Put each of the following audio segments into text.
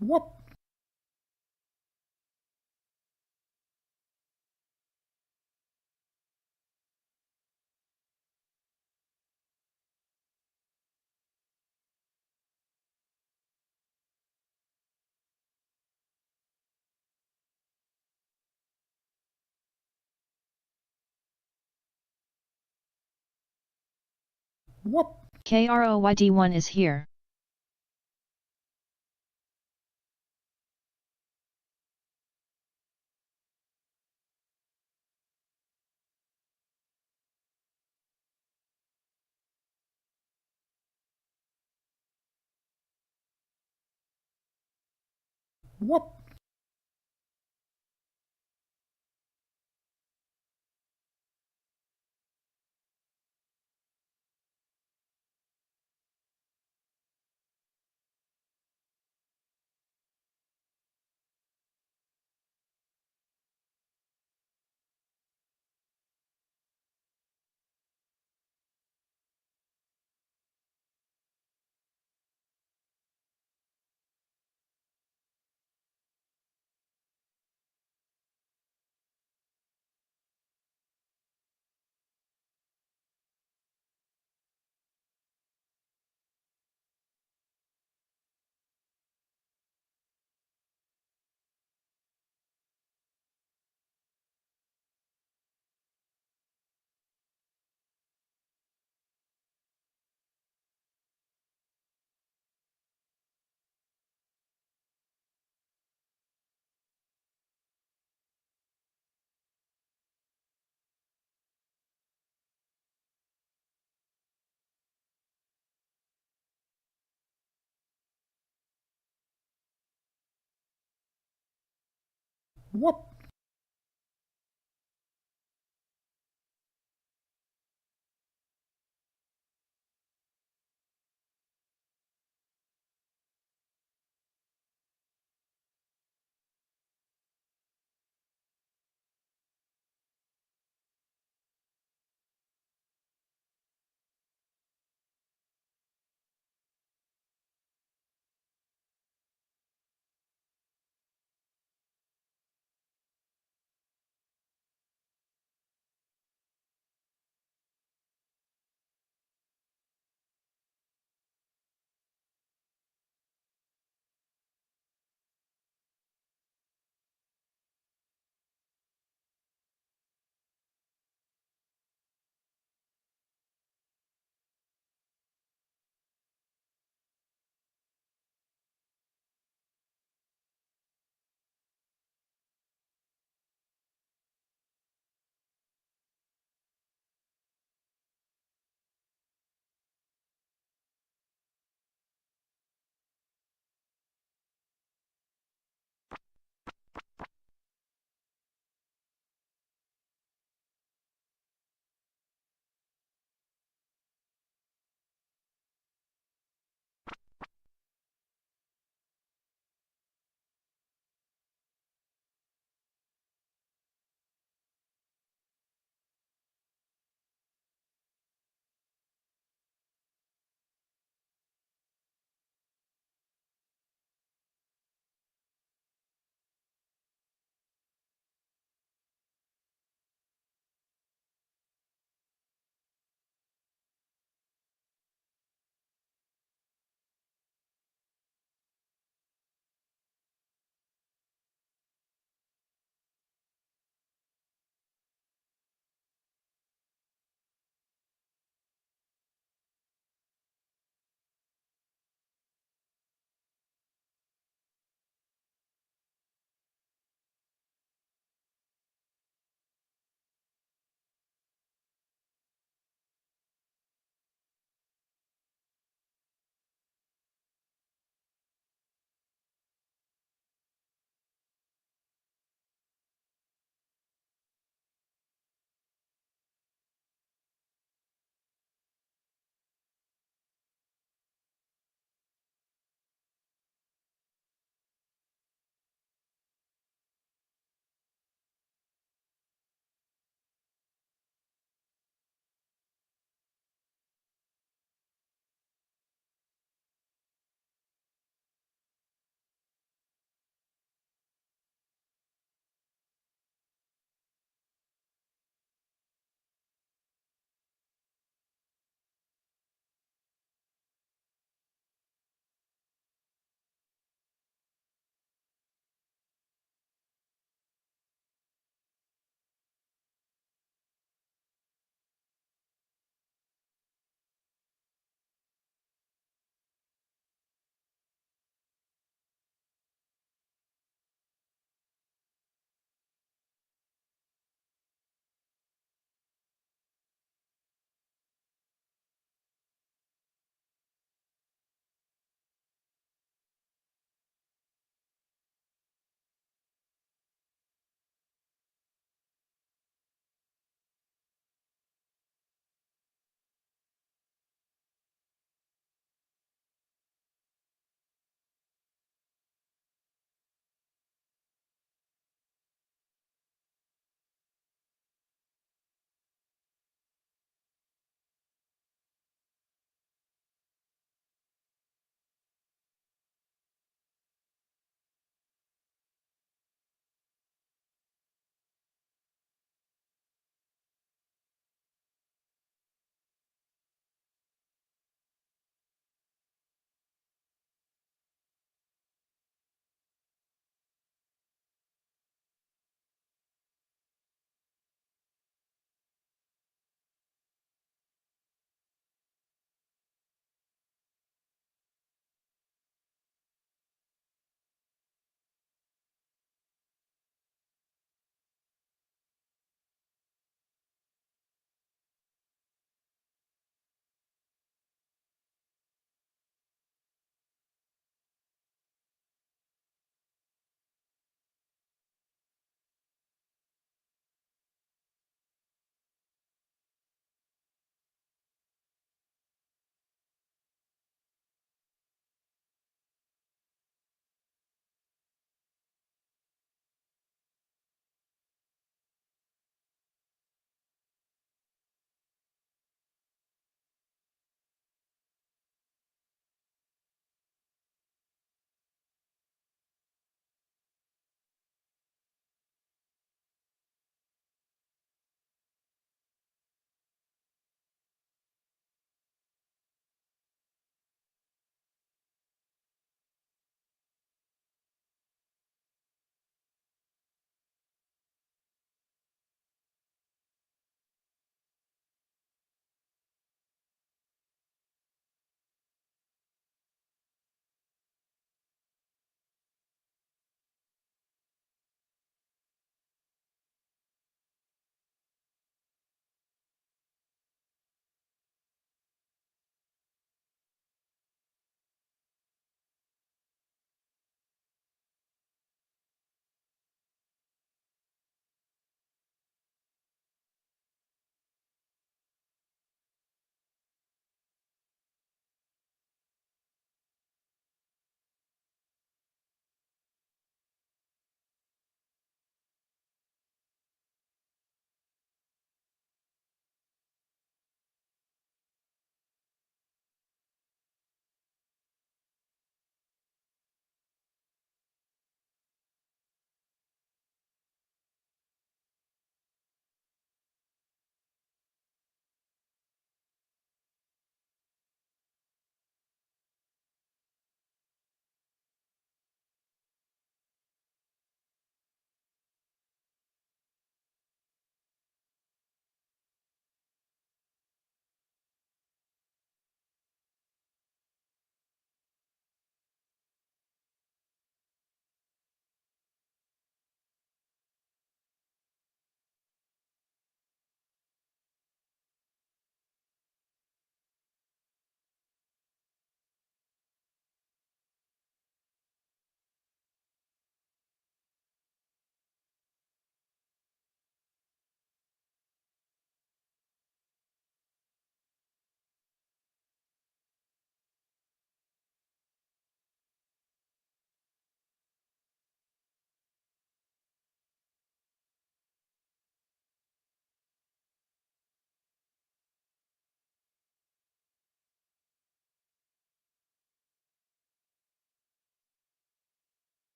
Whoop. Whoop. KROYD1 is here. Whoop. Whoop.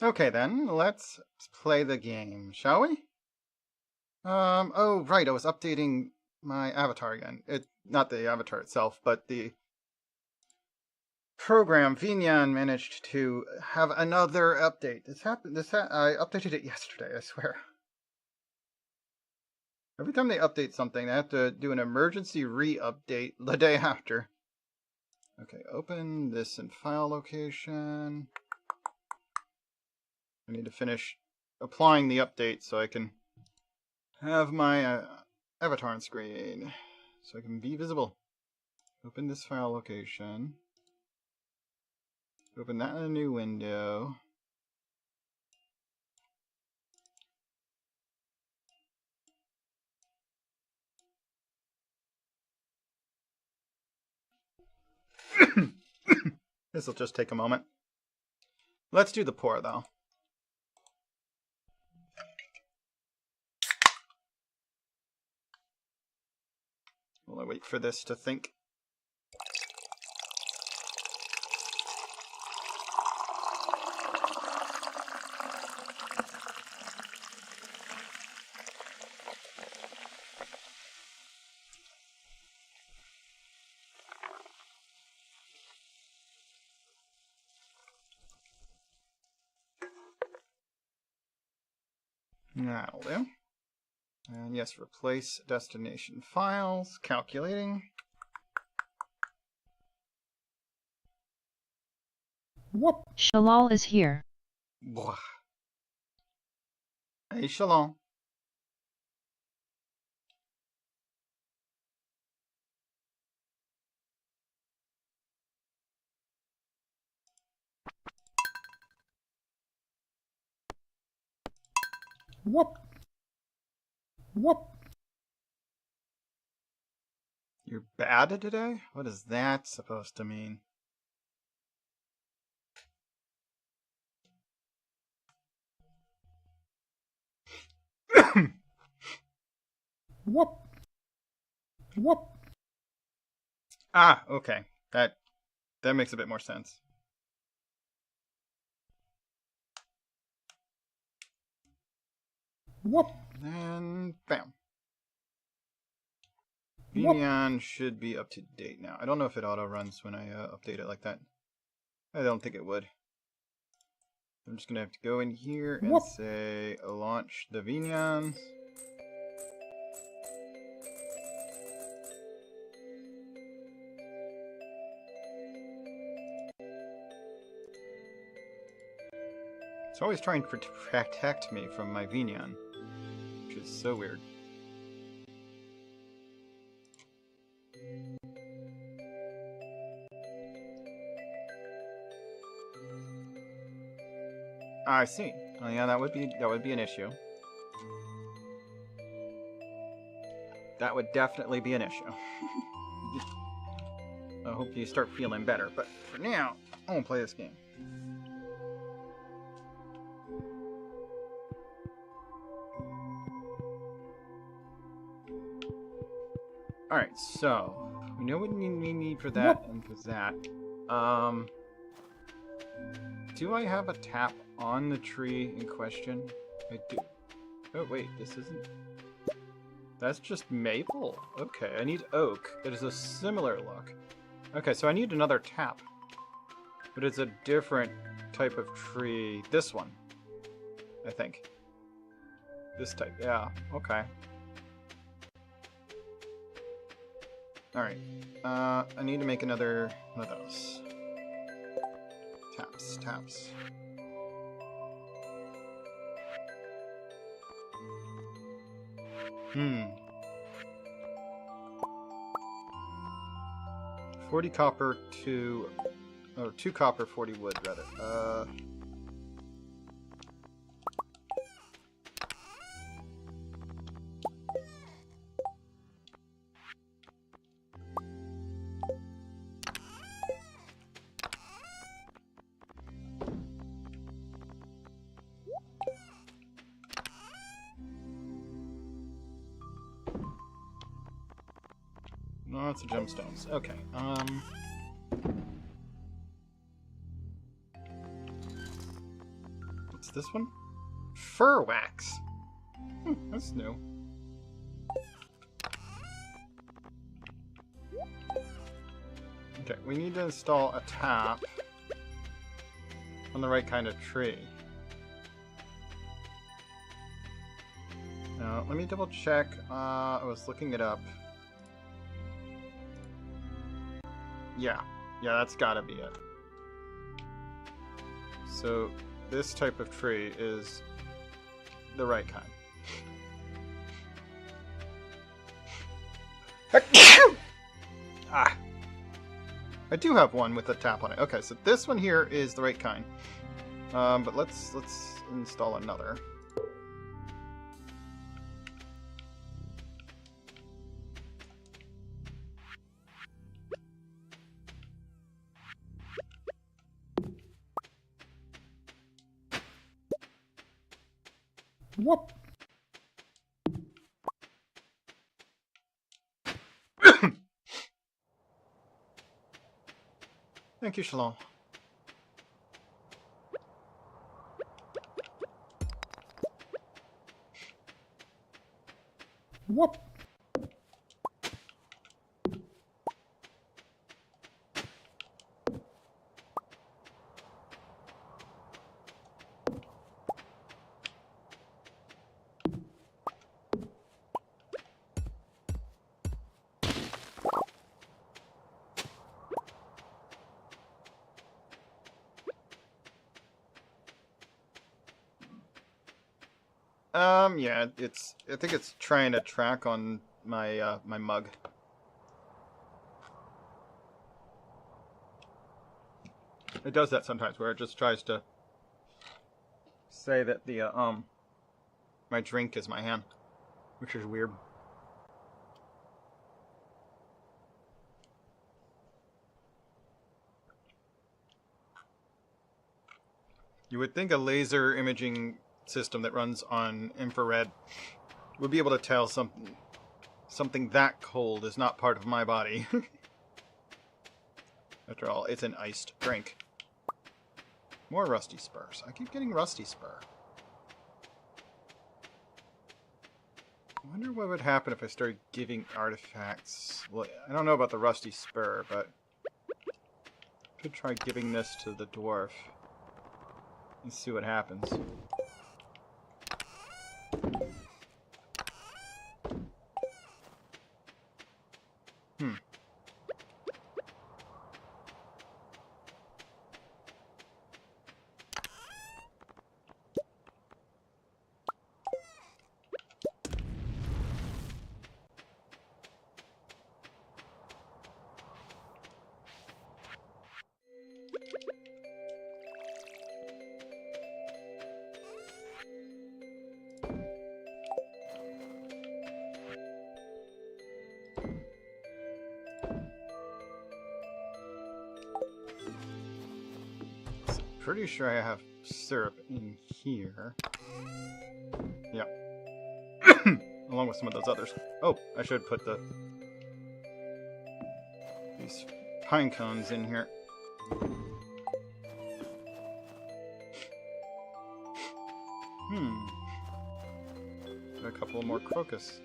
Okay then, let's play the game, shall we? Oh right, I was updating my avatar again. Not the avatar itself, but the program. Vinyan managed to have another update. I updated it yesterday, I swear. Every time they update something, they have to do an emergency re-update the day after. Okay, open this in file location. I need to finish applying the update so I can have my avatar on screen, so I can be visible. Open this file location. Open that in a new window. This will just take a moment. Let's do the pour, though. While I wait for this to think. That'll do. And yes, replace destination files. Calculating. Whoop. Shalal is here. Blah. Hey, Shalom. Whoop. Whoop. You're bad today? What is that supposed to mean? Whoop. Whoop. Ah, okay. That makes a bit more sense. Whoop. And bam. Whoop. Vinyan should be up to date now. I don't know if it auto runs when I update it like that. I don't think it would. I'm just gonna have to go in here and Whoop. say launch the Vinyans. It's always trying to protect me from my Vinyan, which is so weird. I see. Oh yeah, that would be an issue. That would definitely be an issue. I hope you start feeling better, but for now, I won't play this game. Alright, so we know what we need for that and for that. Do I have a tap on the tree in question? I do. Oh wait, this isn't... That's just maple. Okay, I need oak. It is a similar look. Okay, so I need another tap. But it's a different type of tree. This one, I think. This type, yeah, okay. Alright, I need to make another one of those. Taps. 40 copper, 2 copper, 40 wood, rather. Lots of gemstones. Okay, this one? Fur wax. That's new. Okay, we need to install a tap on the right kind of tree. Now, let me double check. I was looking it up. Yeah, that's gotta be it. So, this type of tree is the right kind. Ah! I do have one with a tap on it. Okay, so this one here is the right kind. But let's install another. Whoop. Thank you, Chillin. Whoop. Yeah, I think it's trying to track on my my mug. It does that sometimes, where it just tries to say that the my drink is my hand, which is weird. You would think a laser imaging system that runs on infrared would be able to tell something that cold is not part of my body. After all, it's an iced drink. More rusty spurs. I keep getting rusty spur. I wonder what would happen if I started giving artifacts. Well, I don't know about the rusty spur, but I could try giving this to the dwarf and see what happens. Pretty sure I have syrup in here. Yep. Along with some of those others. Oh, I should put these pine cones in here. Got a couple more crocus.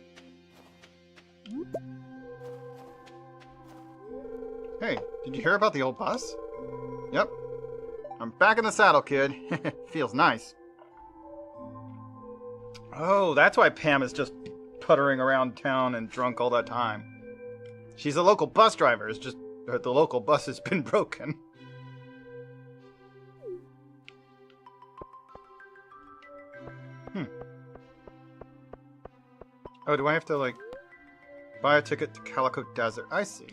Hey, did you hear about the old bus? Yep. I'm back in the saddle, kid. Feels nice. Oh, that's why Pam is just puttering around town and drunk all that time. She's a local bus driver. It's just the local bus has been broken. Oh, do I have to, like, buy a ticket to Calico Desert? I see.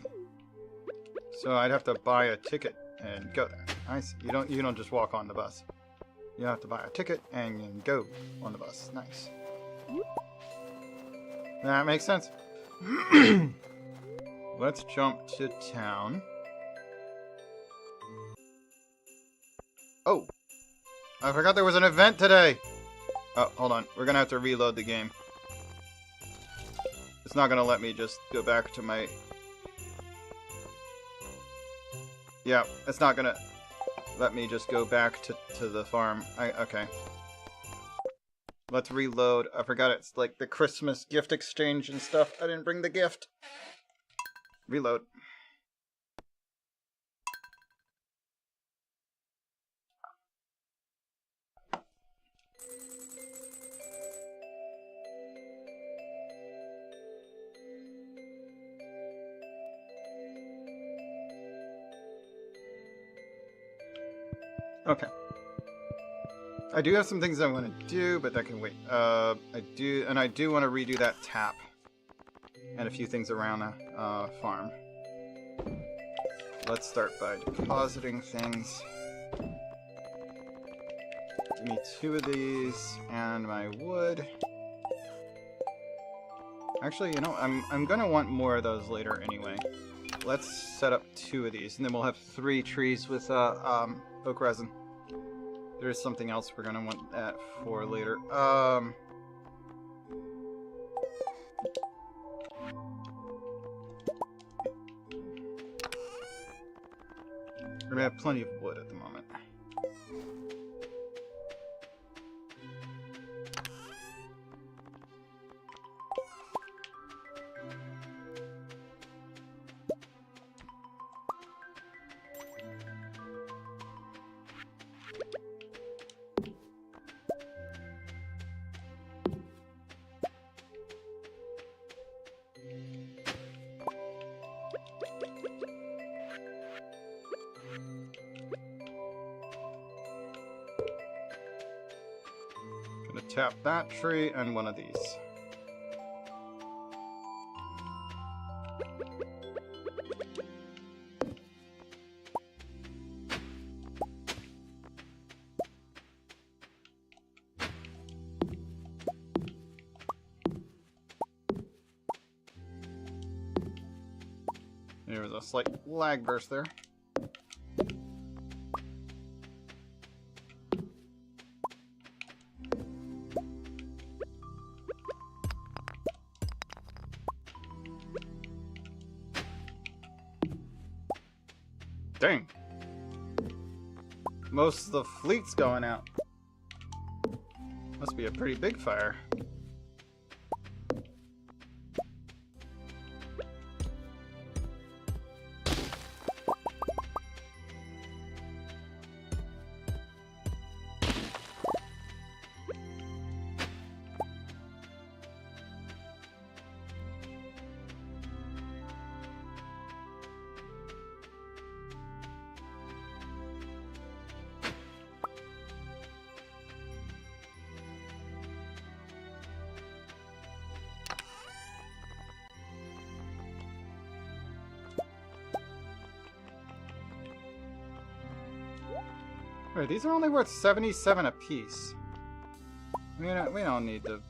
So I'd have to buy a ticket and go there. I see. You don't just walk on the bus. You have to buy a ticket and go on the bus. Nice. That makes sense. Let's jump to town. Oh! I forgot there was an event today! Oh, hold on. We're gonna have to reload the game. It's not gonna let me just go back to my... Yeah, it's not gonna let me just go back to the farm. Okay. Let's reload. I forgot it's like the Christmas gift exchange and stuff. I didn't bring the gift. Reload. Okay. I do have some things I want to do, but that can wait. I do want to redo that tap and a few things around the farm. Let's start by depositing things. Give me 2 of these and my wood. Actually, you know, I'm gonna want more of those later anyway. Let's set up 2 of these, and then we'll have 3 trees with oak resin. There's something else we're gonna want that for later. We're gonna have plenty of wood at the moment. Tap that tree and one of these. There was a slight lag burst there. Dang. Most of the fleet's going out. Must be a pretty big fire. Wait, these are only worth 77 apiece. We don't need to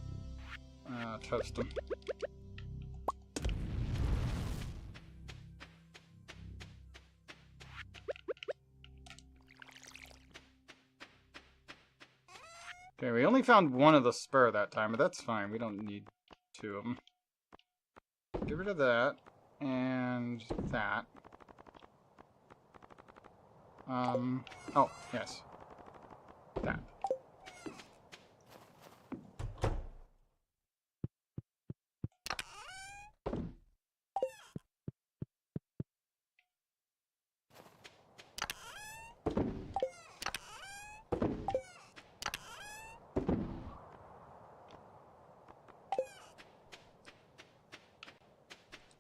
toast them. Okay, we only found one of the spur that time, but that's fine. We don't need 2 of them. Get rid of that and that. Oh, yes. That.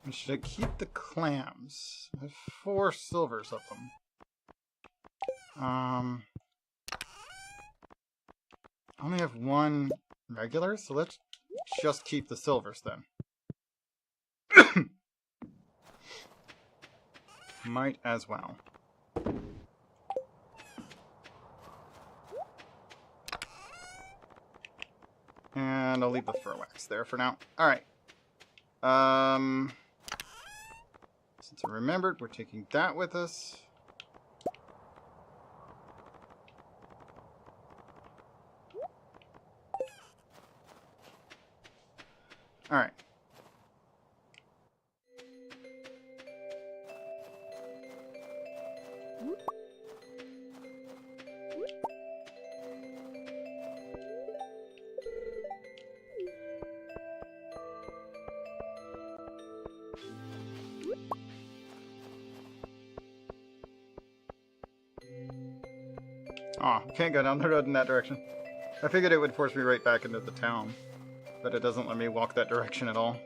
And should I keep the clams? I have 4 silvers of them. I only have 1 regular, so let's just keep the silvers then. Might as well. And I'll leave the fur wax there for now. Alright. Since I remembered, we're taking that with us. Alright. Aw, can't go down the road in that direction. I figured it would force me right back into the town, but it doesn't let me walk that direction at all.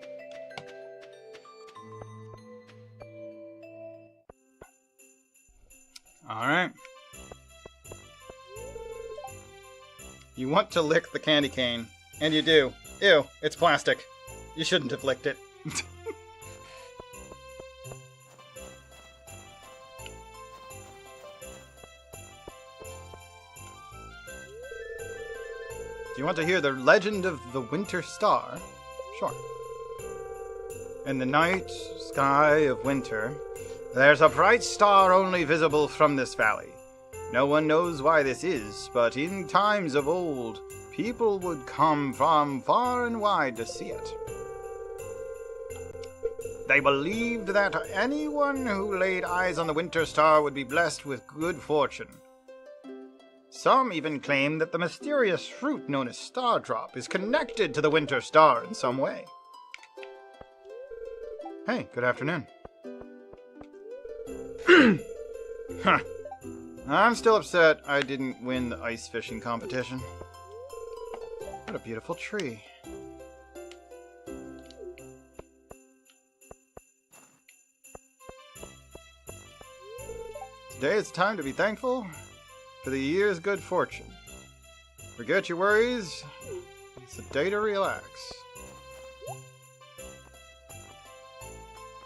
Alright. You want to lick the candy cane, and you do. Ew, it's plastic. You shouldn't have licked it. Do you want to hear the legend of the Winter Star? Sure. In the night sky of winter, there's a bright star only visible from this valley. No one knows why this is, but in times of old, people would come from far and wide to see it. They believed that anyone who laid eyes on the Winter Star would be blessed with good fortune. Some even claim that the mysterious fruit known as Stardrop is connected to the Winter Star in some way. Hey, good afternoon. Huh. I'm still upset I didn't win the ice fishing competition. What a beautiful tree. Today it's time to be thankful for the year's good fortune. Forget your worries. It's a day to relax.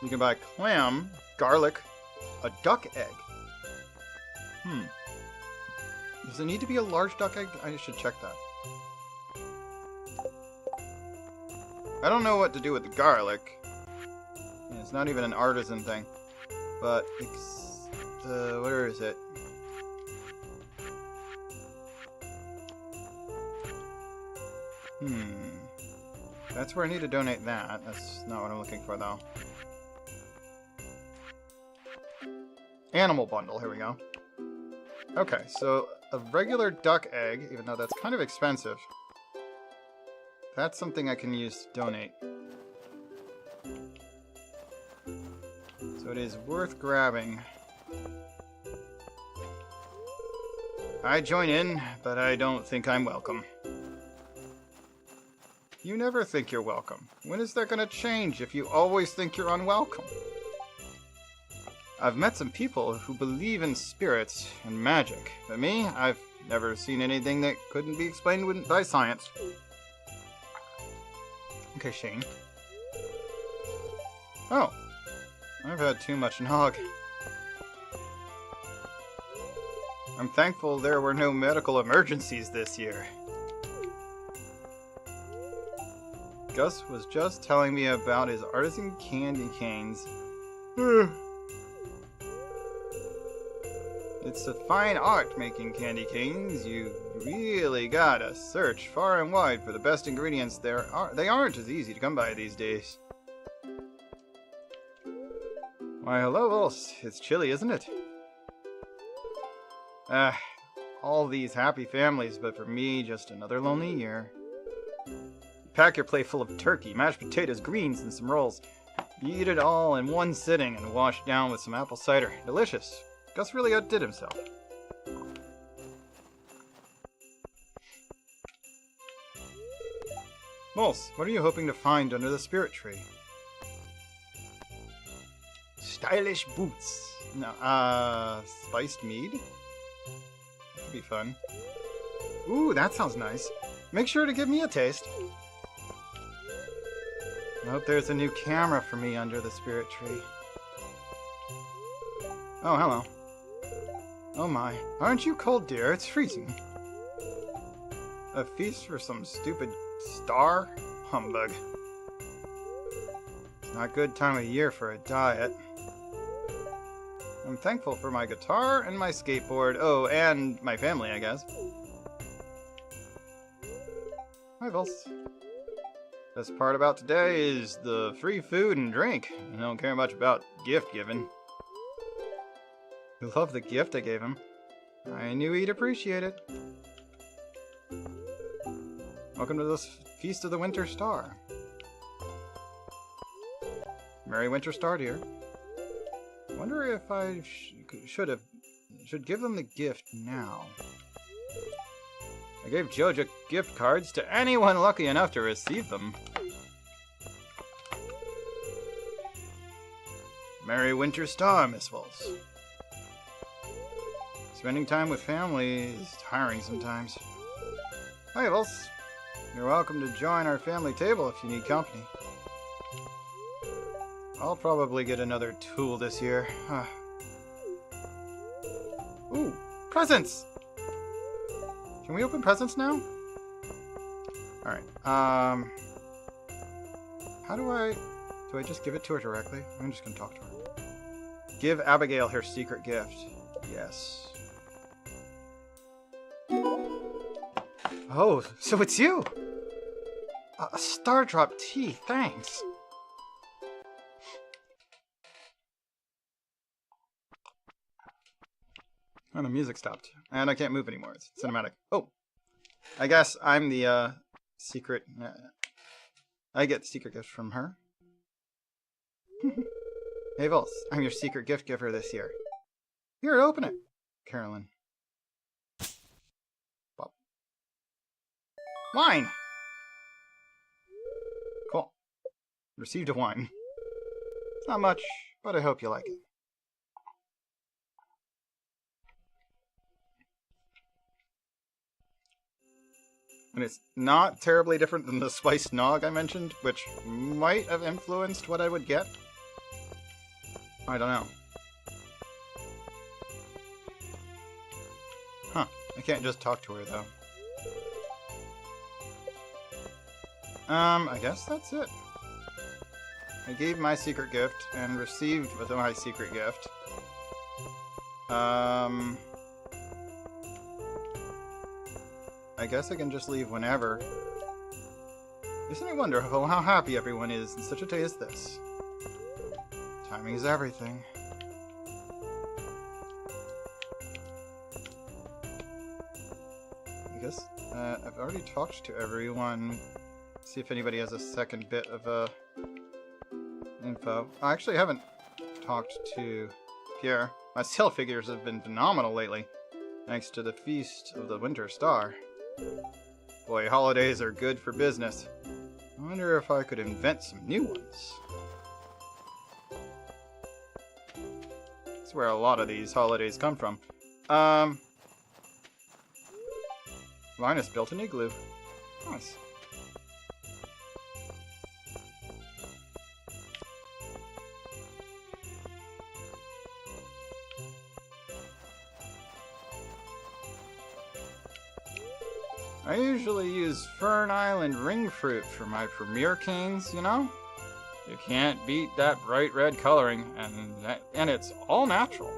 You can buy clam, garlic, a duck egg. Does it need to be a large duck egg? I should check that. I don't know what to do with the garlic. And it's not even an artisan thing. But it's where is it? That's where I need to donate that. That's not what I'm looking for, though. Animal bundle, here we go. Okay, so a regular duck egg, even though that's kind of expensive. That's something I can use to donate. So it is worth grabbing. I join in, but I don't think I'm welcome. You never think you're welcome. When is that going to change if you always think you're unwelcome? I've met some people who believe in spirits and magic, but me, I've never seen anything that couldn't be explained by science. Okay, Shane. Oh, I've had too much nog. I'm thankful there were no medical emergencies this year. Gus was just telling me about his artisan candy canes. It's a fine art making candy canes. You really gotta search far and wide for the best ingredients there are. They aren't as easy to come by these days. Why, hello, Vulse. It's chilly, isn't it? All these happy families, but for me, just another lonely year. Pack your plate full of turkey, mashed potatoes, greens, and some rolls. You eat it all in one sitting and wash down with some apple cider. Delicious. Gus really outdid himself. Vulse, what are you hoping to find under the spirit tree? Stylish boots. No, spiced mead? That could be fun. Ooh, that sounds nice. Make sure to give me a taste. I hope there's a new camera for me under the spirit tree. Oh, hello. Oh my, aren't you cold, dear? It's freezing. A feast for some stupid star? Humbug. It's not a good time of year for a diet. I'm thankful for my guitar and my skateboard. Oh, and my family, I guess. Hi, Vulse. Best part about today is the free food and drink. I don't care much about gift giving. You love the gift I gave him. I knew he'd appreciate it. Welcome to this Feast of the Winter Star. Merry Winter Star, dear. Wonder if I should give them the gift now. I gave Joja gift cards to anyone lucky enough to receive them. Merry winter star, Miss Vulse. Spending time with family is tiring sometimes. Hi, Vulse. You're welcome to join our family table if you need company. I'll probably get another tool this year. Ooh, presents! Can we open presents now? Alright, how do I just give it to her directly? I'm just gonna talk to her. Give Abigail her secret gift. Yes. Oh, so it's you! A Star Drop tea, thanks! Oh, the music stopped. And I can't move anymore. It's cinematic. Oh! I guess I'm the, secret... I get secret gifts from her. Hey, Vulse. I'm your secret gift giver this year. Here, open it. Carolyn. Pop. Wine! Cool. Received a wine. It's not much, but I hope you like it. And it's not terribly different than the spiced nog I mentioned, which might have influenced what I would get. I don't know. Huh. I can't just talk to her, though. I guess that's it. I gave my secret gift and received my secret gift. I guess I can just leave whenever. Isn't it wonderful how happy everyone is in such a day as this? Timing is everything. I guess I've already talked to everyone. See if anybody has a second bit of info. I actually haven't talked to Pierre. My sale figures have been phenomenal lately, thanks to the Feast of the Winter Star. Boy, holidays are good for business. I wonder if I could invent some new ones. That's where a lot of these holidays come from. Linus built an igloo. Nice. I usually use Fern Island ring fruit for my premier canes, you know? You can't beat that bright red coloring, and it's all natural.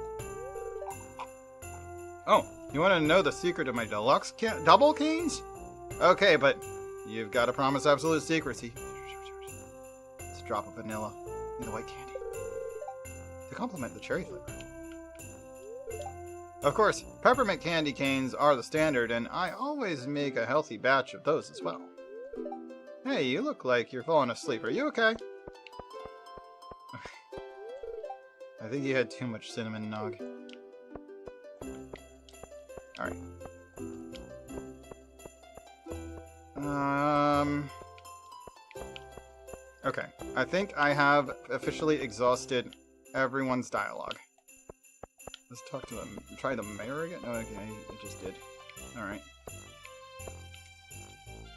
Oh, you want to know the secret of my deluxe double canes? Okay, but you've got to promise absolute secrecy. It's a drop of vanilla in the white candy to complement the cherry flavor. Of course, peppermint candy canes are the standard, and I always make a healthy batch of those as well. Hey, you look like you're falling asleep. Are you okay? I think you had too much cinnamon nog. Alright. Okay. I think I have officially exhausted everyone's dialogue. Let's talk to them. Try the mayor again? Oh, okay, I just did. Alright.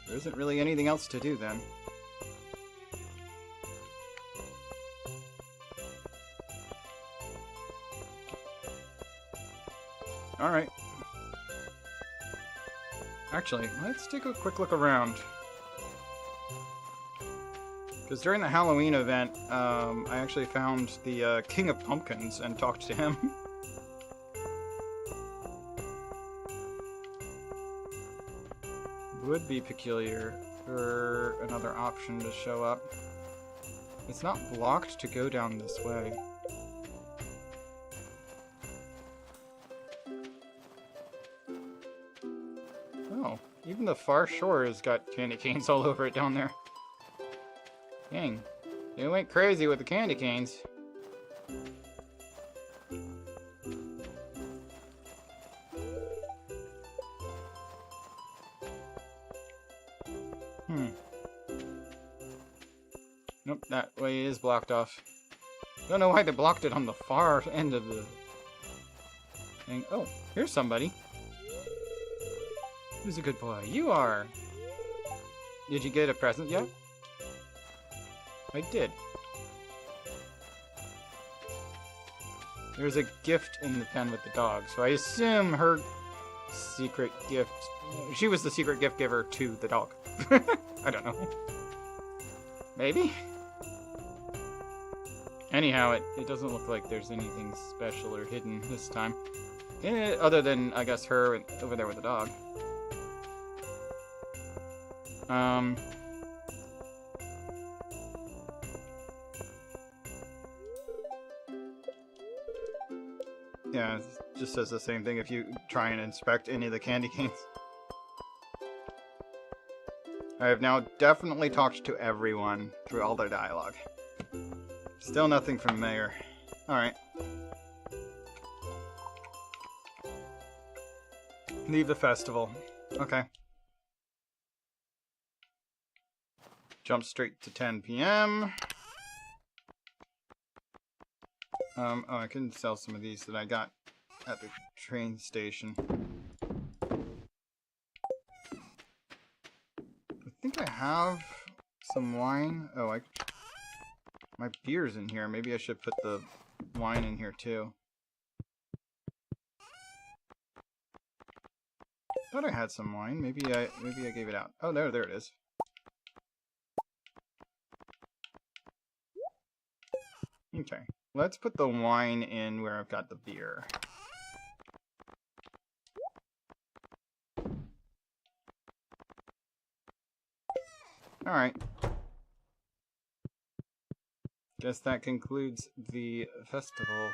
There isn't really anything else to do then. Alright. Actually, let's take a quick look around. Because during the Halloween event, I actually found the King of Pumpkins and talked to him. Would be peculiar for another option to show up. It's not blocked to go down this way. Oh, even the far shore has got candy canes all over it down there. Dang, they went crazy with the candy canes. Nope, that way is blocked off. Don't know why they blocked it on the far end of the thing. Oh, here's somebody. Who's a good boy? You are! Did you get a present yet? I did. There's a gift in the pen with the dog, so I assume her secret gift... She was the secret gift giver to the dog. I don't know. Maybe? Anyhow, it doesn't look like there's anything special or hidden this time. Other than, I guess, her over there with the dog. Yeah, it just says the same thing if you try and inspect any of the candy canes. I have now definitely talked to everyone through all their dialogue. Still nothing from Mayor. Alright. Leave the festival. Okay. Jump straight to 10 p.m. Oh, I can sell some of these that I got at the train station. I think I have some wine. Oh, my beer's in here. Maybe I should put the wine in here too. Thought I had some wine. Maybe I gave it out. Oh, there it is. Okay, let's put the wine in where I've got the beer. Alright. Guess that concludes the festival.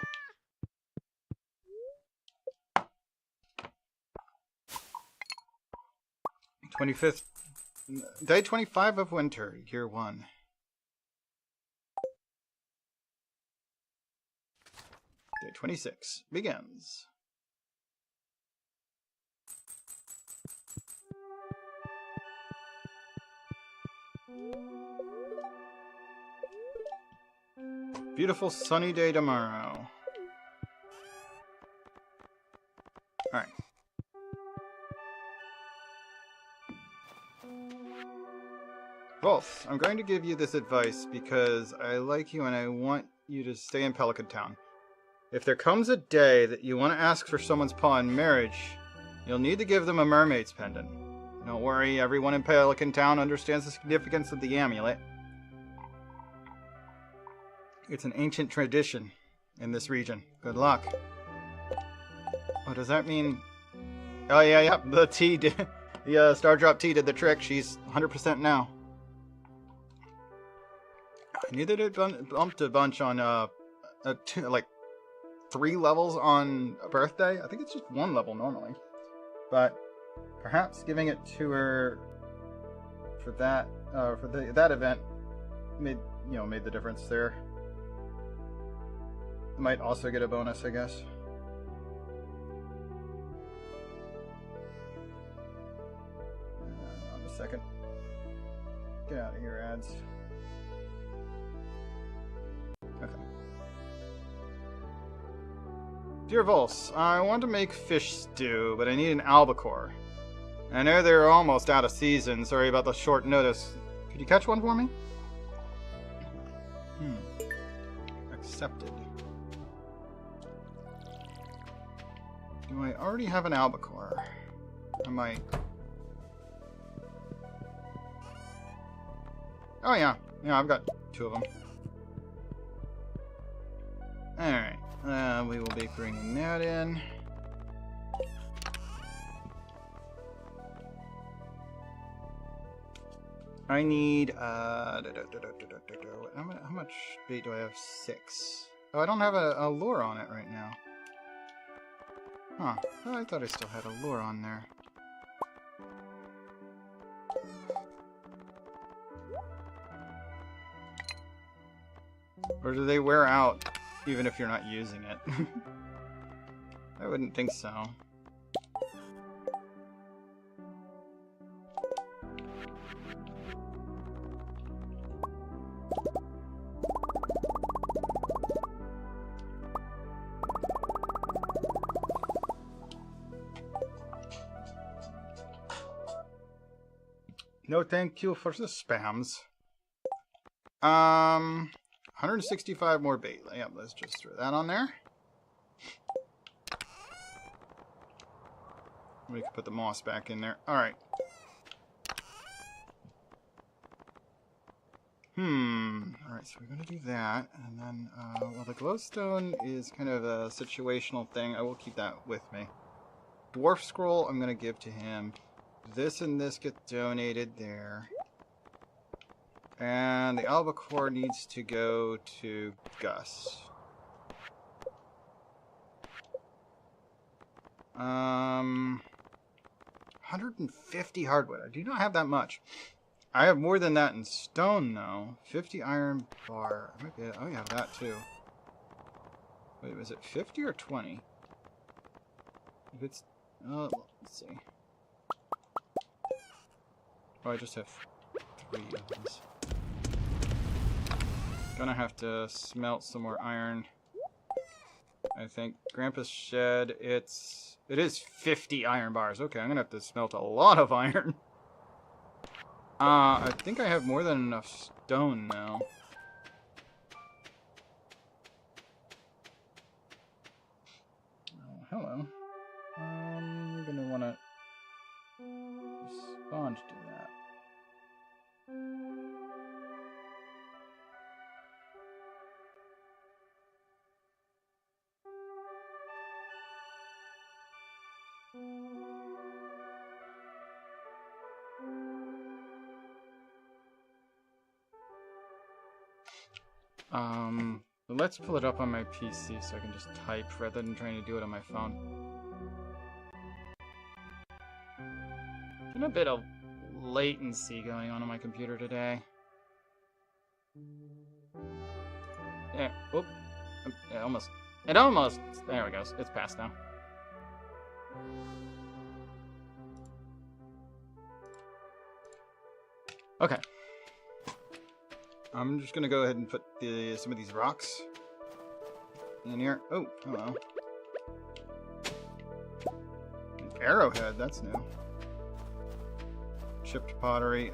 Day 25 of winter, year 1. Day 26 begins. Beautiful sunny day tomorrow. Alright. Vulse, I'm going to give you this advice because I like you and I want you to stay in Pelican Town. If there comes a day that you want to ask for someone's paw in marriage, you'll need to give them a mermaid's pendant. Don't worry, everyone in Pelican Town understands the significance of the amulet. It's an ancient tradition in this region. Good luck. Oh, does that mean... Oh, yeah, the tea did... The Star Drop tea did the trick. She's 100% now. I knew that it bumped a bunch on, like 3 levels on a birthday. I think it's just 1 level normally. But perhaps giving it to her for that, that event made the difference there. Might also get a bonus, I guess. On a second. Get out of here, ads. Okay. Dear Vulse, I want to make fish stew, but I need an albacore. I know they're almost out of season. Sorry about the short notice. Could you catch one for me? Accepted. Do I already have an albacore? I might. Oh yeah. Yeah, I've got 2 of them. Alright. We will be bringing that in. I need, how much bait do I have? 6. Oh, I don't have a lure on it right now. Huh. Oh, I thought I still had a lure on there. Or do they wear out even if you're not using it? I wouldn't think so. No thank you for the spams. 165 more bait. Yep, let's just throw that on there. We can put the moss back in there. Alright. Alright, so we're going to do that. And then, well, the glowstone is kind of a situational thing. I will keep that with me. Dwarf scroll, I'm going to give to him. This and this get donated there. And the albacore needs to go to Gus. 150 hardwood. I do not have that much. I have more than that in stone, though. 50 iron bar. I might be, oh, yeah, that too. Wait, was it 50 or 20? If it's, let's see. Oh, I just have 3 of these. Gonna have to smelt some more iron. I think Grandpa's shed, it is 50 iron bars. Okay, I'm gonna have to smelt a lot of iron. I think I have more than enough stone now. Oh, hello. I'm gonna wanna respond to that. Let's pull it up on my PC so I can just type rather than trying to do it on my phone. Been a bit of latency going on my computer today. Yeah, whoop. Yeah, almost. It almost. There we go. It's past now. Okay. I'm just gonna go ahead and put some of these rocks in here. Oh, hello. Arrowhead, that's new. Chipped pottery.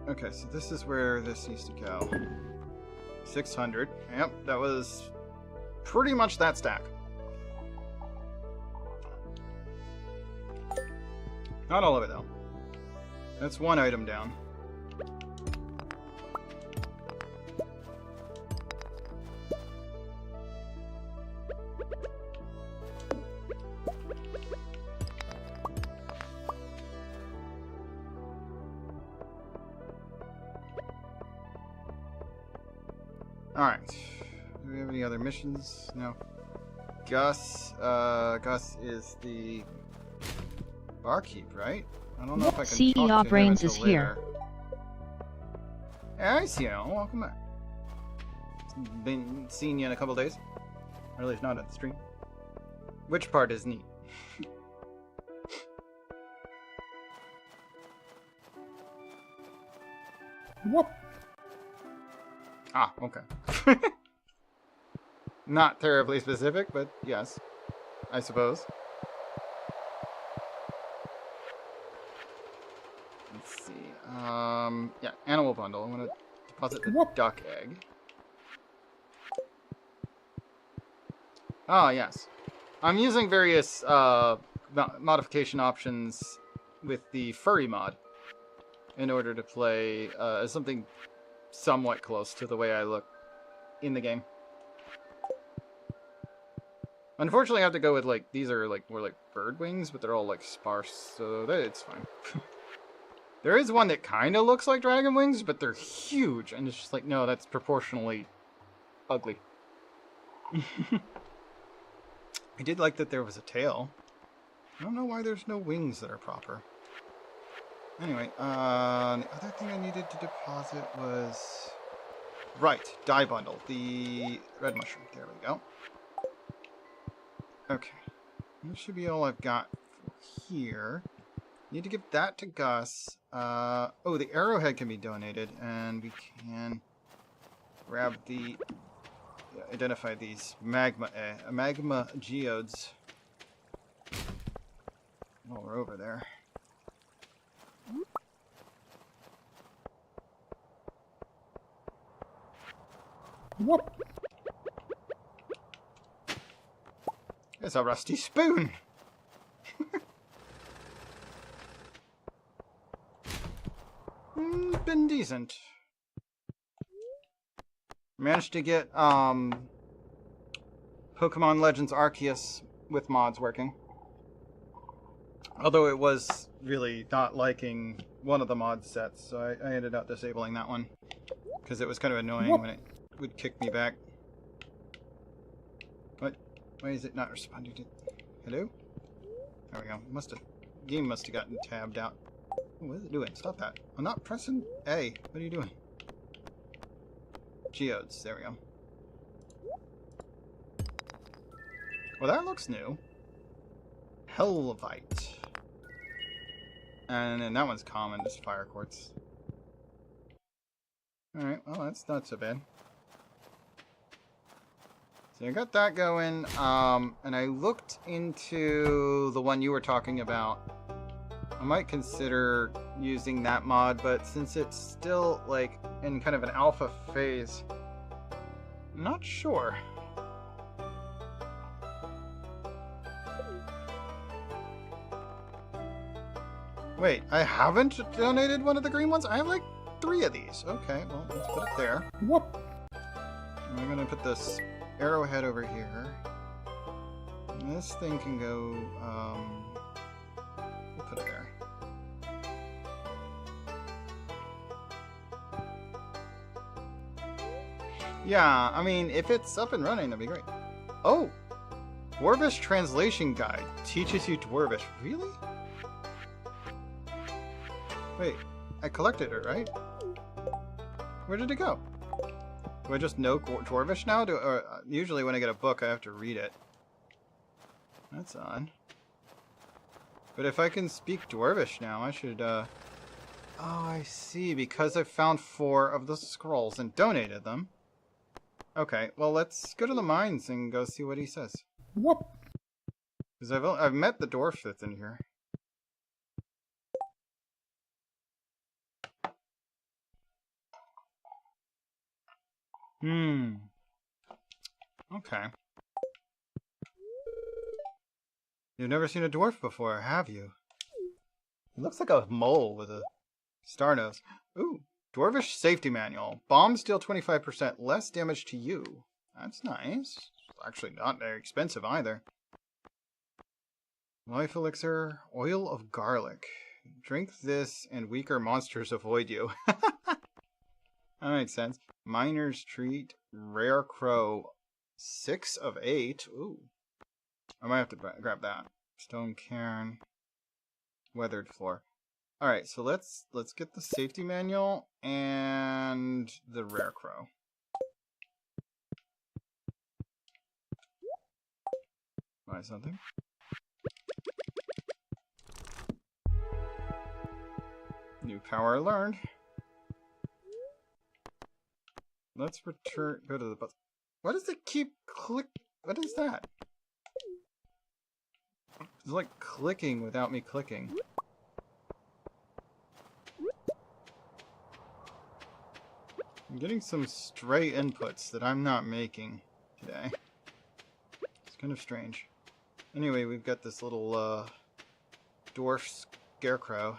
Okay, so this is where this needs to go. 600. Yep, that was pretty much that stack. Not all of it, though. That's one item down. Alright. Do we have any other missions? No. Gus is the barkeep, right? I don't know if I can CEO talk to Brains him is until here. later. Hey, CEO. Welcome back. Been seeing you in a couple days. Or at least not at the stream. Which part is neat? Whoop. Ah, okay. Not terribly specific, but yes, I suppose. Let's see. Yeah, animal bundle. I'm gonna deposit the Whoop. duck egg. Ah, yes. I'm using various modification options with the furry mod in order to play something somewhat close to the way I look in the game. Unfortunately, I have to go with, like, these are, like, more like bird wings, but they're all, like, sparse, so it's fine. There is one that kind of looks like dragon wings, but they're huge, and it's just like, no, that's proportionally ugly. I did like that there was a tail. I don't know why there's no wings that are proper. Anyway, the other thing I needed to deposit was... Right, dye bundle. The red mushroom. There we go. Okay. That should be all I've got for here. Need to give that to Gus. Oh, the arrowhead can be donated, and we can grab the... identify these magma geodes. while we're over there. Whoop. It's a rusty spoon! Been decent. Managed to get Pokemon Legends Arceus with mods working. Although it was really not liking one of the mod sets, so I ended up disabling that one. Because it was kind of annoying when it would kick me back. What? Why is it not responding to... Hello? There we go. Game must have gotten tabbed out. Oh, what is it doing? Stop that. I'm not pressing A. What are you doing? Geodes. There we go. Well, that looks new. Helvite. And then that one's common, just fire quartz. Alright, well, that's not so bad. So I got that going, and I looked into the one you were talking about. I might consider using that mod, but since it's still, like, in kind of an alpha phase, I'm not sure. Wait, I haven't donated one of the green ones? I have, like, 3 of these. Okay, well, let's put it there. Whoop. I'm gonna put this arrowhead over here. And this thing can go, we'll put it there. Yeah, I mean, if it's up and running, that'd be great. Oh! Dwarvish Translation Guide teaches you Dwarvish. Really? Wait, I collected it, right? Where did it go? Do I just know Dwarvish now? Usually when I get a book, I have to read it. That's odd. But if I can speak Dwarvish now, I should, Oh, I see. Because I found 4 of the scrolls and donated them. Okay, well, let's go to the mines and go see what he says. Whoop. Because I've met the dwarf that's in here. Okay. You've never seen a dwarf before, have you? He looks like a mole with a star nose. Ooh, Dwarvish Safety Manual. Bombs deal 25% less damage to you. That's nice. Actually not very expensive either. Life Elixir, Oil of Garlic. Drink this and weaker monsters avoid you. That makes sense. Miner's Treat, Rare Crow, 6 of 8. Ooh. I might have to grab that. Stone Cairn, Weathered Floor. Alright, so let's get the safety manual and the Rare Crow. Buy something. New power learned. Let's return. Go to the bus. Why does it keep click? What is that? It's like clicking without me clicking. I'm getting some stray inputs that I'm not making today. It's kind of strange. Anyway, we've got this little dwarf scarecrow.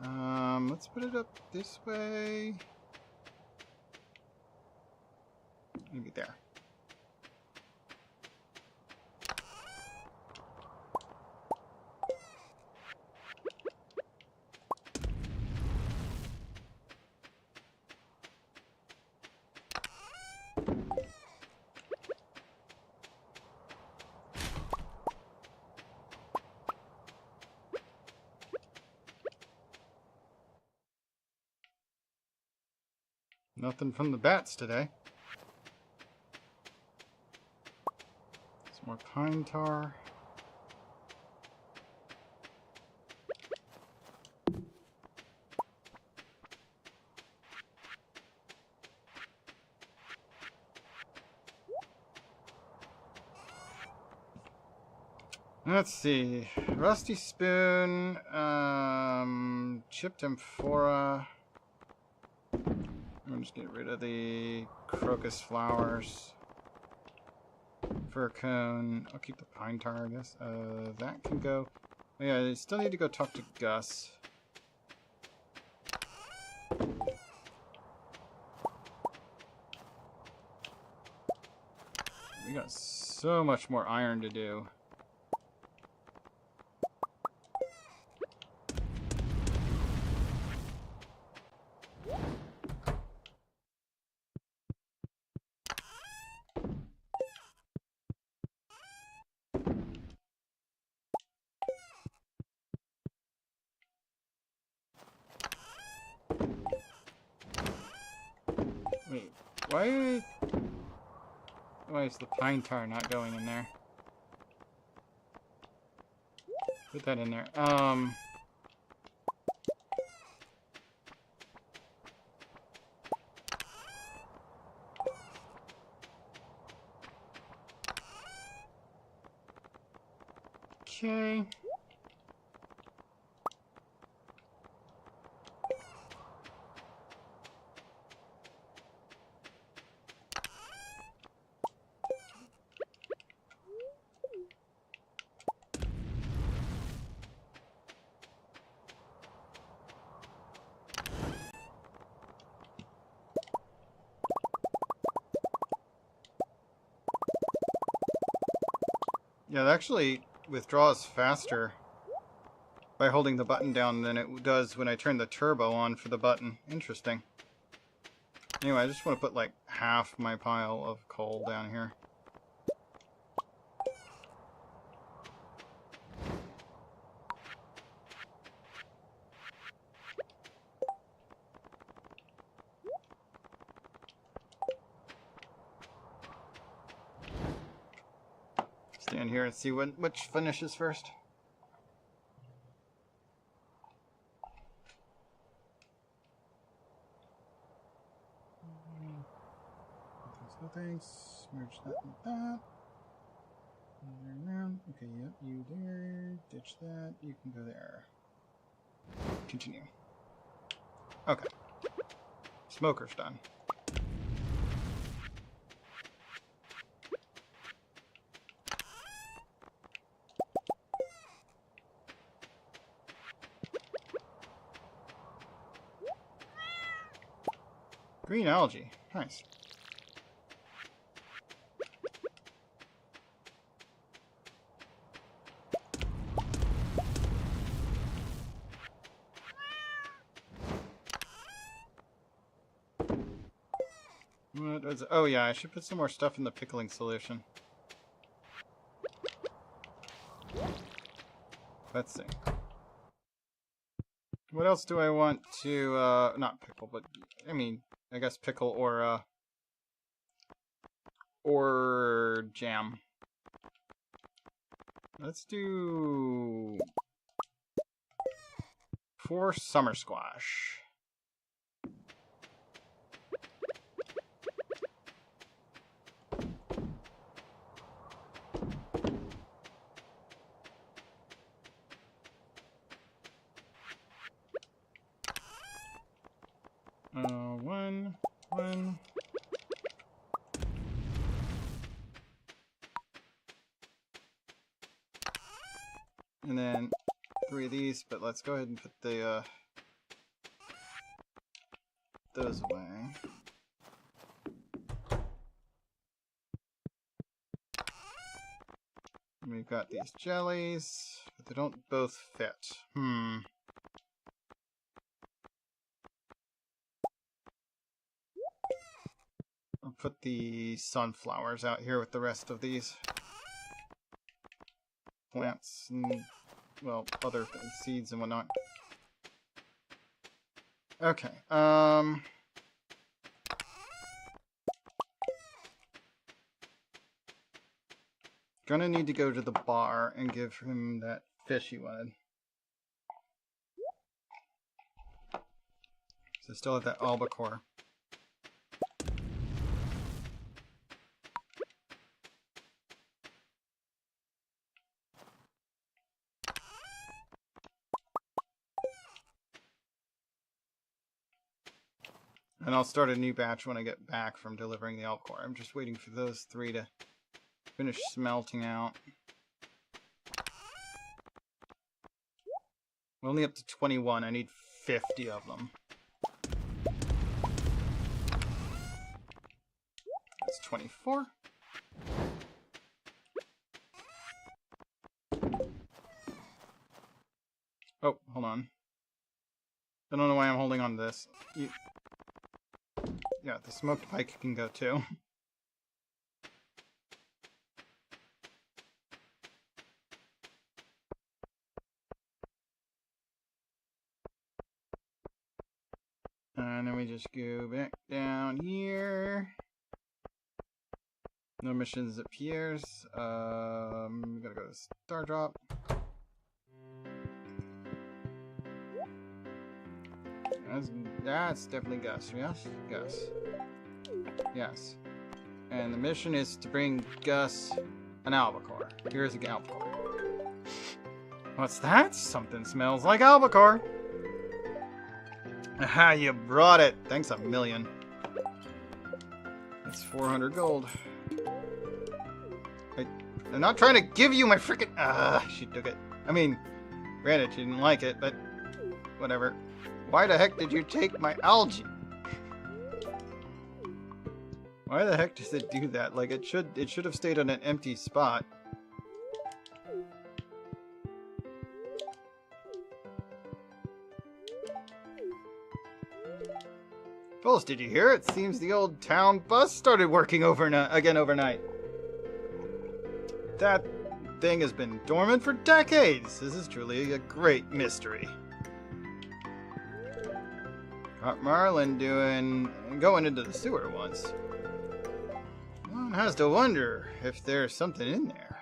Let's put it up this way. Maybe there. Nothing from the bats today. Some more pine tar. Let's see. Rusty spoon, chipped amphora. I'm just get rid of the crocus flowers. Fir cone. I'll keep the pine tar, I guess. That can go. Oh, yeah, I still need to go talk to Gus. We got so much more iron to do. Wait, why is the pine tar not going in there? Put that in there. Okay. Yeah, it actually withdraws faster by holding the button down than it does when I turn the turbo on for the button. Interesting. Anyway, I just want to put like half my pile of coal down here. Stand here and see which finishes first. Nothing. Merge that and that. Okay, yep, you there. Ditch that. You can go there. Continue. Okay. Smoker's done. Green algae. Nice. What was it? Oh yeah, I should put some more stuff in the pickling solution. Let's see. What else do I want to, not pickle, but, I mean, I guess pickle or jam. Let's do 4 summer squash. One. And then 3 of these, but let's go ahead and put the, those away. And we've got these jellies, but they don't both fit. I'll put the sunflowers out here with the rest of these plants and, well, other things, seeds and whatnot. Okay, gonna need to go to the bar and give him that fish he wanted. So I still have that albacore. And I'll start a new batch when I get back from delivering the elk core. I'm just waiting for those 3 to finish smelting out. We're only up to 21. I need 50 of them. That's 24. Oh, hold on. I don't know why I'm holding on to this. Yeah, the smoked pike can go too. And then we just go back down here. No missions at Pierre's. We gotta go to Star Drop. That's definitely Gus, yes? Gus. Yes. And the mission is to bring Gus an albacore. Here's an albacore. What's that? Something smells like albacore. Aha, you brought it. Thanks a million. That's 400 gold. I'm not trying to give you my frickin'... she took it. I mean, granted, she didn't like it, but whatever. Why the heck did you take my algae? Why the heck does it do that? Like, it should have stayed on an empty spot. Vulse, did you hear? It seems the old town bus started working again overnight. That thing has been dormant for decades. This is truly a great mystery. Caught Marlin going into the sewer once. One has to wonder if there's something in there.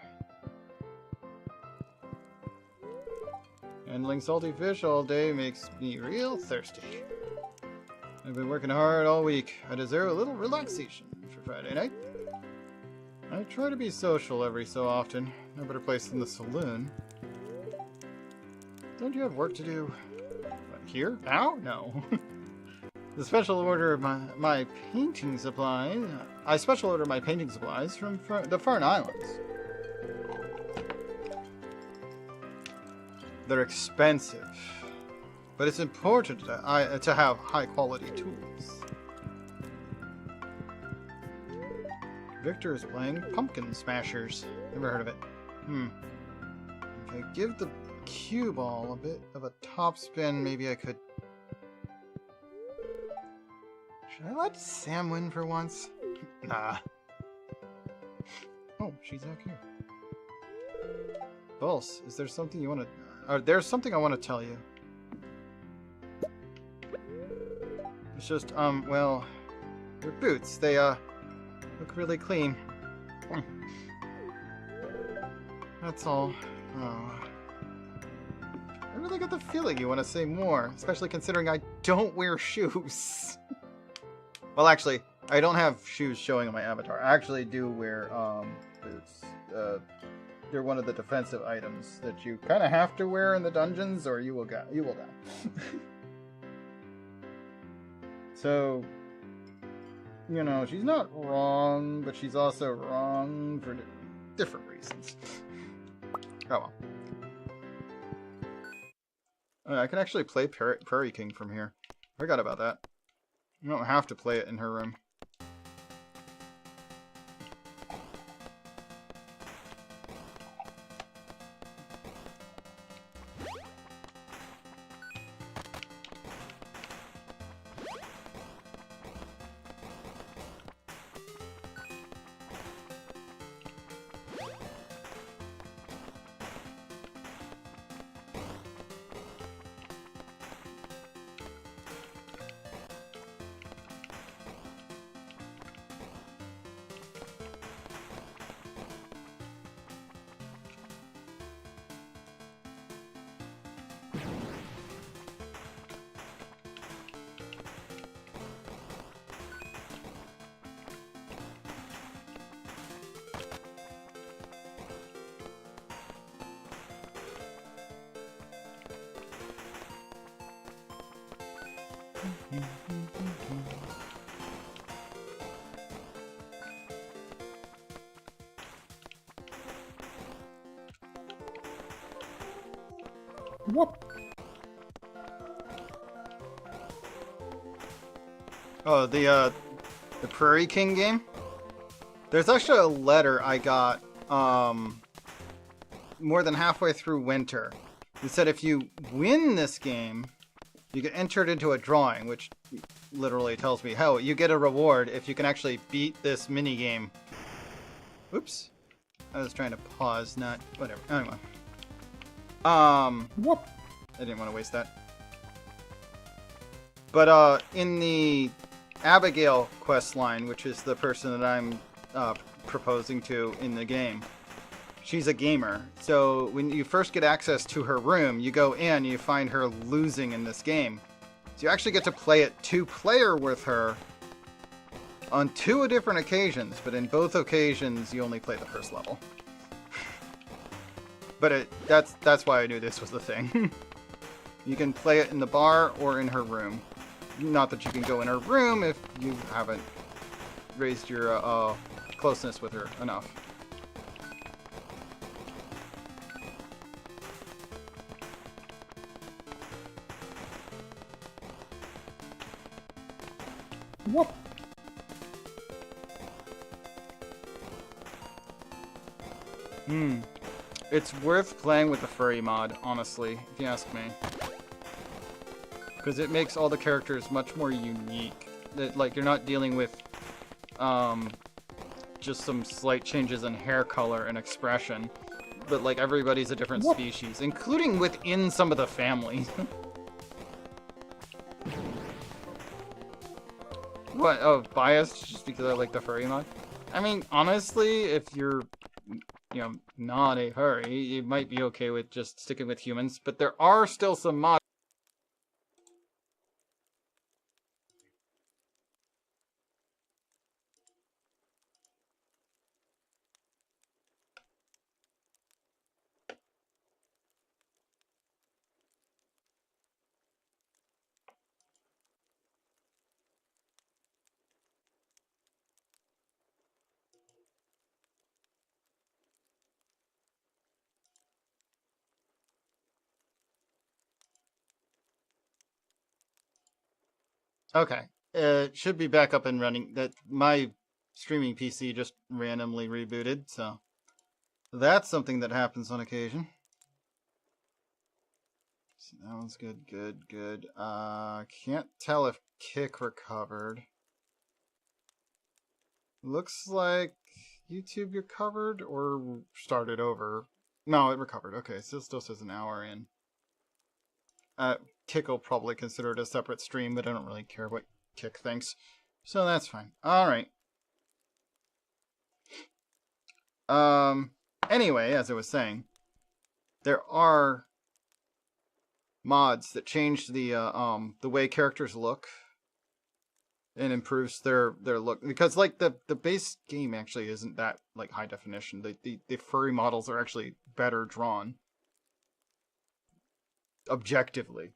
Handling salty fish all day makes me real thirsty. I've been working hard all week. I deserve a little relaxation for Friday night. I try to be social every so often. No better place than the saloon. Don't you have work to do? What, here? Now? No. The special order of my painting supplies. I special order my painting supplies from the Fern Islands. They're expensive, but it's important to have high quality tools. Victor is playing Pumpkin Smashers. Never heard of it. If I give the cue ball a bit of a top spin, maybe I could... Should I let Sam win for once? Nah. Oh, she's back here. Vulse, is there something you want to... there's something I want to tell you. It's just, well... Your boots, they, look really clean. That's all. Oh. I really get the feeling you want to say more, especially considering I don't wear shoes. Well, actually, I don't have shoes showing on my avatar. I actually do wear boots. They're one of the defensive items that you kind of have to wear in the dungeons, or you will die. So, you know, she's not wrong, but she's also wrong for different reasons. Oh well. I can actually play Prairie King from here. I forgot about that. You don't have to play it in her room. Whoop. Oh, the Prairie King game? There's actually a letter I got, more than halfway through winter. It said if you win this game, you get entered into a drawing, which literally tells me, hell, you get a reward if you can actually beat this mini game. Oops. I was trying to pause, not... whatever. Anyway. Whoop. I didn't want to waste that. But, in the Abigail quest line, which is the person that I'm proposing to in the game, she's a gamer. So when you first get access to her room, you go in, you find her losing in this game. So you actually get to play it 2-player with her on 2 different occasions, but in both occasions you only play the first level. But that's why I knew this was the thing. You can play it in the bar or in her room. Not that you can go in her room if you haven't raised your closeness with her enough. Whoop. It's worth playing with the furry mod, honestly, if you ask me. Because it makes all the characters much more unique. That, like, you're not dealing with just some slight changes in hair color and expression. But, like, everybody's a different species, including within some of the families. What? Oh, biased just because I like the furry mod? I mean, honestly, if you're, you know, not a furry, you might be okay with just sticking with humans, but there are still some mods. Okay. It should be back up and running. That my streaming PC just randomly rebooted, so that's something that happens on occasion. So that one's good, good. Can't tell if Kick recovered. Looks like YouTube recovered or started over. No, it recovered. Okay, so it still says an hour in. Kick will probably consider it a separate stream, but I don't really care what Kick thinks. So that's fine. Alright. Anyway, as I was saying, there are mods that change the way characters look and improves their look, because like the base game actually isn't that like high definition. The furry models are actually better drawn objectively.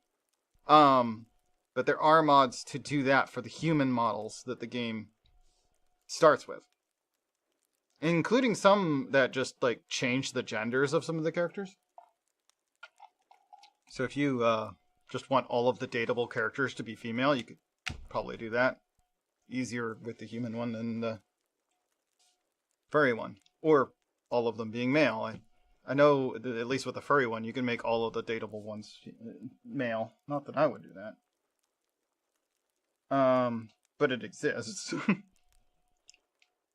But there are mods to do that for the human models that the game starts with, including some that just like change the genders of some of the characters. So if you just want all of the dateable characters to be female, you could probably do that. Easier with the human one than the furry one. Or all of them being male. I know that at least with the furry one, you can make all of the dateable ones male. Not that I would do that. But it exists.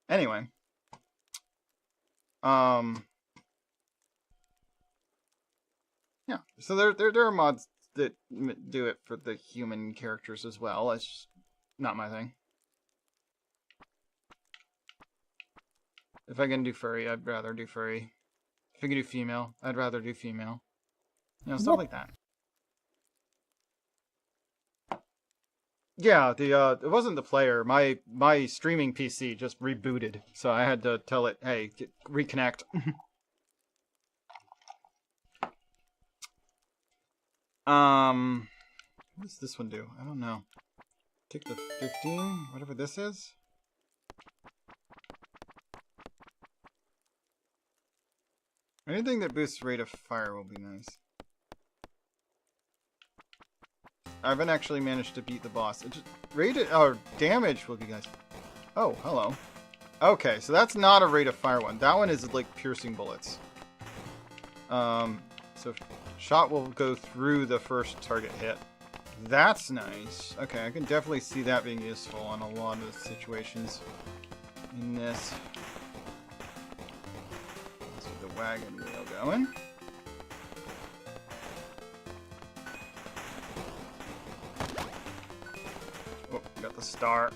Anyway. Yeah, so there are mods that do it for the human characters as well. It's just not my thing. If I can do furry, I'd rather do furry. If I can do female, I'd rather do female. You know, stuff like that. Yeah, it wasn't the player. My streaming PC just rebooted, so I had to tell it, hey, reconnect. What does this one do? I don't know. Take the 15, whatever this is. Anything that boosts rate of fire will be nice. I haven't actually managed to beat the boss. It just rated or damage will be guys. Oh, hello. Okay, so that's not a rate of fire one. That one is like piercing bullets. So shot will go through the first target hit. That's nice. Okay, I can definitely see that being useful in a lot of situations in this. Let's get the wagon wheel going. Oh, got the star.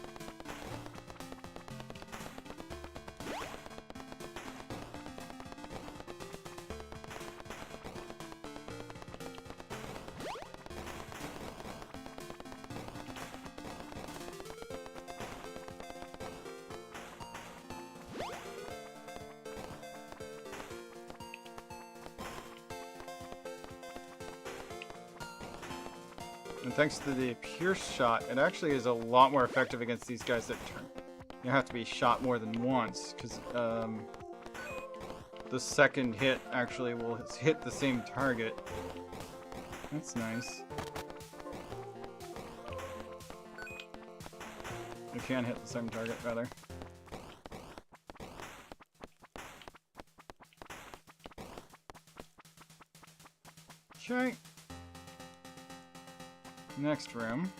And thanks to the pierce shot, it actually is a lot more effective against these guys that turn. You have to be shot more than once, because the second hit actually will hit the same target. That's nice. You can hit the same target, rather. Okay. Next room.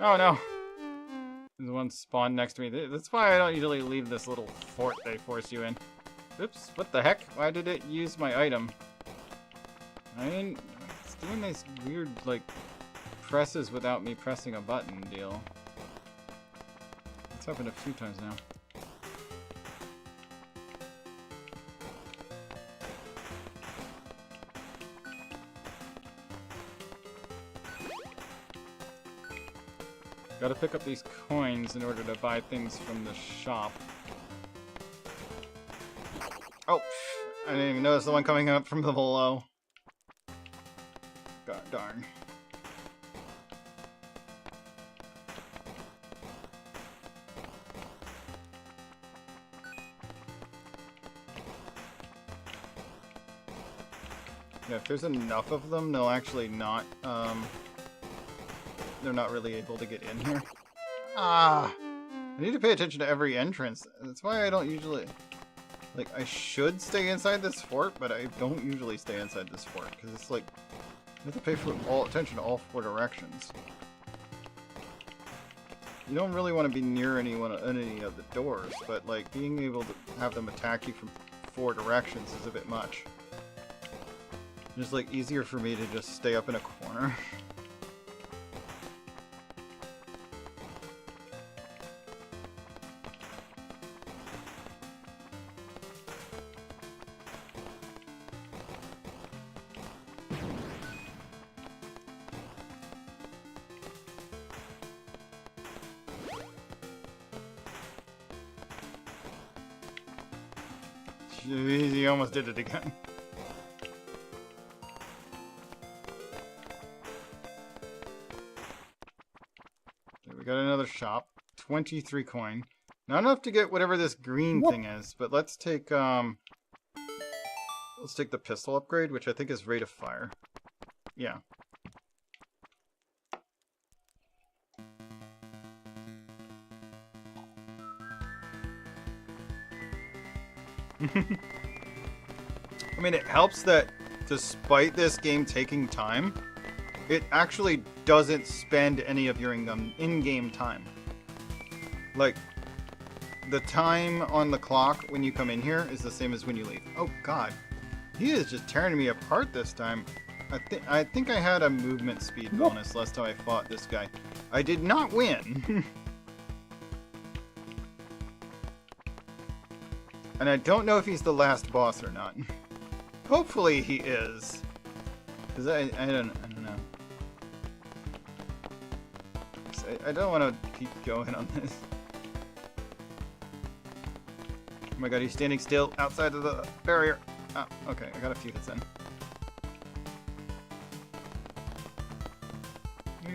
Oh no! There's one spawned next to me. That's why I don't usually leave this little fort they force you in. Oops, what the heck? Why did it use my item? It's doing these weird, like, presses without me pressing a button deal. It's happened a few times now. Gotta pick up these coins in order to buy things from the shop. Oh, I didn't even notice the one coming up from the below. God darn. Yeah, if there's enough of them, they'll actually not, they're not really able to get in here. Ah! I need to pay attention to every entrance. That's why I don't usually... Like, I should stay inside this fort, but I don't usually stay inside this fort, because it's like, you have to pay attention to all four directions. You don't really want to be near any of the doors, but like, being able to have them attack you from four directions is a bit much. It's like, easier for me to just stay up in a corner. He almost did it again. Okay, we got another shop. 23 coin. Not enough to get whatever this green thing is, but let's take the pistol upgrade, which I think is rate of fire. Yeah. I mean, it helps that despite this game taking time, it actually doesn't spend any of your in-game time. Like, the time on the clock when you come in here is the same as when you leave. Oh god, he is just tearing me apart this time. I think I had a movement speed bonus last time I fought this guy. I did not win. And I don't know if he's the last boss or not. Hopefully he is. Because I don't know. I don't want to keep going on this. Oh my god, he's standing still outside of the barrier. Oh, okay, I got a few hits in.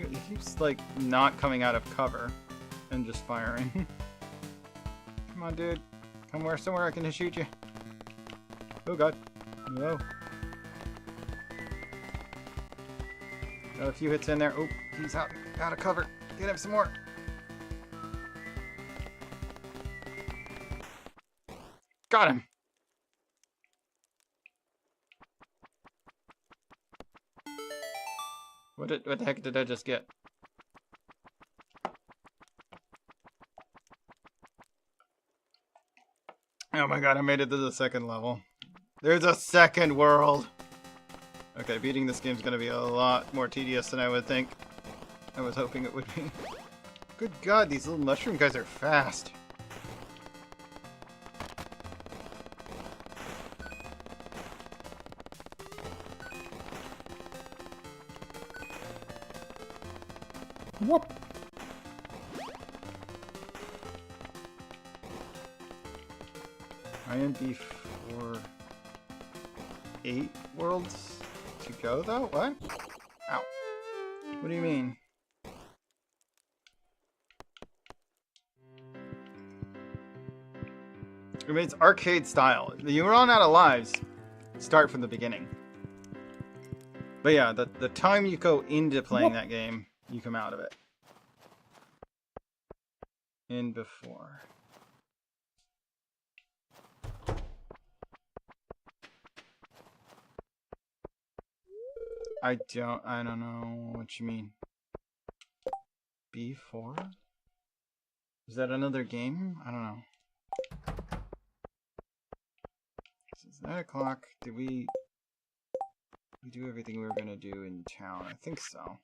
He keeps, like, not coming out of cover and just firing. Come on, dude. Come somewhere I can shoot you. Oh god. No. Got a few hits in there. Oh, he's out of cover. Get him some more. Got him. What the heck did I just get? Oh my god, I made it to the second level. There's a second world! Okay, beating this game's gonna be a lot more tedious than I would think. I was hoping it would be. Good god, these little mushroom guys are fast. Whoop! INB for 8 worlds to go, though? What? Ow. What do you mean? I mean, it's arcade style. You run out of lives, start from the beginning. But yeah, the time you go into playing that game, you come out of it. In before. I don't know what you mean. B4? Is that another game? I don't know. It's 9 o'clock. Did we do everything we were gonna do in town? I think so.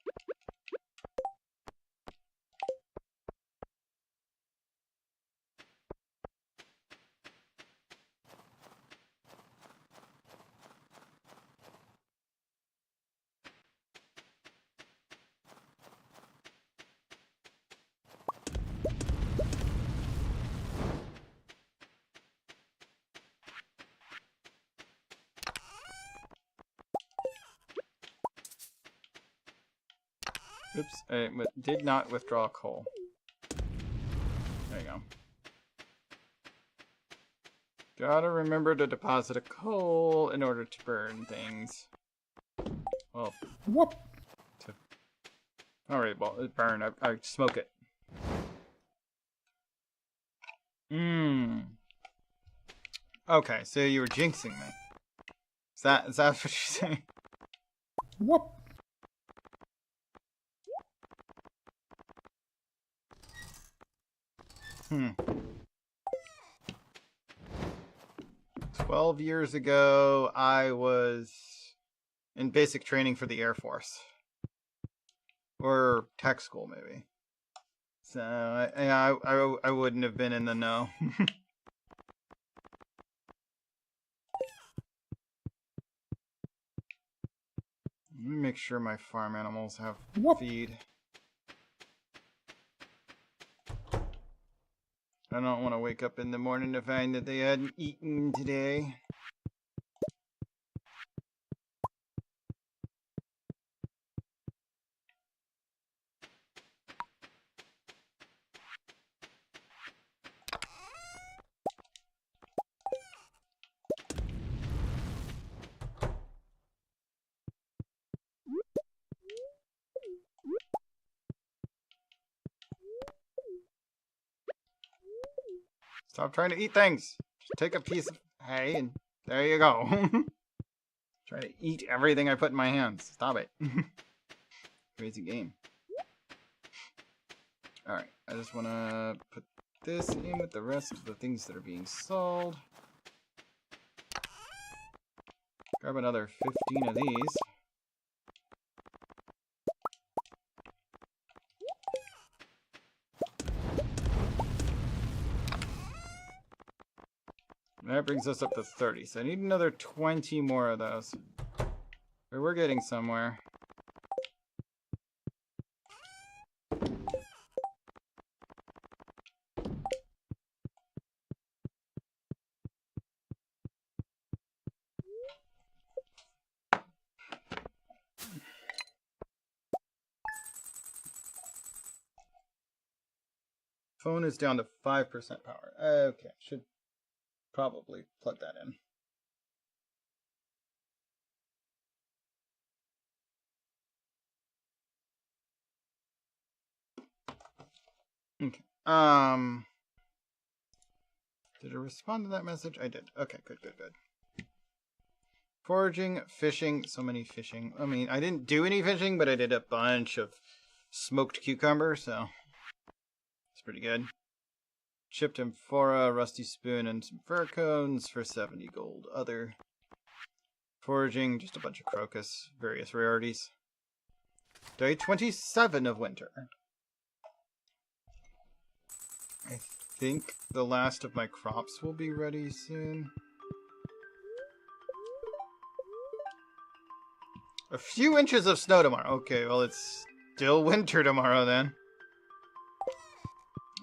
Oops, I did not withdraw coal. There you go. Gotta remember to deposit a coal in order to burn things. Well, Whoop! Alright, well, it burn. I smoke it. Okay, so you were jinxing me. Is that what you're saying? Whoop! 12 years ago, I was in basic training for the Air Force. Or tech school, maybe. So, I wouldn't have been in the know. Let me make sure my farm animals have feed. I don't want to wake up in the morning to find that they hadn't eaten today. Stop trying to eat things. Just take a piece of hay and there you go. Try to eat everything I put in my hands. Stop it. Crazy game. Alright, I just want to put this in with the rest of the things that are being sold. Grab another 15 of these. That brings us up to 30, so I need another 20 more of those. We're getting somewhere. Phone is down to 5% power. Okay, should probably plug that in. Okay. Did I respond to that message? I did. Okay, good. Foraging, fishing, so many fishing. I mean, I didn't do any fishing, but I did a bunch of smoked cucumber, so it's pretty good. Chipped amphora, rusty spoon, and some fir cones for 70 gold. Other foraging, just a bunch of crocus, various rarities. Day 27 of winter. I think the last of my crops will be ready soon. A few inches of snow tomorrow. Okay, well, it's still winter tomorrow then.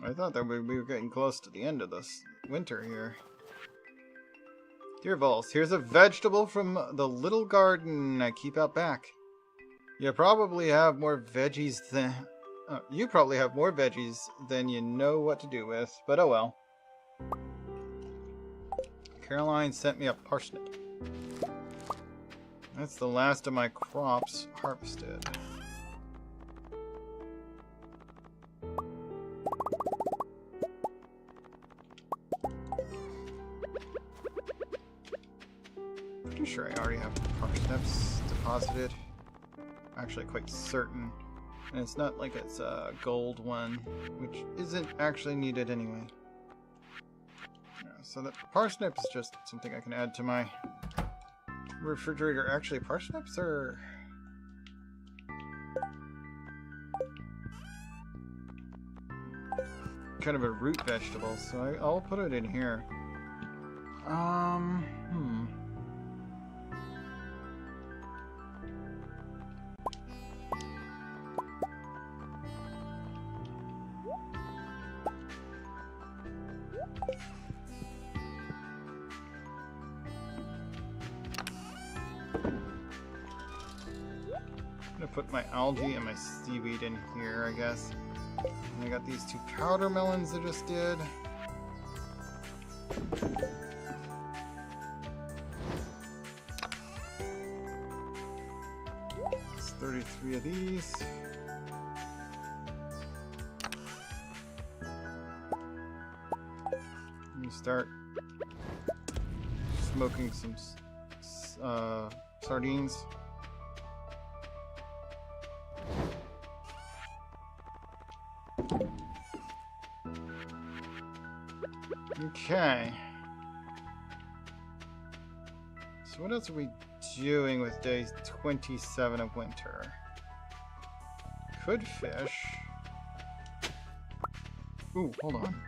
I thought that we were getting close to the end of this winter here. Dear Vulse, here's a vegetable from the little garden I keep out back. You probably have more veggies than... you probably have more veggies than you know what to do with, but oh well. Caroline sent me a parsnip. That's the last of my crops harvested. Pretty sure I already have parsnips deposited. Actually quite certain. And it's not like it's a gold one, which isn't actually needed anyway. Yeah, so the parsnip is just something I can add to my refrigerator. Actually, parsnips are... kind of a root vegetable, so I'll put it in here. I'm gonna put my algae and my seaweed in here, I guess. And I got these 2 powder melons I just did. It's 33 of these. And start smoking some sardines. Okay. So what else are we doing with day 27 of winter? Could fish. Ooh, hold on.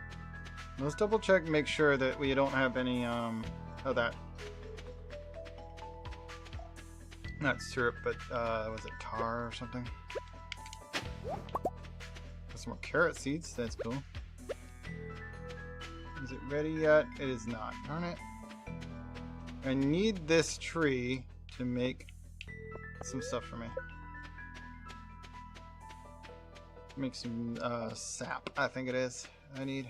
Let's double check and make sure that we don't have any, of that. Not syrup, but, was it tar or something? Got some more carrot seeds, that's cool. Is it ready yet? It is not. Darn it. I need this tree to make some stuff for me. Make some sap, I think it is. I need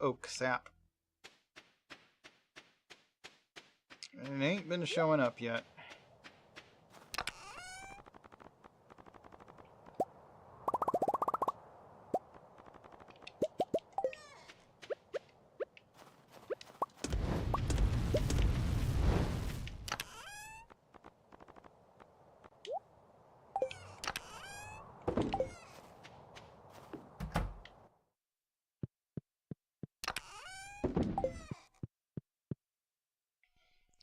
oak sap. And it ain't been showing up yet.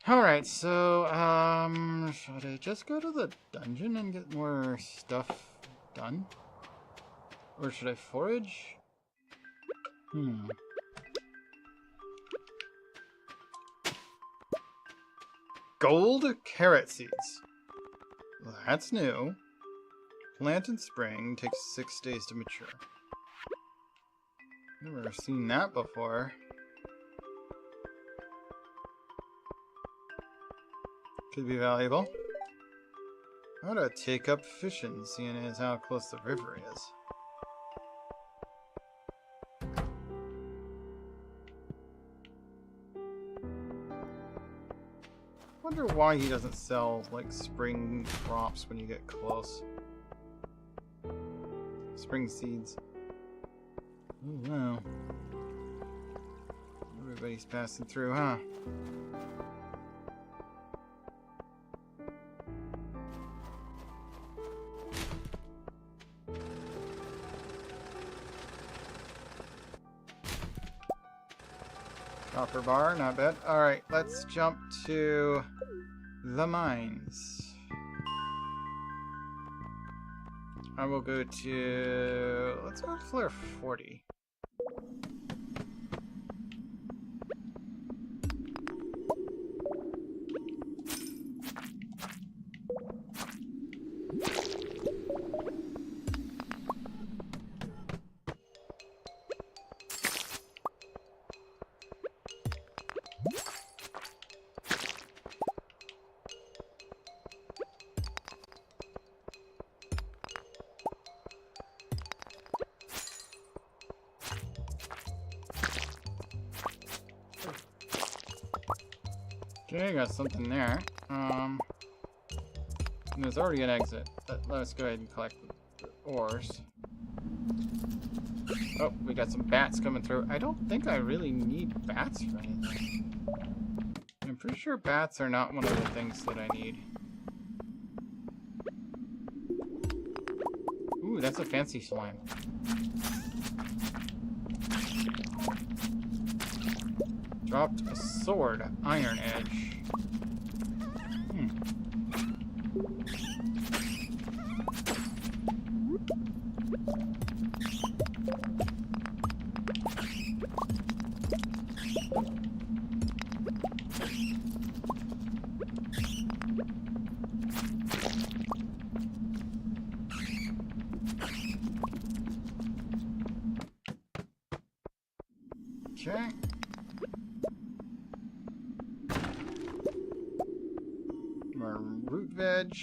Alright, so, should I just go to the dungeon and get more stuff done? Or should I forage? Gold carrot seeds. Well, that's new. Plant in spring, takes 6 days to mature. Never seen that before. Could be valuable. How to take up fishing, seeing as how close the river is. wonder why he doesn't sell, like, spring crops when you get close. Spring seeds. Oh, wow. Everybody's passing through, huh? Copper bar, not bad. Alright, let's jump to the mines. I will go to... let's go to Flare 40. Okay, got something there. And there's already an exit. Let's go ahead and collect the ores. Oh, we got some bats coming through. I don't think I really need bats for anything. I'm pretty sure bats are not one of the things that I need. Ooh, that's a fancy slime. Dropped a sword, iron edge. Okay. More root veg.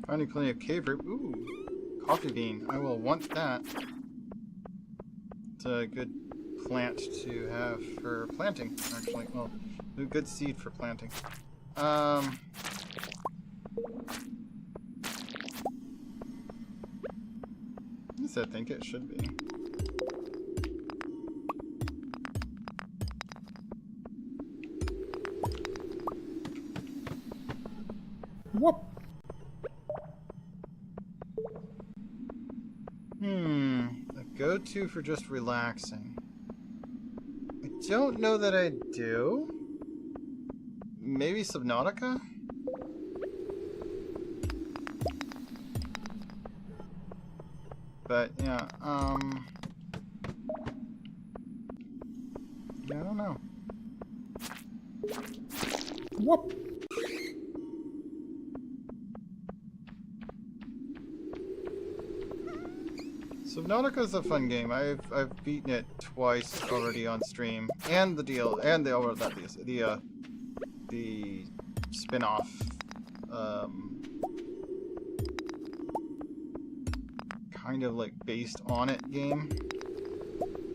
Finding plenty of cave root. Ooh, coffee bean. I will want that. It's a good plant to have for planting, actually. Well, a good seed for planting. Yes, I think it should be. Whoop! A go-to for just relaxing. I don't know that I do. Maybe Subnautica? But, yeah, yeah, I don't know. Whoop! Subnautica's a fun game. I've beaten it twice already on stream, and the spin-off kind of like based on it game.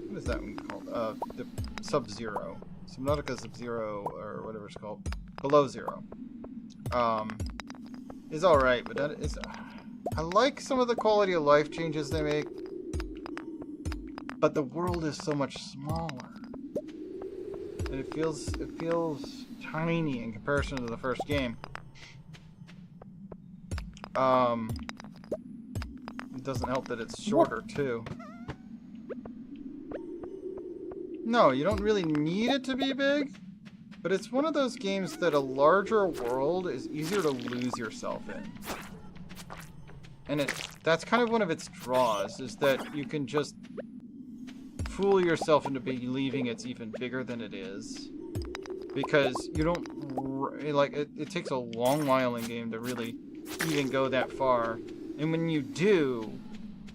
What is that one called? The Sub-Zero. Subnautica Sub-Zero, or whatever it's called. Below Zero. Is alright, but that is... I like some of the quality of life changes they make, but the world is so much smaller. And it feels tiny in comparison to the first game. It doesn't help that it's shorter, too. No, you don't really need it to be big, but it's one of those games that a larger world is easier to lose yourself in. And that's kind of one of its draws, is that you can just fool yourself into believing it's even bigger than it is. Because you don't... like, it takes a long while in game to really even go that far. And when you do,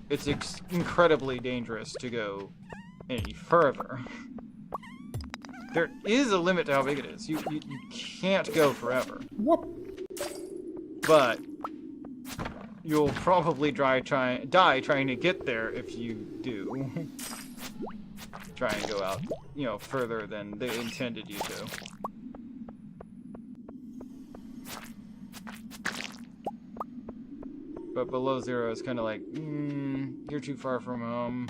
it's incredibly dangerous to go any further. There is a limit to how big it is. You can't go forever. Whoop! but you'll probably die trying to get there if you do. Try and go out, you know, further than they intended you to. But below zero is kind of like, you're too far from home.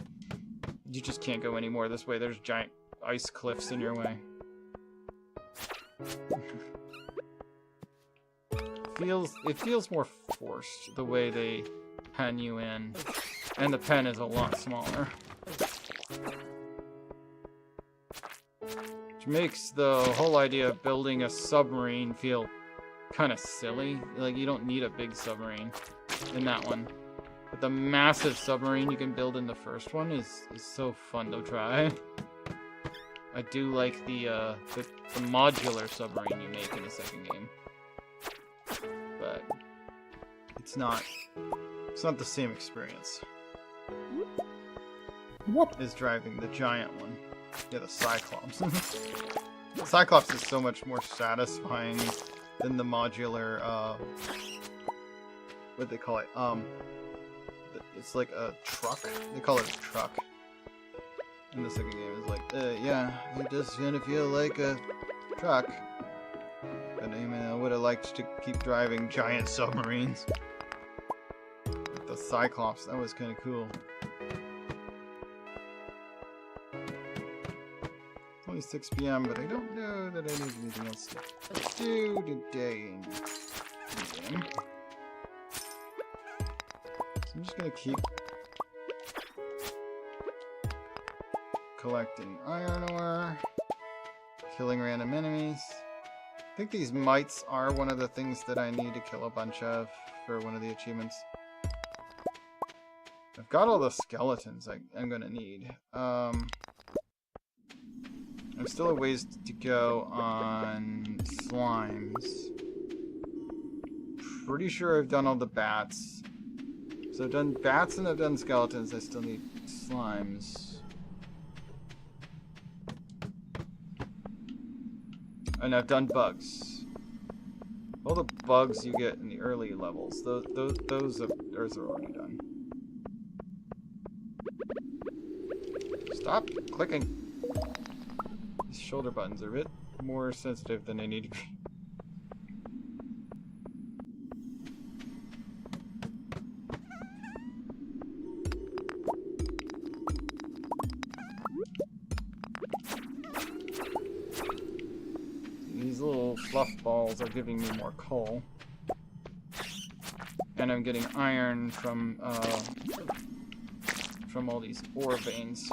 You just can't go anymore this way. There's giant ice cliffs in your way. It feels more forced, the way they pen you in. And the pen is a lot smaller. Which makes the whole idea of building a submarine feel kind of silly. Like, you don't need a big submarine in that one. But the massive submarine you can build in the first one is so fun to try. I do like the modular submarine you make in the second game. But it's not the same experience Whoop. as driving the giant one. Yeah, the Cyclops. The Cyclops is so much more satisfying than the modular, what they call it? It's like a truck. They call it a truck. In the second game, it's like, yeah, it does kind of feel like a truck. But I mean, I would have liked to keep driving giant submarines. Like the Cyclops, that was kind of cool. It's only 6 p.m., but I don't know that I need anything else to do today. So I'm just gonna keep collecting iron ore, killing random enemies. I think these mites are one of the things that I need to kill a bunch of for one of the achievements. I've got all the skeletons I'm gonna need. I'm still a ways to go on slimes. Pretty sure I've done all the bats. So I've done bats and I've done skeletons. I still need slimes. And I've done bugs. All the bugs you get in the early levels, those are already done. Stop clicking. These shoulder buttons are a bit more sensitive than they need to be. These little fluff balls are giving me more coal. And I'm getting iron from all these ore veins.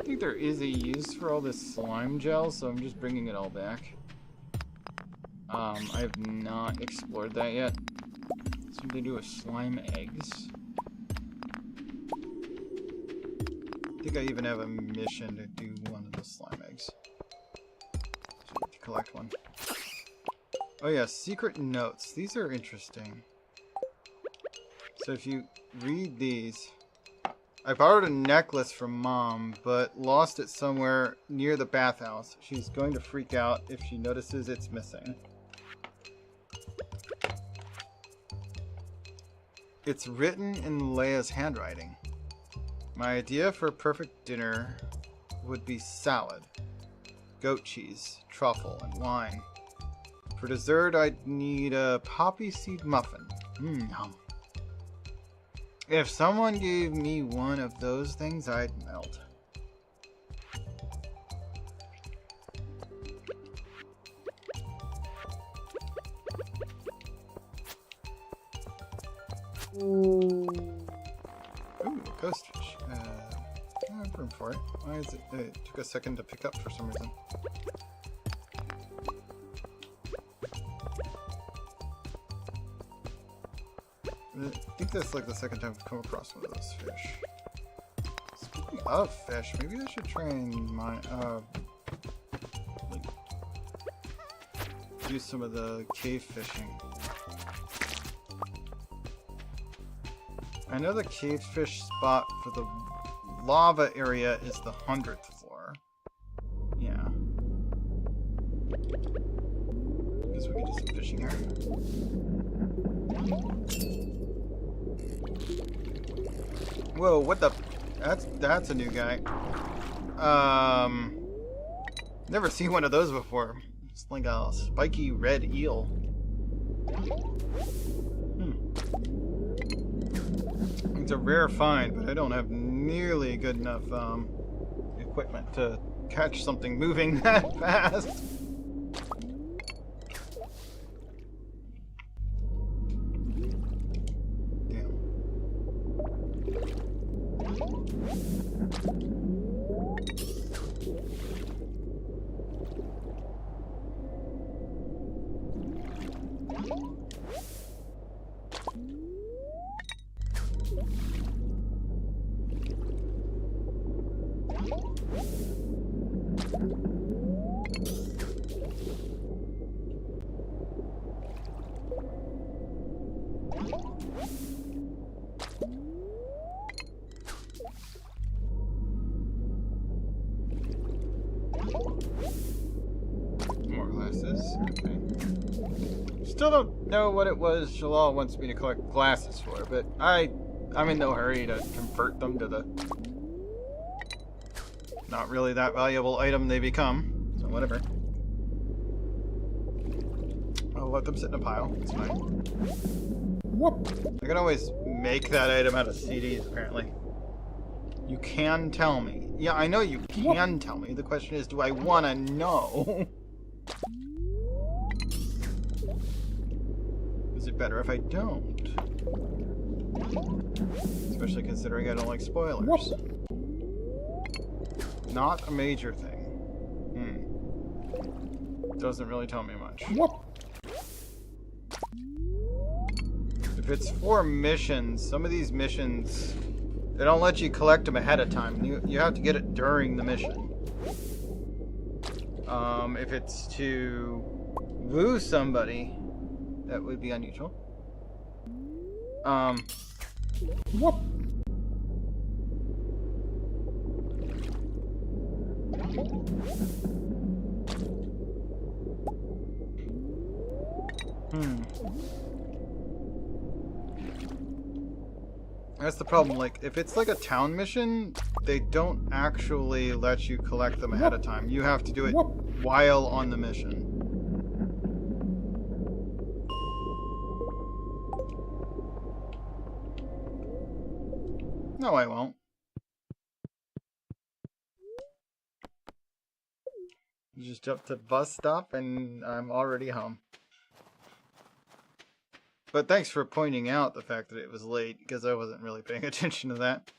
I think there is a use for all this slime gel, so I'm just bringing it all back. I have not explored that yet. Something to do with slime eggs. I think I even have a mission to do one of the slime eggs. So I need to collect one. Oh yeah, secret notes. These are interesting. So if you read these... I borrowed a necklace from Mom, but lost it somewhere near the bathhouse. She's going to freak out if she notices it's missing. It's written in Leia's handwriting. My idea for a perfect dinner would be salad, goat cheese, truffle, and wine. For dessert, I'd need a poppy seed muffin. Yum. If someone gave me one of those things, I'd melt. Ooh, ghost fish. I have room for it. Why is it? It took a second to pick up for some reason. I think that's like the second time I've come across one of those fish. Speaking of fish, maybe I should try and like, do some of the cave fishing. I know the cave fish spot for the lava area is the 100th floor. Yeah. Whoa, what the? That's a new guy. Never seen one of those before. It's like a spiky red eel. It's a rare find, but I don't have nearly good enough equipment to catch something moving that fast. Damn. More glasses. Okay. Still don't know what it was Shalal wants me to collect glasses for, but I'm in no hurry to convert them to the not really that valuable item they become. So whatever. I'll let them sit in a pile. It's fine. Whoop. I can always make that item out of CDs, apparently. You can tell me. Yeah, I know you can tell me. The question is, do I want to know? Is it better if I don't? Especially considering I don't like spoilers. Not a major thing. Doesn't really tell me much. If it's for missions, some of these missions, they don't let you collect them ahead of time. You have to get it during the mission. If it's to woo somebody, that would be unusual. That's the problem. Like, if it's like a town mission, they don't actually let you collect them ahead of time. You have to do it while on the mission. No, I won't. Just jump to bus stop and I'm already home. But thanks for pointing out the fact that it was late, because I wasn't really paying attention to that.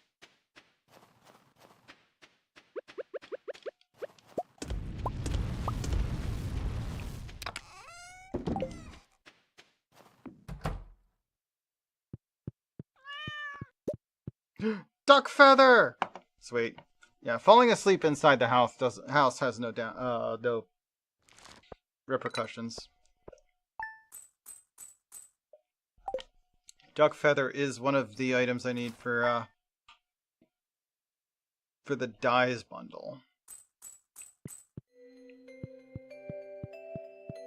Duck feather! Sweet. Yeah, falling asleep inside the house has no repercussions. Duck feather is one of the items I need for the dyes bundle.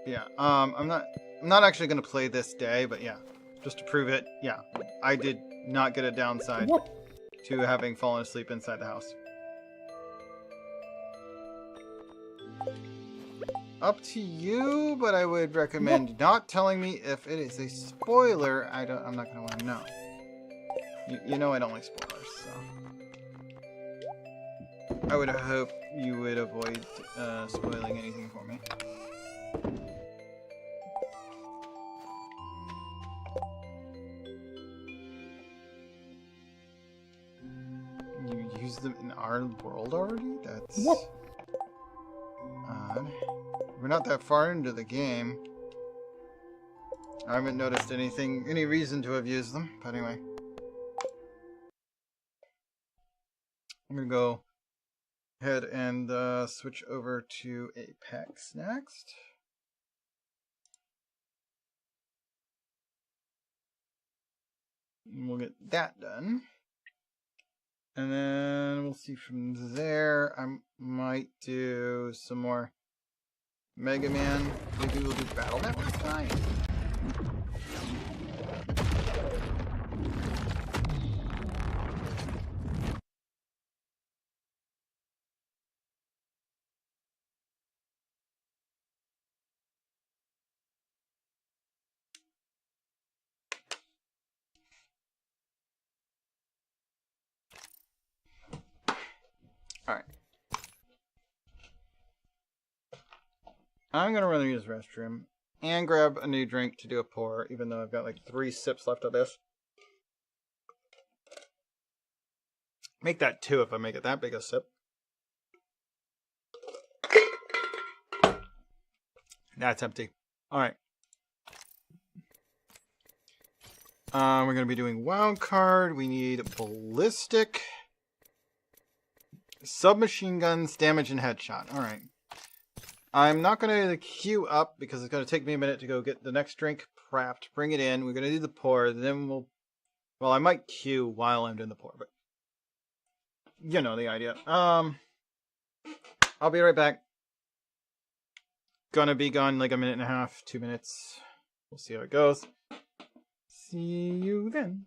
Yeah, I'm not actually gonna play this day, but yeah, just to prove it, yeah, I did not get a downside to having fallen asleep inside the house. Up to you, but I would recommend not telling me if it is a spoiler. I'm not gonna want to know. You know I don't like spoilers, so I would hope you would avoid spoiling anything for me. You used them in our world already? That's odd. We're not that far into the game. I haven't noticed any reason to have used them, but anyway. I'm gonna go ahead and switch over to Apex next. And we'll get that done. And then we'll see from there. I might do some more Mega Man. Maybe we'll do Battle Network time. Alright. I'm gonna run to use the restroom and grab a new drink to do a pour, even though I've got like 3 sips left of this. Make that 2 if I make it that big a sip. That's empty. Alright. We're going to be doing wild card. We need ballistic, submachine guns, damage, and headshot. Alright. I'm not going to queue up because it's going to take me a minute to go get the next drink prepped, bring it in. We're going to do the pour, then we'll... Well, I might queue while I'm doing the pour, but... You know the idea. I'll be right back. Gonna be gone like a minute and a half, 2 minutes. We'll see how it goes. See you then.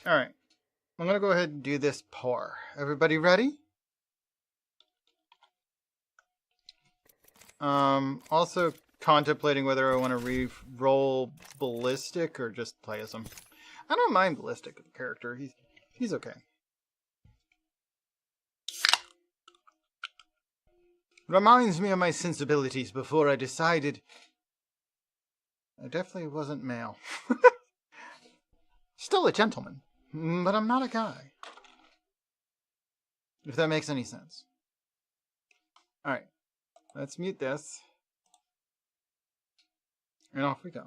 Alright. I'm going to go ahead and do this pour. Everybody ready? Also contemplating whether I want to re-roll Ballistic or just play as him. I don't mind Ballistic as a character. He's okay. Reminds me of my sensibilities before I decided I definitely wasn't male. Still a gentleman, but I'm not a guy. If that makes any sense. Alright, let's mute this. And off we go.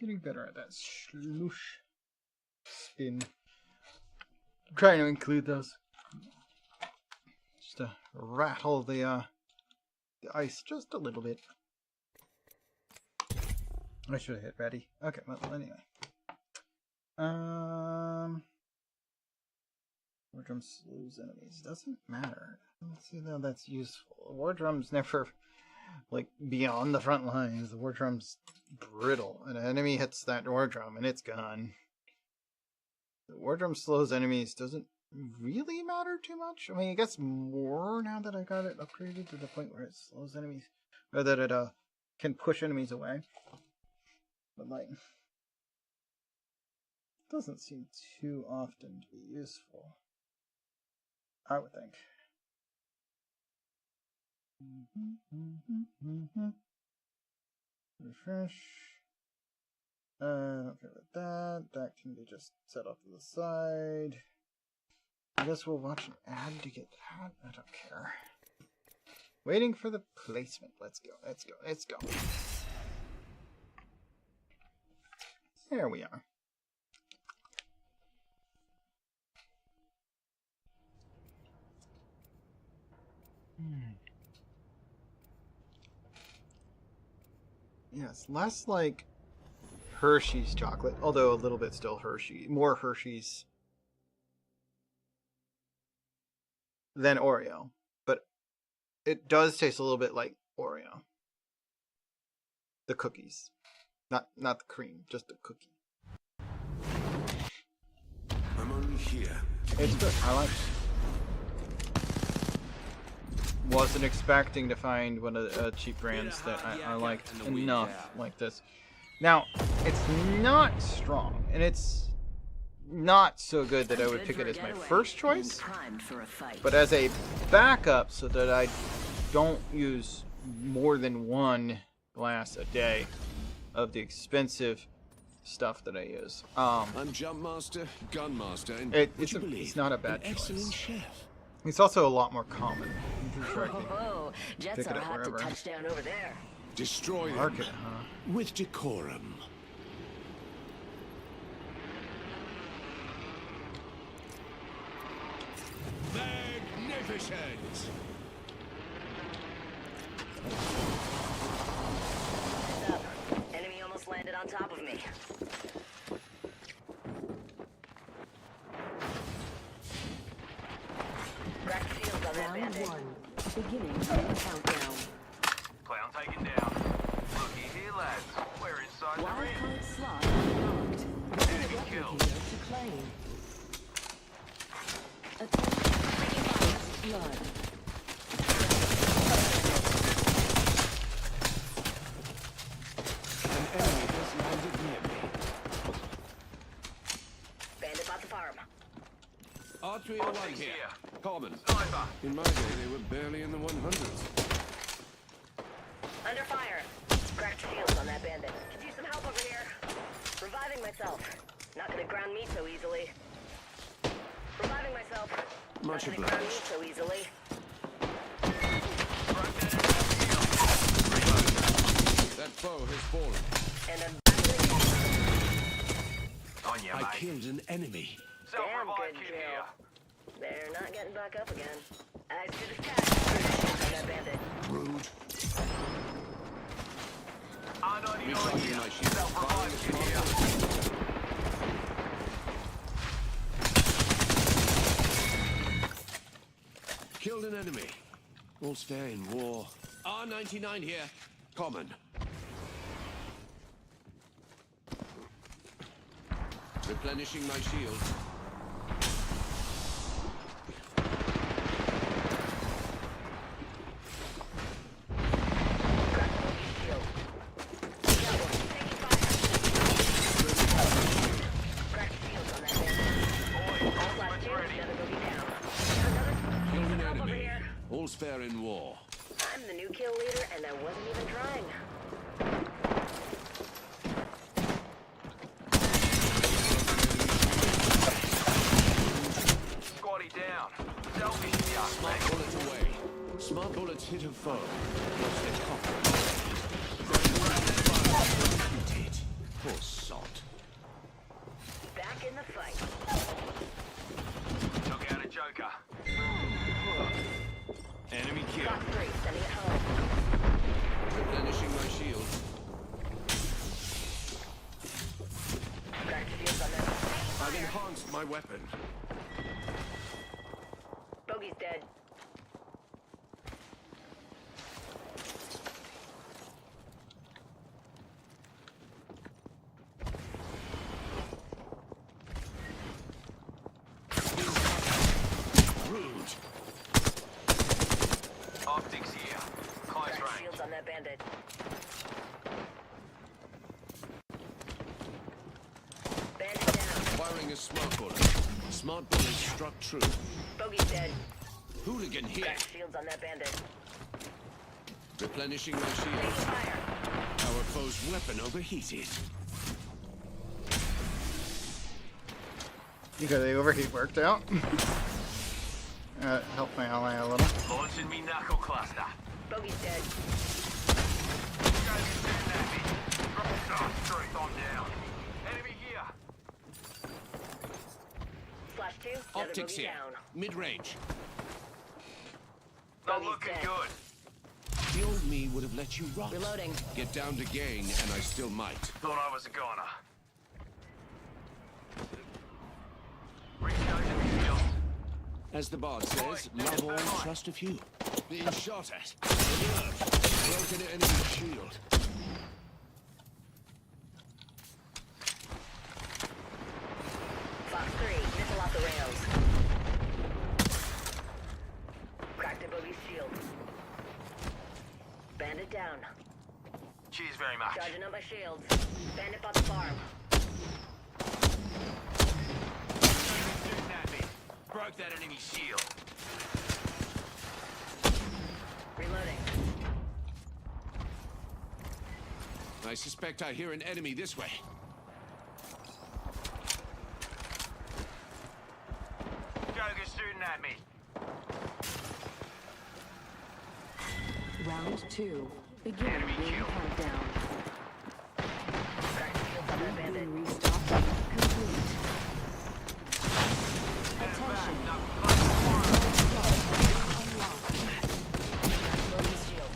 Getting better at that sloosh spin. I'm trying to include those. Just to rattle the ice just a little bit. I should have hit ready. Okay, well anyway. War drum slows enemies. Doesn't matter. Let's see how that's useful. War drum's never like beyond the front lines. The war drum's brittle. An enemy hits that war drum and it's gone. The war drum slows enemies doesn't really matter too much. I mean, I guess more now that I got it upgraded to the point where it slows enemies, or that it can push enemies away. But like, it doesn't seem too often to be useful, I would think. Refresh. I don't care about that. That can be just set off to the side. I guess we'll watch an ad to get that. I don't care. Waiting for the placement. Let's go. Let's go. Let's go. There we are. Yes, less like Hershey's chocolate, although a little bit still Hershey. More Hershey's than Oreo, but it does taste a little bit like Oreo. The cookies, not the cream, just the cookie. I'm only here. It's good. I like it. Wasn't expecting to find one of the cheap brands that I liked enough like this. Now, it's not strong, and it's not so good that I would pick it as my first choice, but as a backup so that I don't use more than one glass a day of the expensive stuff that I use. I'm jump master, gun master, and it's not a bad choice. Excellent chef. It's also a lot more common. I'm pretty sure I can Jets pick it are up hot to wherever. touch down over there. Destroy them Market, huh? with decorum. Magnificent! Heads up. Enemy almost landed on top of me. Cracked shields on that bandit. Beginning the countdown. Clown taken down. Looky here, lads. We're inside the Wild ring. card slot unlocked. Enemy killed. Here to claim. Attention. Blood. An enemy has landed near me. Bandit bought the farm. R301 Optics here. here. Common. Sniper. In my day, they were barely in the 100s. Under fire. Cracked shields on that bandit. Could use some help over here. Reviving myself. Not gonna ground me so easily. Reviving myself. Much Not gonna ground me obliged. so easily. That foe has fallen. And I'm On you, I mate. killed an enemy. Self-revive good kit kill. here. They're not getting back up again. Eyes to the sky. On that bandit. Rude. R99 Recharging here. my shield. Self-revive kit here. Killed an enemy. All's fair in war. R99 here. Common. Replenishing my shield. Killed an enemy. All's fair in war. I'm the new kill leader, and I wasn't even trying. Squatty down. Selfish yuck, Smart mate. bullet away. Smart bullets hit a foe. Lost their cockroach. Executed. Poor sod. Back in the fight. Took out a joker. Enemy kill. Top 3, sending it home. Replenishing my shield. Cracked shields on them. I've enhanced my weapon. Bogey's dead. Rude. Optics here. Close Cracked range. shields on that bandit. Bandit down. Firing a smart bullet. Smart bullet struck true. Bogey's dead. Hooligan here. Cracked shields on that bandit. Replenishing my Taking shield. fire. Our foe's weapon overheated. You got the overheat worked out. Help my ally a little. Launching me knuckle cluster. Bogey's dead. Truth, I'm down. Enemy here. Slash 2, another Optics bogey here. down. Mid-range. Not Bogey's looking dead. good. The old me would have let you rot. Reloading. Get down to gain, and I still might. Thought I was a goner. Recharging the shield. As the bard says, love all, trust a few. Being shot at. Alert. Broken enemy shield. Fox 3, missile off the rails. Cracked a bogey's shield. Bandit down. Cheers very much. Charging on my shields. Bandit bought the farm. Shooting at me. Broke that enemy shield. Reloading. I suspect I hear an enemy this way. Joker's shooting at me. Round 2. Beginning Enemy ring kill. countdown. Cracked shields on that bandit. Ring restock complete. Attention. Bogey's shield.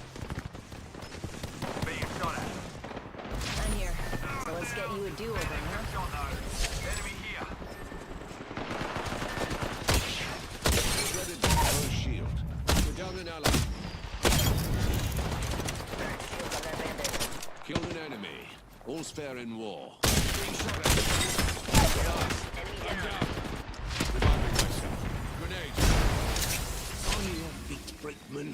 Being shot at. I'm here. So let's get you a do-over, huh? Shot though. Enemy here. Shredded foe shield. We're down an ally. Cracked shields on that bandit. Killed an enemy. All's fair in war. Enemy down. Reviving myself. Grenade. On your feet, brakeman.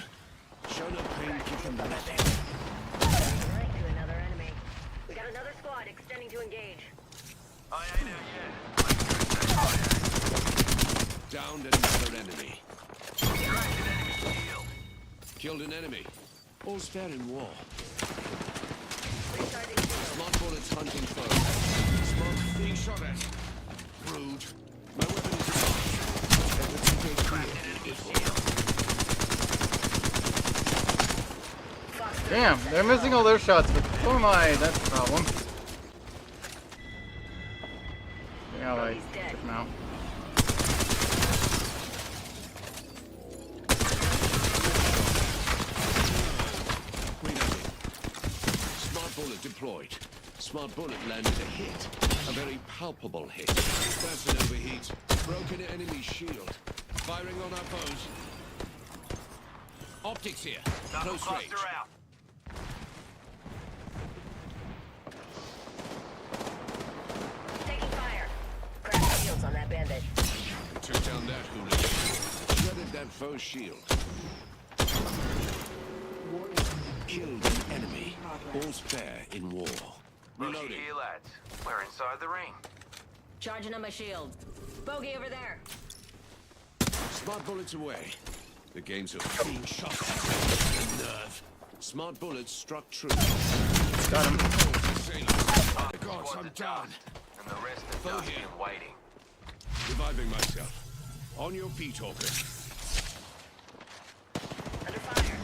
Show no pain, give them nothing. Right to another enemy. We got another squad extending to engage. I ain't out yet. Downed another enemy. Cracked an enemy shield. Killed an enemy. All's fair in war. Recharging shield. Smart bullets hunting foe. Smart being shot at. Rude. My weapon is Fox 3, Damn, they're missing all their shots, but so am I. That's the problem. The ally took him out. Smart bullet deployed. Smart bullet landed a hit. A very palpable hit. That's an overheat. Broken enemy shield. Firing on our foes. Optics here. Knuckle Close range. cluster out. taking fire. that foe's shield. Killed an enemy. All's fair in war. Looky Reloading. here, lads. We're inside the ring. Charging on my shield. Bogey over there. Smart bullets away. The game's a clean shot. The nerve. Smart bullets struck true. Got him. Half the God, squad's I'm at down. dust, and the rest are Foe dusty here. and waiting. Reviving myself. On your feet, Hawker. Under fire.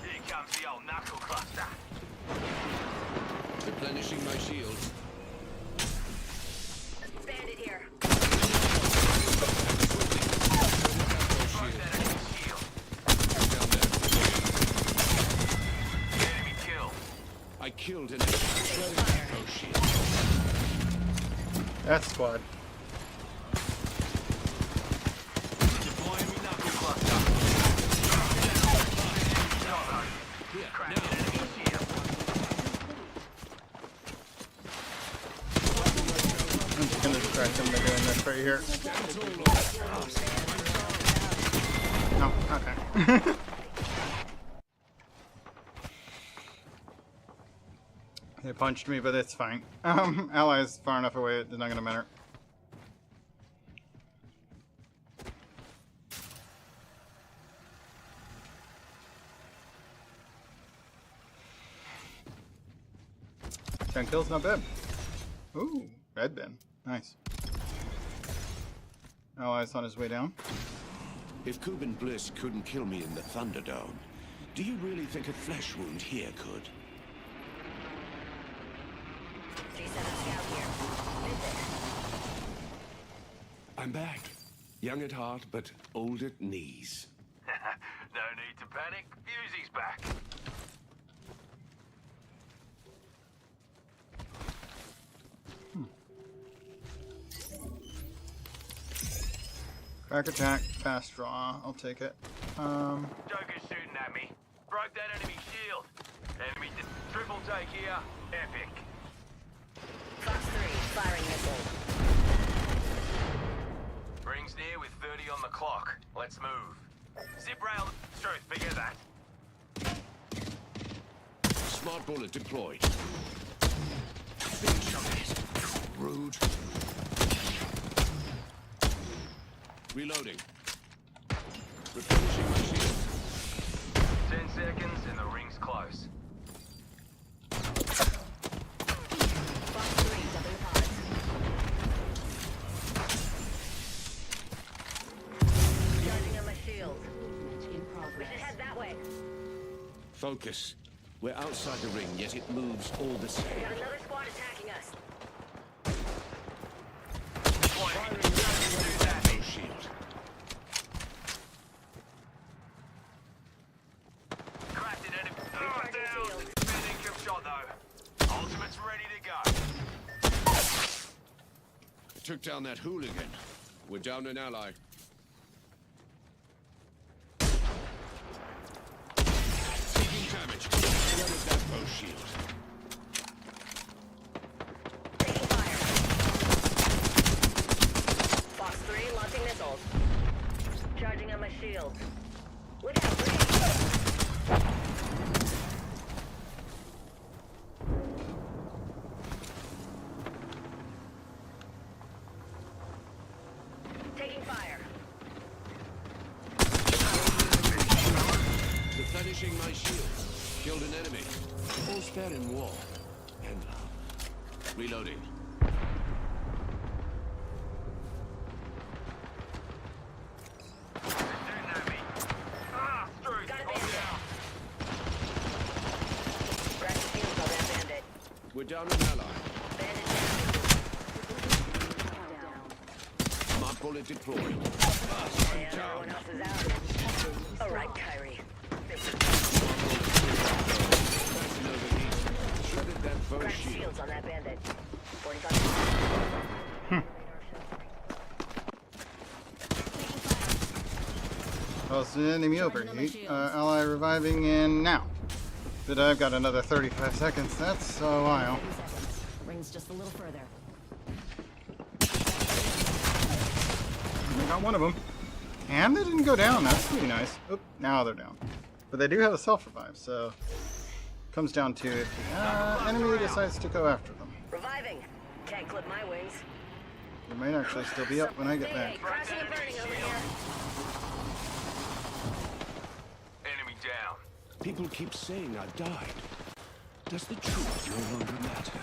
Here comes the old knuckle cluster. Replenishing my shields. Bandit here. Broke that enemy shield. Down there. Enemy killed. I killed an enemy. Oh, shield. That squad. Deploying me knuckle cluster. Here, Cracked now. an enemy shield. I'm just gonna distract them by doing this right here. No, okay. They punched me, but it's fine. Allies far enough away, it's not gonna matter. Ten kills, not bad. Ooh, red bin. Nice. Allies on his way down. If Kuben Bliss couldn't kill me in the Thunderdome, do you really think a flesh wound here could? G7 scout here. Visit. I'm back. Young at heart, but old at knees. No need to panic. Fusey's back. Crack attack, fast draw. I'll take it. Joker's shooting at me. Broke that enemy shield. Enemy triple take here. Epic. Fox 3, firing missile. Ring's near with 30 on the clock. Let's move. Zip rail. Truth, figure that. Smart bullet deployed. Being shot at. Rude. Reloading. Replenishing my shield. 10 seconds and the ring's close. Fox 3, double pods. Charging on my shield. In We should progress. head that way. Focus. We're outside the ring, yet it moves all the same. Got another squad attacking us. No shield. Cracked an enemy. Recharging Down. shield. Bad income shot though. Ultimate's ready to go. I took down that hooligan. We're down an ally. Taking damage. Where is that bow shield? Taking fire. Fox 3, launching missiles. Charging on my shield. Look out, Bree. Taking fire. Replenishing my shield. Killed an enemy. All's fair in war. And love. Reloading. Shooting at me. Screw. Got a I'm bandit. down. Crack the shields on that bandit. We're down an ally. Bandit down. Smart bullet deployed. And everyone else is out. All right, Kyrie. Fashion overheat. Shredded that bow Crack shield. shields on that bandit. 45. Well, it's an enemy overheat. Ally reviving in now. But I've got another 35 seconds. That's a while. 30 seconds. Rings just a little further. I got one of them. And they didn't go down. That's pretty nice. Oop, now they're down. But they do have a self-revive, so... Comes down to if the enemy decides to go after them. Reviving. Can't clip my wings. They might actually still be up when I get back. Crashing and burning over here. Enemy down. People keep saying I died. Does the truth no longer matter?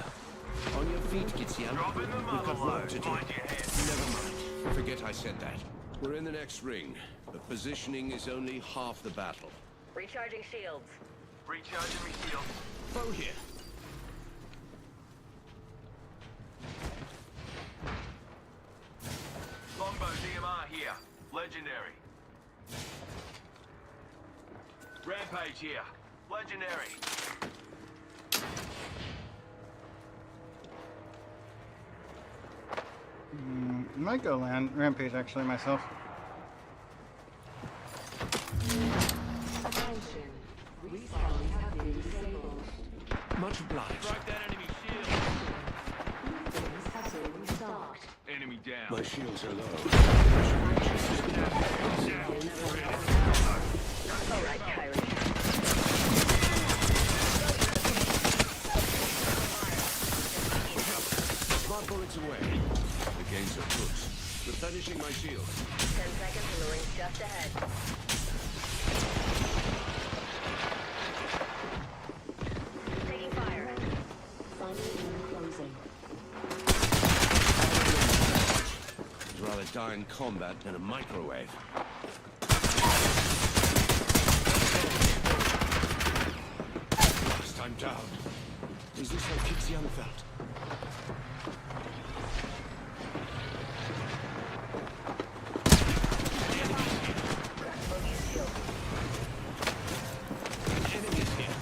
On your feet, Kitzian. Drop in the We've got mother work to load. do. Mind your head. Never mind. Forget I said that. We're in the next ring. But positioning is only half the battle. Recharging shields. Recharging me shield. Foe here. Longbow DMR here. Legendary. Rampage here. Legendary. Might go land rampage actually myself. Attention. Respawns have been disabled. Much obliged. Broke that enemy shield. Things have been restocked. Enemy down. My shields are low. All right, Kyrie. Smart bullets away. The gains are good. Replenishing my shield. 10 seconds and the ring's just ahead. Taking fire. Final ring closing. I'd rather die in combat than a microwave. Last time down. Is this how Kitzian felt? Enemies here.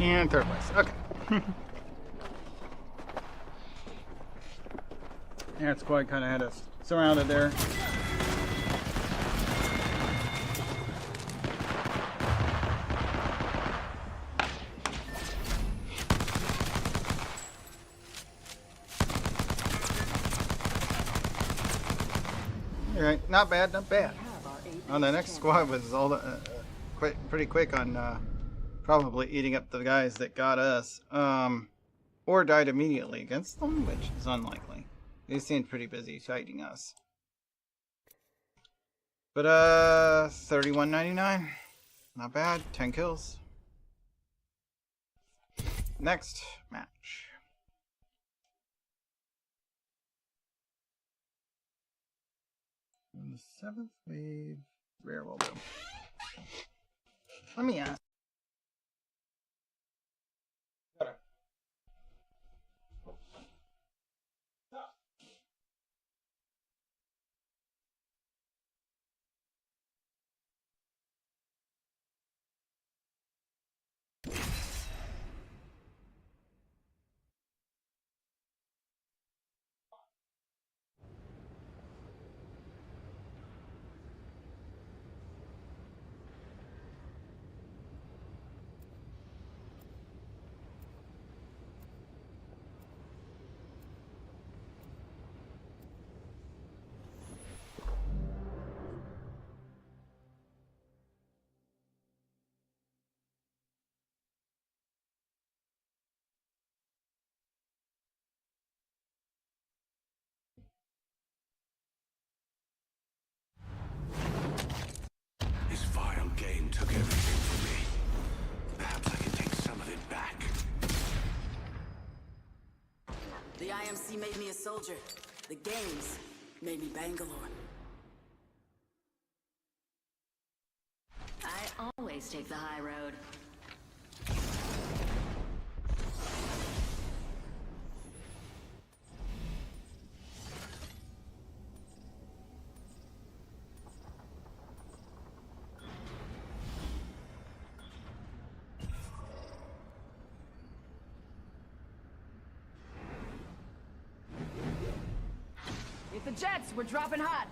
And third place. Okay. Yeah, squad kind of had us surrounded there. Alright, not bad, not bad. Oh, the next squad was all the, pretty quick on probably eating up the guys that got us, or died immediately against them, which is unlikely. They seemed pretty busy fighting us. But 31.99, not bad. 10 kills. Next match. On the 7th wave, rare will do. Let me ask. This vile game took everything from me. Perhaps I can take some of it back. The IMC made me a soldier. The games made me Bangalore. I always take the high road. Hit the jets, we're dropping hot.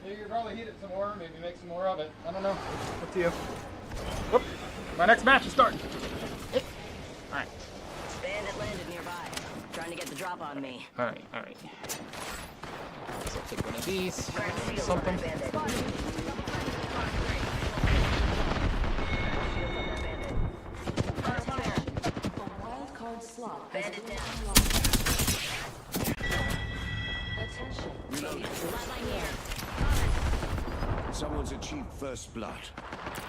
You could probably heat it some more, maybe make some more of it. I don't know. Up to you. Whoop. My next match is starting. Alright. Bandit landed nearby. Trying to get the drop on me. Alright, alright. So I'll take one of these. Crack the shields on Something. that bandit. A wild card slot. Bandit down. Attention. Flatline here. Someone's achieved first blood.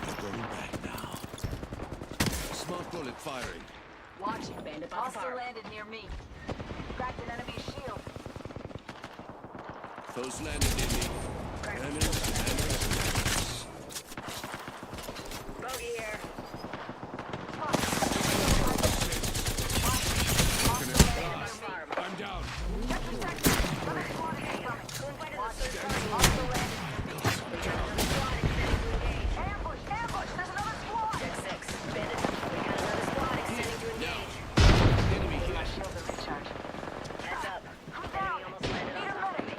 They're going back now. Smart bullet firing. Watch it, bandit. Also landed near me. Cracked an enemy shield. Those landed in me. Bogey here. I'm down. Check 6. Bandit. We got another squad extending to engage. Enemy here. Heads up. Enemy almost landed on top of me.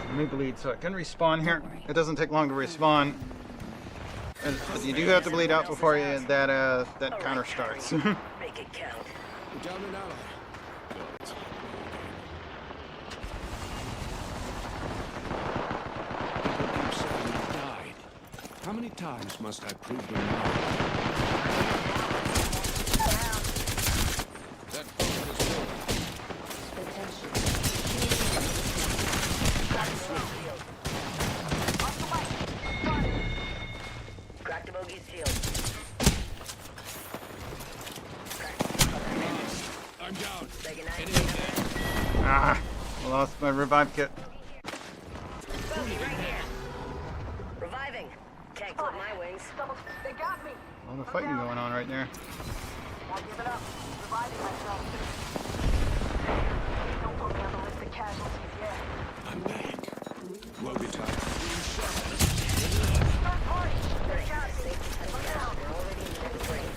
Let me bleed so I can respawn here. It doesn't take long to respawn. But you do have to bleed out before that counter starts. Make it count. We're down an ally. Good. People keep saying you died. How many times must I prove them wrong? That boat is full. Attention. Cracked a bogey's shield. I'm down. Take a nice Enemy dead. Ah, I lost my revive kit. bogey right here. Reviving. Can't clip my wings. They got me. A lot of fighting going on right there. Not giving up. Reviving myself. Don't put me on the list of casualties yet. I'm back. Woe betide. Third party. They got me. We're already in the next ring.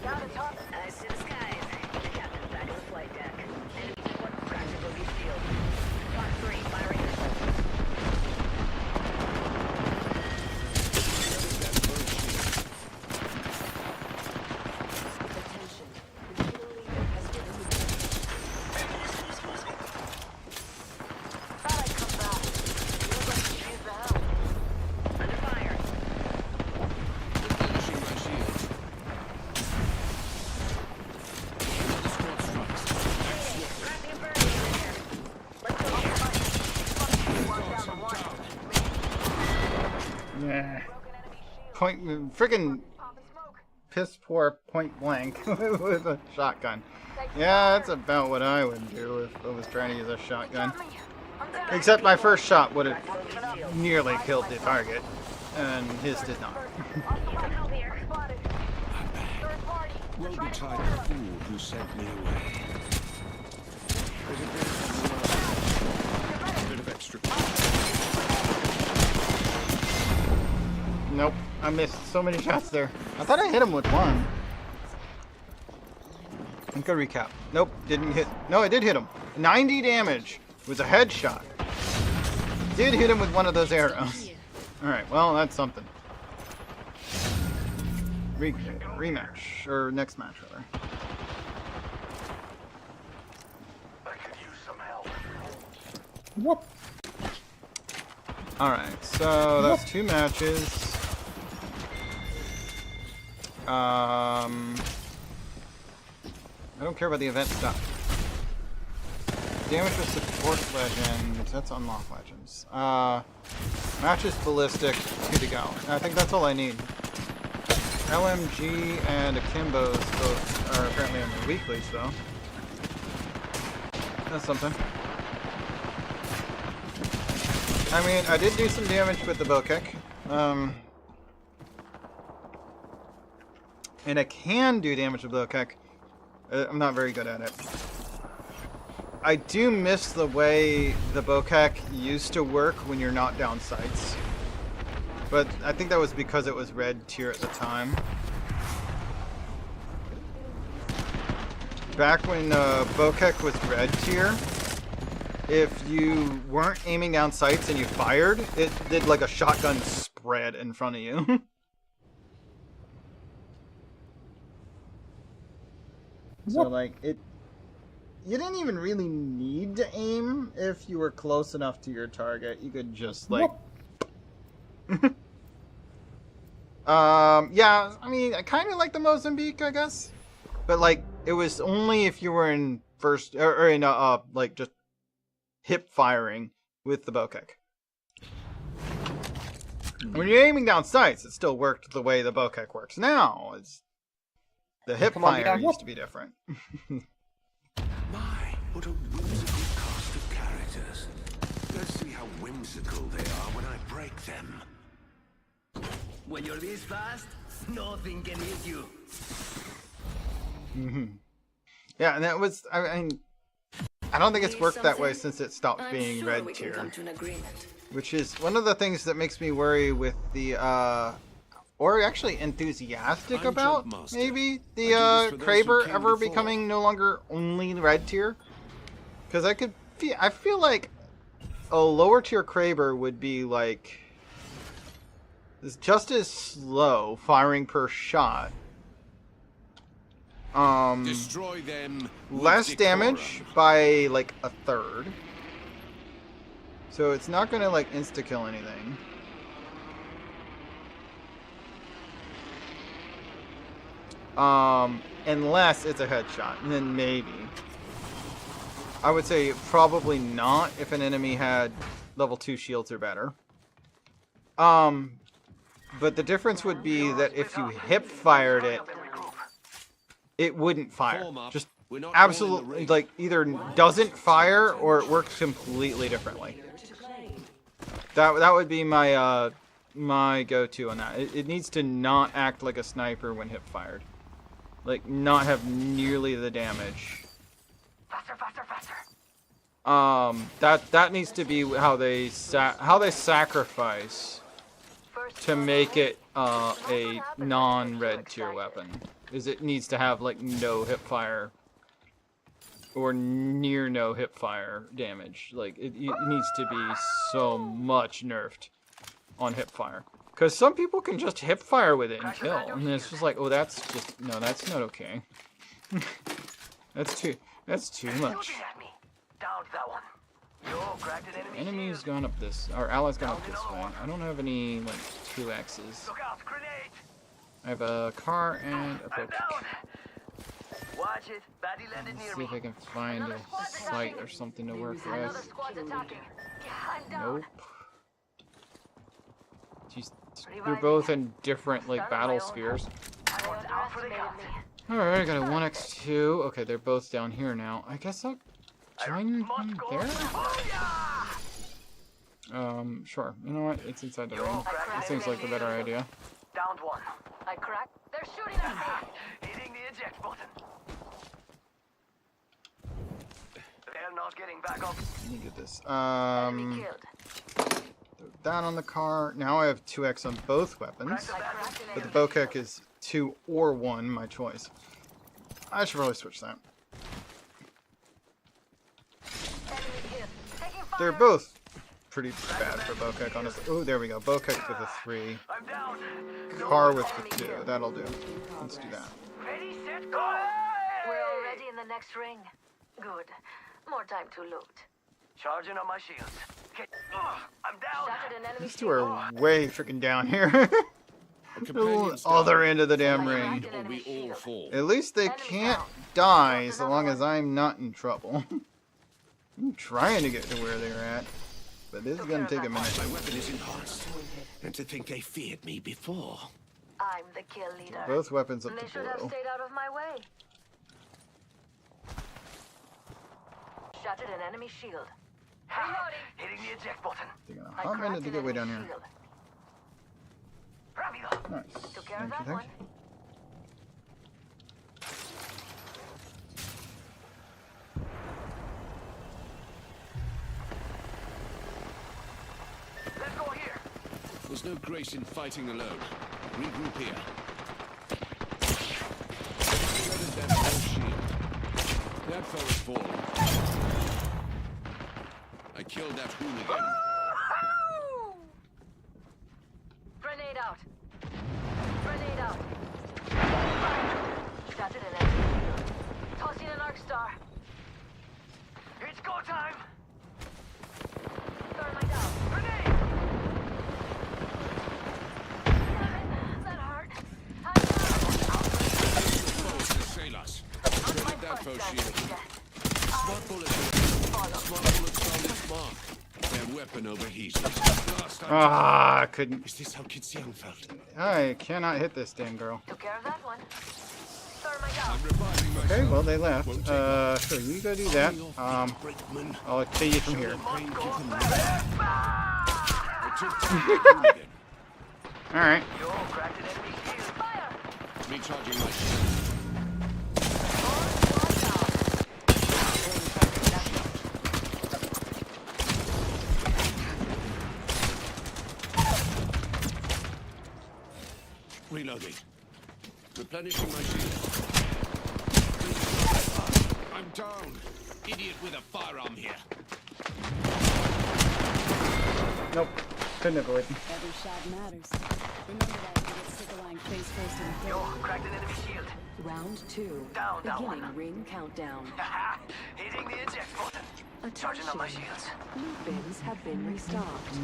Down to top. Eyes to the skies. The captain's back on the flight deck. Enemy support cracked a bogey's shield. Fox 3 firing missile. Attention. The kill leader has been Thought I'd come back. Feels like you used the help. Under fire. Replenishing my shields. Another squad strikes. Crafting a bird over here. Let's go here. Thoughts, I'm down. Yeah. Point, friggin' piss poor point blank with a shotgun. Yeah, that's about what I would do if I was trying to use a shotgun. Except my first shot would have nearly killed the target, and his did not. Help here. I'm back. Woe betide the fool who sent me away. There's a bit of extra. Nope, I missed so many shots there. I thought I hit him with one. Good recap. Nope, didn't hit. No, I did hit him. 90 damage. It was a headshot. Did hit him with one of those arrows. Alright, well, that's something. Rematch. Or next match, rather. I could use some help. Whoop. Alright, so that's 2 matches. I don't care about the event stuff. Damage with support legends. That's unlock legends. Matches ballistic. 2 to go. I think that's all I need. LMG and Akimbos both are apparently on the weekly, so that's something. I mean, I did do some damage with the bow kick. And I can do damage with bow kick. I'm not very good at it. I do miss the way the bow kick used to work when you're not down sights. But I think that was because it was red tier at the time. Back when bow kick was red tier, if you weren't aiming down sights and you fired, it did like a shotgun spread in front of you. So like it, you didn't even really need to aim if you were close enough to your target. You could just like. Yeah, I mean, I kind of like the Mozambique, I guess, but like it was only if you were in first or in like just hip firing with the bow kick. When you're aiming down sights, it still worked the way the bow kick works now. It's the hip fire used to be different. My, what a whimsical cast of characters. Let's see how whimsical they are when I break them. When you're this fast, nothing can hit you. Yeah, and that was. I mean, I don't think it's worked that way since it stopped I'm being sure red we can tier. come to an agreement. Which is one of the things that makes me worry with the, or actually enthusiastic I'm about, Jumpmaster. maybe, I the, do this for those who Kraber came ever before. becoming no longer only red tier. Because I feel like a lower tier Kraber would be, like, is just as slow, firing per shot. Destroy them with Less decorum. damage by, like, a third. So it's not gonna like insta-kill anything. Unless it's a headshot, and then maybe. I would say probably not if an enemy had level 2 shields or better. But the difference would be that if you hip fired it, it wouldn't fire. Form up. Just We're not all in the absolutely, ring. like, either doesn't fire or it works completely differently. That would be my my go-to on that. It needs to not act like a sniper when hip fired, like not have nearly the damage. That needs to be how they sacrifice to make it a non-red tier weapon. Is it needs to have like no hip fire or near no hip fire damage. Like it needs to be so much nerfed on hip fire. Because some people can just hip fire with it and kill, and it's just like, oh, that's just that's not okay. That's too much. Enemy's gone up this, our ally's gone up this way. I don't have any like 2X's. I have a car and a bow kick. Watch it. Baddie landed Let's near see me. if I can find a site or something to work with. Nope. Jeez, they're both in different like battle spheres. Alright, I got a 1x2. Okay, they're both down here now. I guess I'll join them there? Sure. You know what? It's inside the ring. That seems like the better idea. Downed one. I cracked. They're shooting at me. Hitting the eject button. They're not getting back up. Let me get this. Enemy killed. Throw that on the car. Now I have 2x on both weapons. But the bow kick is 2 or 1, my choice. I should probably switch that. They're both pretty bad for bow kick, honestly. Oh, there we go. Bow kick with a 3. I'm down. Car with the 2. That'll do. Let's do that. Ready, set, go. We're already in the next ring. Good. More time to loot. Charging on my shields. Okay. I'm down. Shattered an enemy These two are way freaking down here. A The companion's other down. end of the damn ring. Or we all fall. At least they can't die so long as I'm not in trouble. I'm trying to get to where they're at, but this is gonna take a minute. My weapon is enhanced. And to think they feared me before. I'm the kill leader. Both weapons up They to should have blue. stayed out of my way. Shattered an enemy shield. Reloading. Hitting the eject button. They're gonna I hop cracked in to an get way down enemy here. shield. Rápido. Nice. Took care of Thank you, that one. thank you. Let's go here. There's no grace in fighting alone. Regroup here. Shredded that whole shield. That fellow's fallen. I killed that hooligan. Grenade out. Grenade out. Fire. Shattered an enemy shield. shield. Smart bullet. Smart bullets found its mark. Their weapon overheated. Last time. Ah, I couldn't. Is this how Kitsyang felt? I cannot hit this damn girl. Took care of that one. Thermite out. I'm reviving myself. Okay, well they left. Won't take Sure, you go do that. Brickman. I'll take you from here. It took time to do it. All right. Yo, cracked an enemy shield. Fire! Recharging my shield. Reloading. Replenishing my shield. I'm down. Idiot with a firearm here. Nope. Couldn't avoid. Every shot matters. Remember that you get sick of lying face first in the Yo, third. cracked an enemy shield. Round 2. Down that Beginning one. ring countdown. Hitting the eject button. Charging up my shields. Loot bins have been restocked.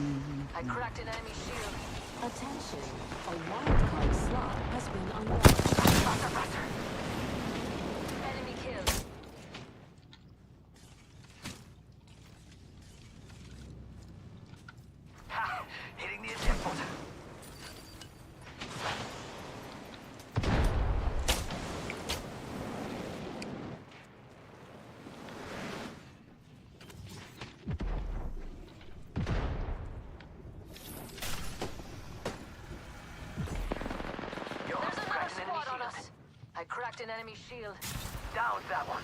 I cracked an enemy shield. Attention, a wildcard slot has been unlocked. Faster, faster. Enemy killed. Ha! Hitting the eject button. Yo, There's another cracked an enemy squad on shield. us. I cracked an enemy shield. Down that one.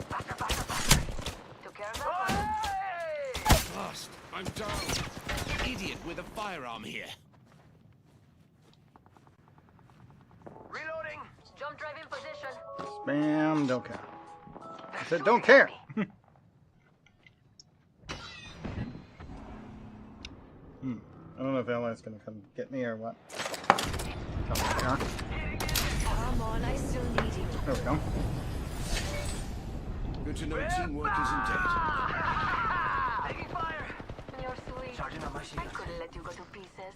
Faster, faster, faster. Took care of that one. Hey! Lost. I'm down. Idiot with a firearm here. Reloading. Jump drive in position. Spam. Don't care. I said don't care. I don't know if Ally's gonna come get me or what. Come here. Come on, I still need you. There we go. Good to know teamwork isn't dead. Taking fire. You're sweet. Charging on my I shield. couldn't let you go to pieces.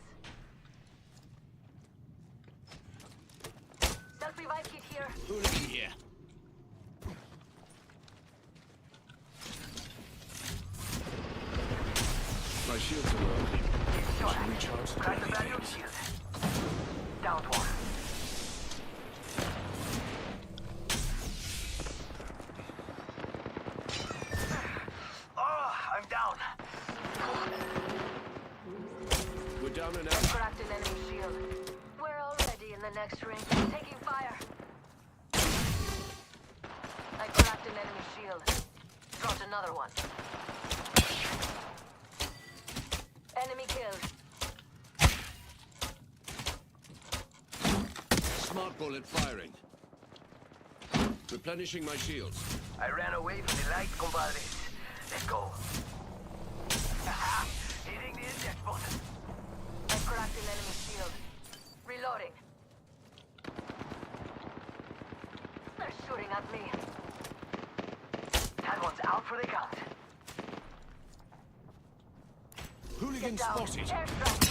Self-revive kit here. Hooligan here. My shields are low. Should recharge the Crack the grenade. valuable shield. Downed one. Oh, I'm down. We're down and out. Cracked an enemy shield. We're already in the next ring. Taking fire. I cracked an enemy shield. Dropped another one. Enemy killed. Smart bullet firing. Replenishing my shields. I ran away from the light, compadres. Let's go. Hitting the eject button. I cracked an enemy shield. Reloading. They're shooting at me. That one's out for the count. Hooligan Get down. spotted. Airstrike.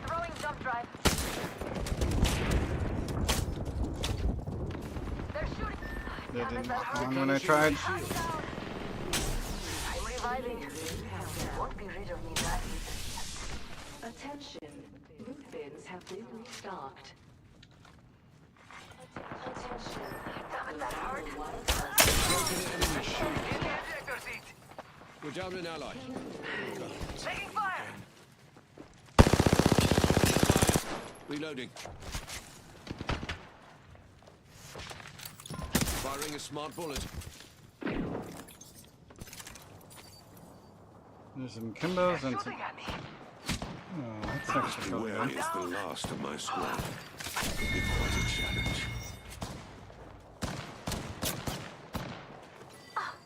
Throwing jump drive. They're shooting. They Damn it, didn't that hurt. respond when I tried. I'm down. I'm reviving. Won't be rid of me that easily. Attention, loot bins have been restocked. Attention, Damn it, that hurt. Broken enemy shield. In the ejector seat. We're down an ally. Taking fire. Reloading. Firing a smart bullet. There's some Kimbos and some. Shooting at me. Oh, that's actually really Where good. is the last of my squad? Could be quite a challenge.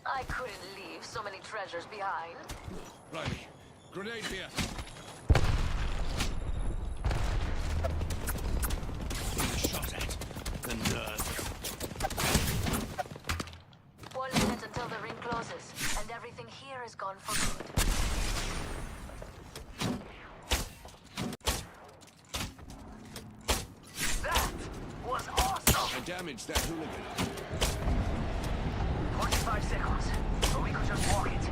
I couldn't leave so many treasures behind. Riley, grenade here. Being shot at. The nerve. 1 minute until the ring closes, and everything here is gone for good. I damaged that hooligan. 45 seconds. Or we could just walk it.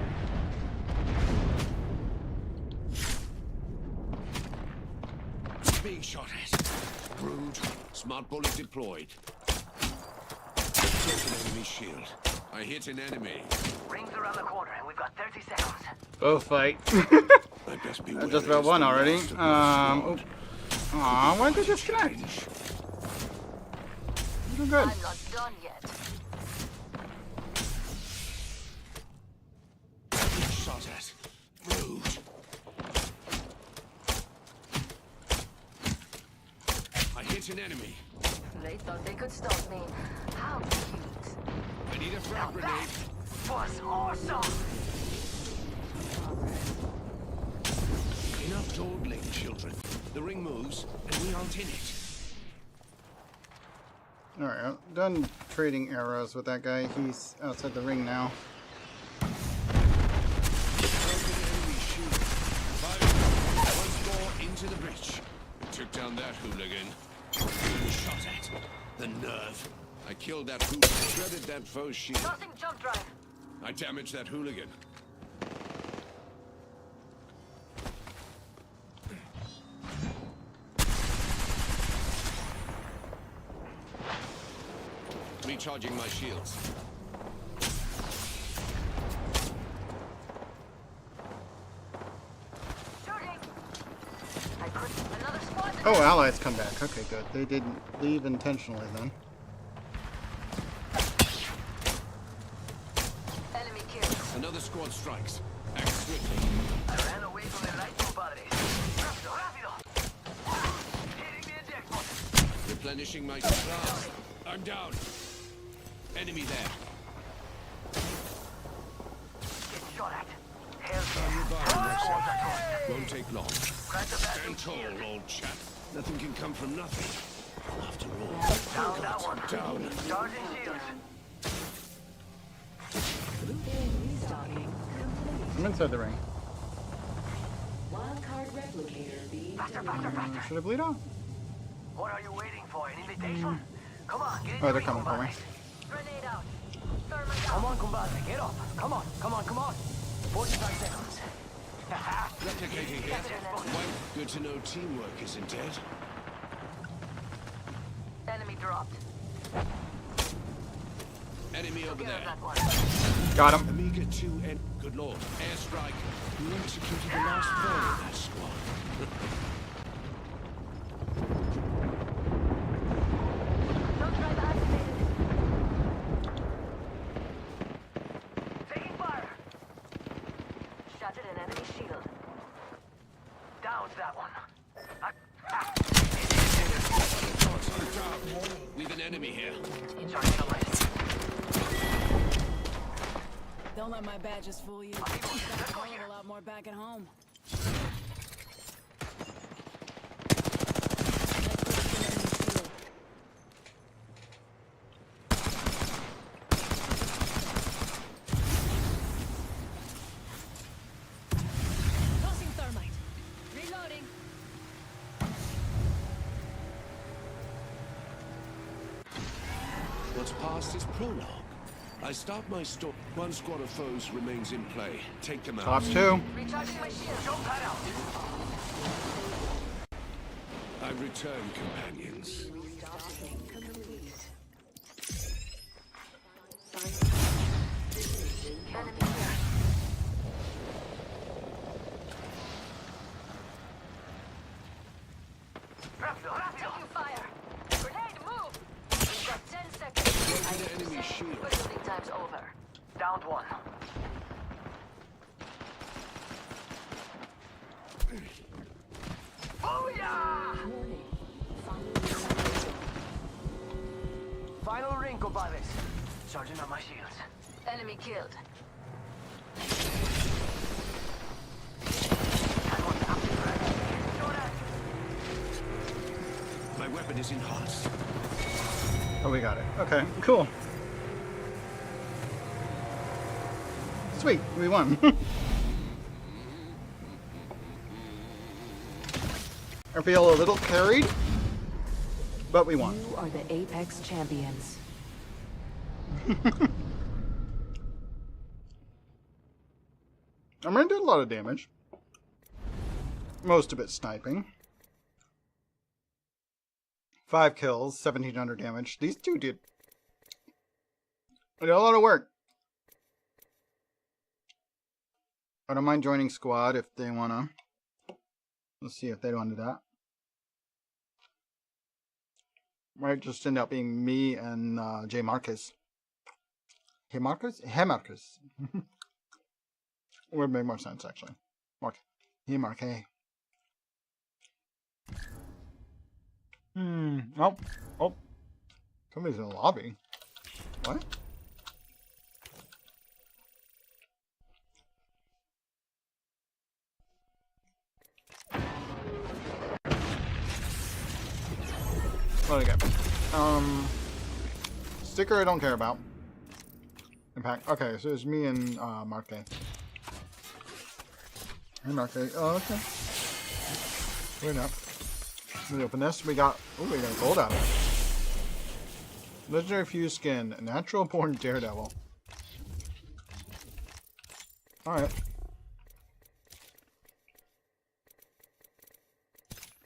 Being shot at. Rude. Smart bullet deployed. Took an enemy shield. I hit an enemy. Rings around the corner and we've got 30 seconds. Both fight. I best be Just about one already. Aw, why did they disconnect? You're good. I'm not done yet. Shot at. Rude. I hit an enemy. They thought they could stop me. How cute. I need a frag grenade. Was awesome. Enough dawdling, children. The ring moves, and we aren't in it. Alright, I'm done trading arrows with that guy. He's outside the ring now. Once more into the breach. Took down that hooligan. Being shot at. The nerve. I killed that hooligan. Shredded that foe's shield. Tossing jump drive. I damaged that hooligan. Recharging my shields. Shooting. I could. Another squad. Oh, allies come back. Okay, good. They didn't leave intentionally then. Enemy killed. Another squad strikes. Act swiftly. I ran away from the light, compadre. Rápido, rápido. Hitting the eject button. Replenishing my supplies. I'm down. Enemy there. Get shot at. Hell Won't take long. Crack the back. Stand tall, old chap. Nothing can come from nothing. After all, Down that one. down. Charging shields. Restocking complete. I'm inside the ring. Wildcard replicator being Faster, faster, faster. Should I bleed out? What are you waiting for? An invitation? Come on, get in Oh, the they're ring, coming for me. compadre. Grenade out. Thermite Come out. on, compadre, get up. Come on, come on, come on. 45 seconds. Replicating here. Well, good to know teamwork isn't dead. Enemy dropped. Enemy over Get there. that one. Got him. Amiga 2 and good lord. Airstrike. You executed the last foe of that squad. Jump drive activated. Taking fire. Shattered an enemy shield. Downs that one. We've an enemy here. Charging the light. Don't let my badges fool you. Let's go Got here. a lot more back at home. Tossing thermite. Reloading. What's past is prologue. I start my story. One squad of foes remains in play. Take them out. Tops two. Recharging my shield. Jump that out. I return, companions. Enemy here. Rápido, rápido. Taking fire. Grenade, move. We've got 10 seconds. I the enemy shield. Reloading time's over. Downed one. Booyah! Final ring, compadres. Charging on my shields. Enemy killed. That one's up to right. Shot at. My weapon is enhanced. Oh, we got it. Okay, cool. Sweet, we won. I feel a little carried. But we won. You are the Apex champions. I mean, I did a lot of damage. Most of it sniping. 5 kills, 1700 damage. These two did a lot of work. I don't mind joining squad if they wanna. Let's see if they want to do that. Might just end up being me and J Marcus. Hey Marcus? Hey Marcus. Would make more sense actually. Mark. Hey Mark, hey. Oh. Oh. Somebody's in the lobby. What? What do I get? Sticker I don't care about. Impact. Okay, so it's me and Mark A. Hey Mark A. Oh, okay. Wait up. Let me open this. We got gold out of it. Legendary Fuse Skin. Natural Born Daredevil. Alright.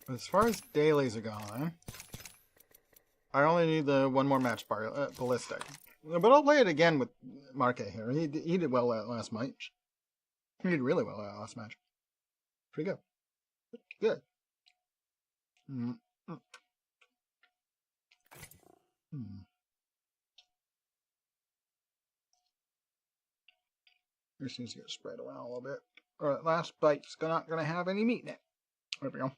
As far as dailies are going, I only need the one more match ballistic. But I'll play it again with Mark A here. He did well that last match. He did really well that last match. Pretty good. Good. This needs to get spread around a little bit. Or that last bite's not gonna have any meat in it. There we go.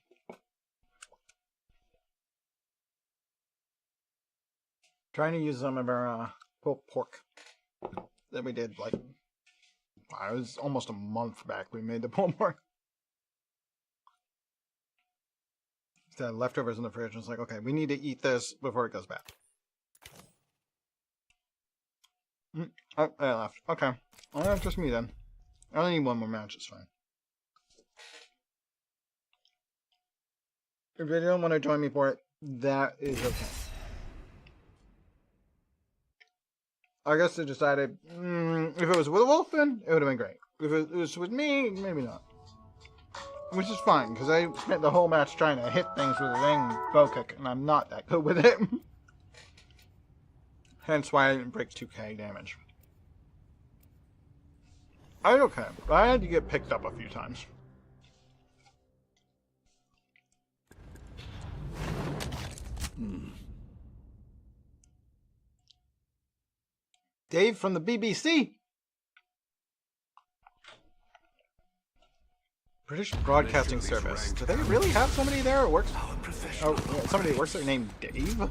Trying to use some of our pulled pork that we did like it was almost a month back. We made the pulled pork. The leftovers in the fridge. And it's like, okay, we need to eat this before it goes bad. Oh, I left. Okay, well, just me then. I only need one more match. It's fine. If you don't want to join me for it, that is okay. I guess I decided, if it was with a wolf, then it would have been great. If it was with me, maybe not. Which is fine, because I spent the whole match trying to hit things with a dang bow kick, and I'm not that good with it. Hence why I didn't break 2k damage. I did okay, but I had to get picked up a few times. Dave from the BBC. British Broadcasting Service. Do they really have somebody there who works? Oh, yeah, somebody who works there named Dave?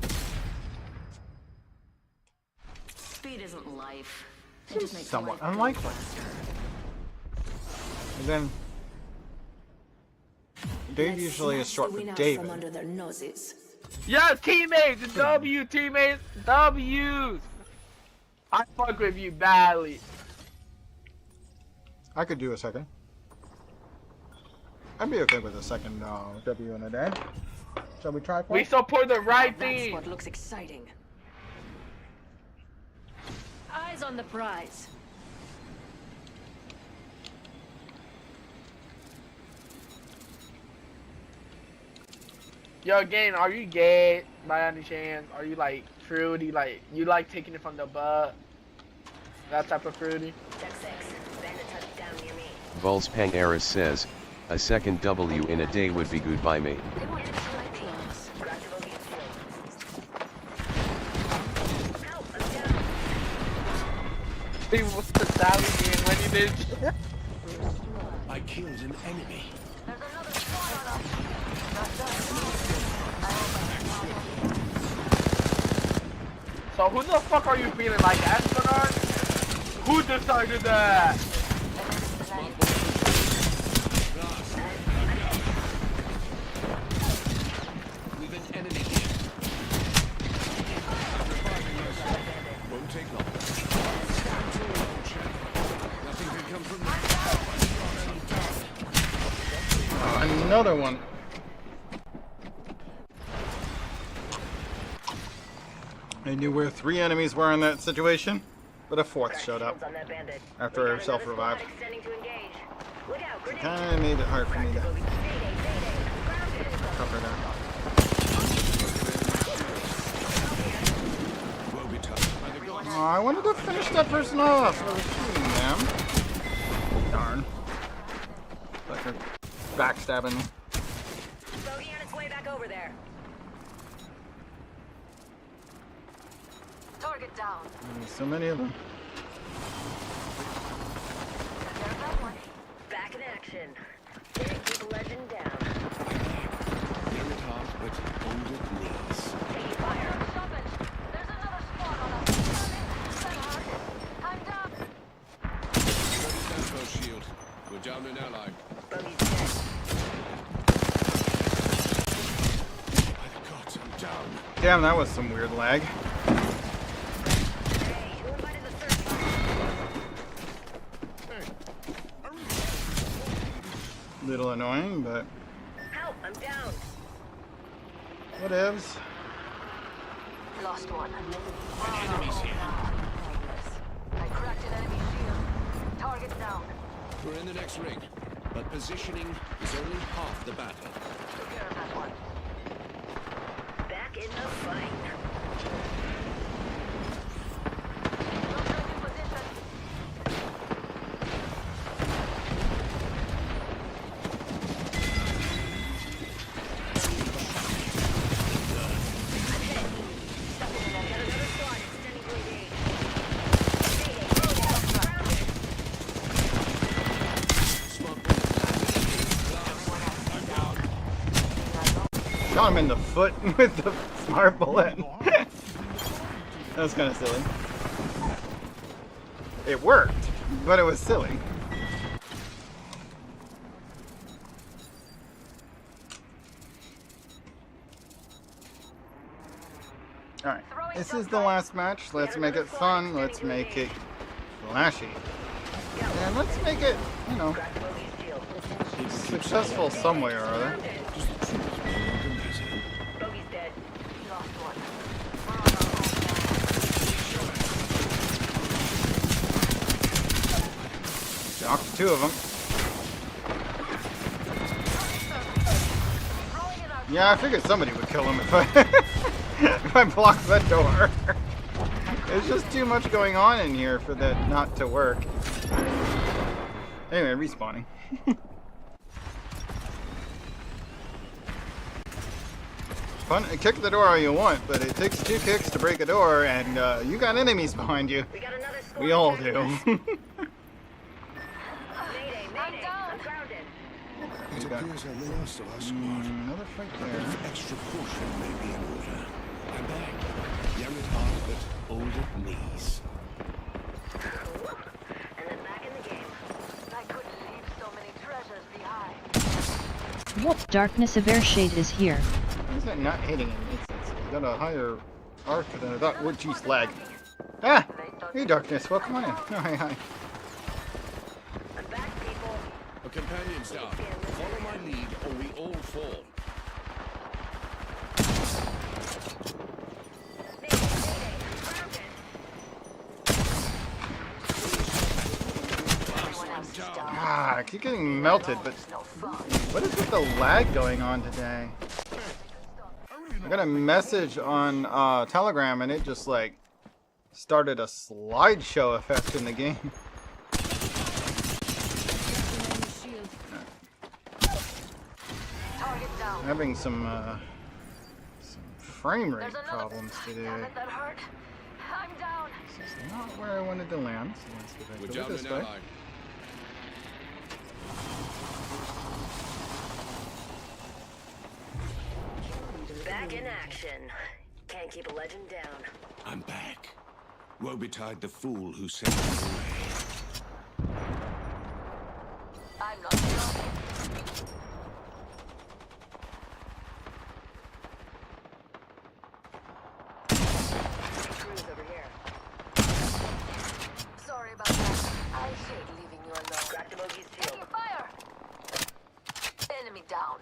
Speed isn't life. Seems somewhat unlikely. And then Dave usually is short for David. Under their noses. Yo, teammates! W, teammates! W's! I fuck with you badly. I could do a second. I'd be okay with a second W in a day. Shall we try for We it? support the right That's thing. what looks exciting. Eyes on the prize. Yo, Gain, are you gay by any chance? Are you like fruity? Like you like taking it from the butt? That type of fruity? Check 6. Bandit touched down near me. Vulse Pangaris says, a second W in a day would be good by me. They want to see my penis. Cracked the bogey shield. Help! I'm down. He was the Sally game when he did. I killed an enemy. There's another squad on us. So who the fuck are you feeling like, astronaut? Who decided that? We've an enemy here. Won't take long. Nothing can come from Another one. I knew where 3 enemies were in that situation, but a 4th showed up On that bandit. after We I got another self-revived. squad extending to engage. Look out, It grenade. kind of made it hard for me to Mayday, mayday. Grounded. cover that. Will be touched by the gods. Oh, I wanted to finish that person off. I was shooting them. Darn. Like they're backstabbing me. Bogey on its way back over there. Target down. There's so many of them. There's that one. Back in action. Can't keep a legend down. Young at heart, but old at knees. Taking fire. Stop it. There's another squad on us. That hard. I'm down. Ready stand for a shield. We're down an ally. Bogey's dead. By the gods, I'm down. Damn, that was some weird lag. Hey, who invited the third party? Little annoying, but Help, I'm down. whatevs. Lost one. Enemies here. I cracked an enemy shield. Target down. We're in the next ring, but positioning is only half the battle. Took care of that one. Back in the fight. Look in position. Another squad extending to engage. Shot him in the foot with the smart bullet. That was kind of silly. It worked, but it was silly. Alright, this is the last match. Let's make it fun. Let's make it flashy. And let's make it, you know, successful some way or other. Bogey's dead. Lost one. Knocked 2 of them. Yeah, I figured somebody would kill him if I if I blocked that door. There's just too much going on in here for that not to work. Anyway, respawning. Fun, kick the door all you want, but it takes 2 kicks to break a door, and you got enemies behind you. We got another squad. We all attacking do. us. Mayday, mayday. I'm grounded. It appears I'm the last of our squad. Another fight A bit there. of extra caution may be in order. I'm back. Young at heart, but old at knees. And then back in the game. I couldn't leave so many treasures behind. Darkness of Airshade is here. Why is that not hitting him? It's got a higher arc than I thought. What, geez, lag. Ah! Hey, Darkness, welcome on in. Oh, hi. I'm back, people. A companion star. Follow my lead or we all fall. Mayday, mayday. I'm grounded. I'm down. Ah, I keep getting melted, but what is with the lag going on today? I got a message on Telegram and it just like started a slideshow effect in the game. Target down. Having some frame rate There's another. problems today. Damn it, that hurt. I'm down. This is not where I wanted to land, so let's get back We're over down this an way. ally. Back in action. Can't keep a legend down. I'm back. Woe betide the fool who sent me away. I'm not done. Crew's over here. Sorry about that. I hate leaving you alone. Cracked a bogey's shield. Taking fire. Enemy down.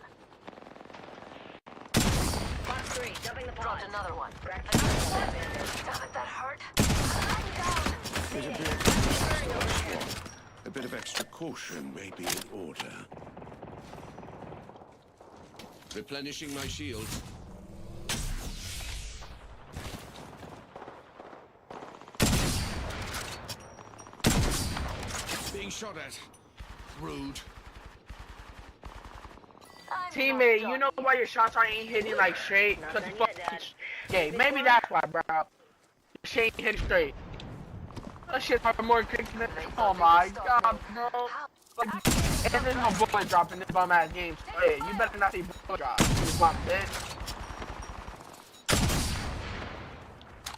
3, dumping the pod. Dropped another one. Cracked the shield on that bandit. Damn it, that hurt. I'm down. There's a bit of extra caution may be in order. Replenishing my shield. Being shot at. Rude. Teammate, you know why your shots ain't hitting like straight? Cause you fucking gay. Maybe that's why, bro. Your shit ain't hitting straight. That shit are more quick than oh my god, bro. Like, and there's no bullet drop in this bum ass game. So, hey, you better not see bullet drop. You bum bitch.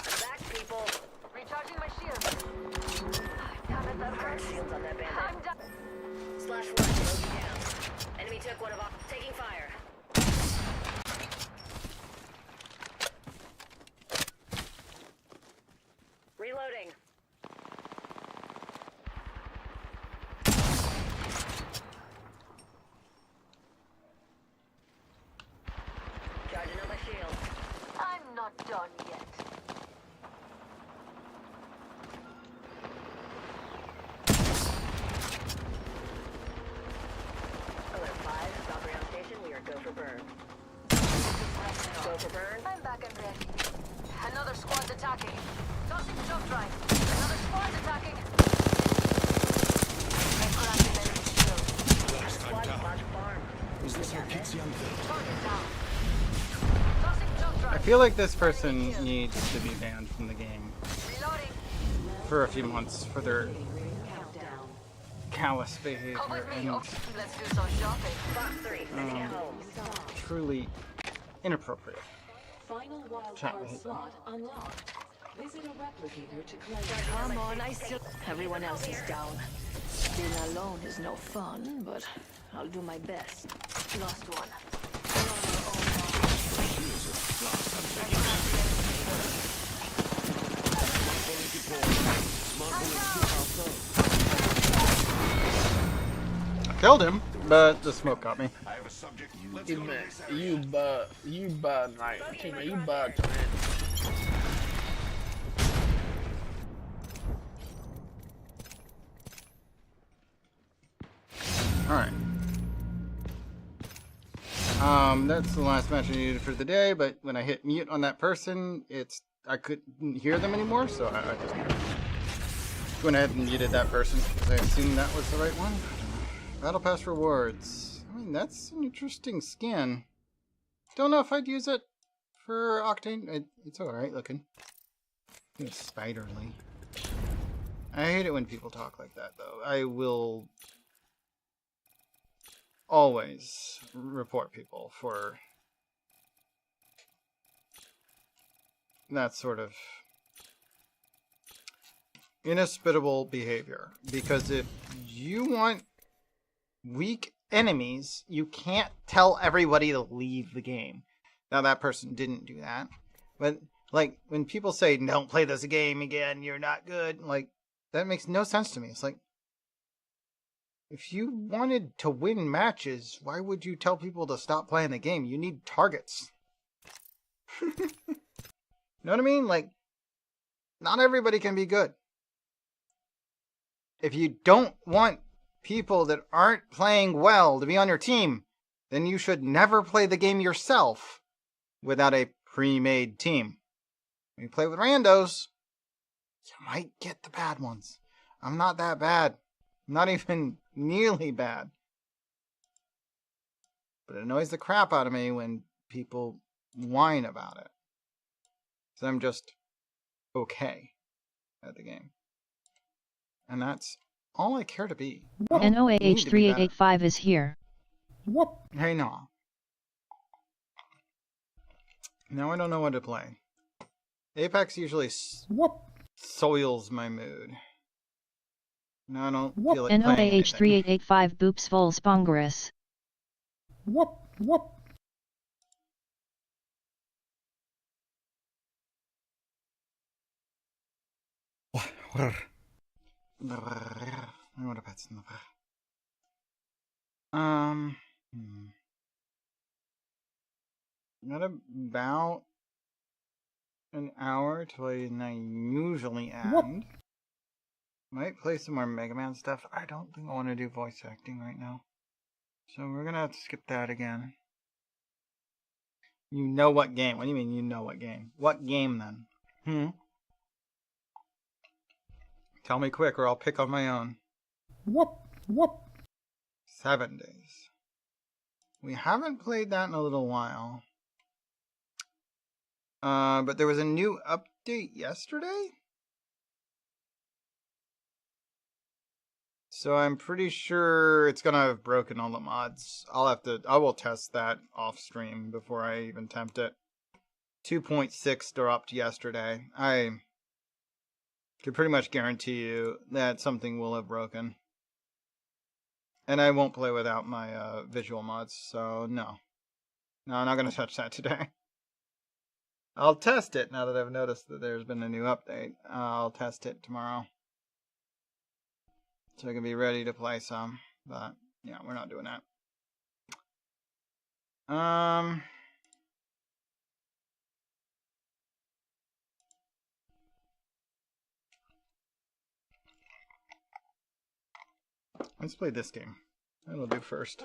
I'm back, people. Recharging my shield. Damn it, that hurt. Cracked shields on that bandit. I'm down. Slash rush, bogey down. Enemy took one of our... Taking fire. Reloading. Charging on my shield. I'm not done yet. Alert 5, stop around station. We are go for burn. Go for burn. I'm back and ready. Another squad's attacking. Tossing jump drive. Another squad's attacking. I'm cracking enemy shield. Squad logic farm. Is this our kids young Target down. Tossing jump drive. I feel like this person needs to be banned from the game Reloading. for a few months for their callous behavior Come with me. and Okay, let's do some shopping. Box 3, sending it home. truly inappropriate. Final Chat wildcard with slot unlocked. Visit a replicator to claim. Come on, I still... Everyone else is down. Being alone is no fun, but I'll do my best. Lost one. I killed him, but the smoke got me. I have a subject. Let's You go to man, this area. you bud, like, teammate, you bud, man. Alright. That's the last match I needed for the day, but when I hit mute on that person, I couldn't hear them anymore, so I just went ahead and muted that person, because I assumed that was the right one. Battle Pass rewards. I mean, that's an interesting skin. Don't know if I'd use it for Octane. It's alright looking. It's spiderly. I hate it when people talk like that, though. I will always report people for that sort of inhospitable behavior. Because if you want weak enemies, you can't tell everybody to leave the game. Now, that person didn't do that. But, like, when people say, don't play this game again, you're not good, like, that makes no sense to me. It's like, if you wanted to win matches, why would you tell people to stop playing the game? You need targets. You know what I mean? Like, not everybody can be good. If you don't want people that aren't playing well to be on your team, then you should never play the game yourself without a pre-made team. When you play with randos, you might get the bad ones. I'm not that bad. I'm not even nearly bad. But it annoys the crap out of me when people whine about it. So I'm just okay at the game. And that's all I care to be. NOAH3885 is here. Whoop. Hey, no. Now I don't know what to play. Apex usually soils my mood. No, I don't feel like playing anything. NOAH3885 boops Vulse Bongaris. Whoop, whoop. Got about an hour till I usually end. Might play some more Mega Man stuff. I don't think I want to do voice acting right now. So we're gonna have to skip that again. You know what game? What do you mean you know what game? What game then? Tell me quick or I'll pick on my own. Whoop, whoop. 7 days. We haven't played that in a little while. But there was a new update yesterday? So I'm pretty sure it's gonna have broken all the mods. I will test that off stream before I even attempt it. 2.6 dropped yesterday. I can pretty much guarantee you that something will have broken. And I won't play without my visual mods, so no. No, I'm not gonna touch that today. I'll test it now that I've noticed that there's been a new update. I'll test it tomorrow. So I can be ready to play some, but yeah, we're not doing that. Let's play this game. That'll do first.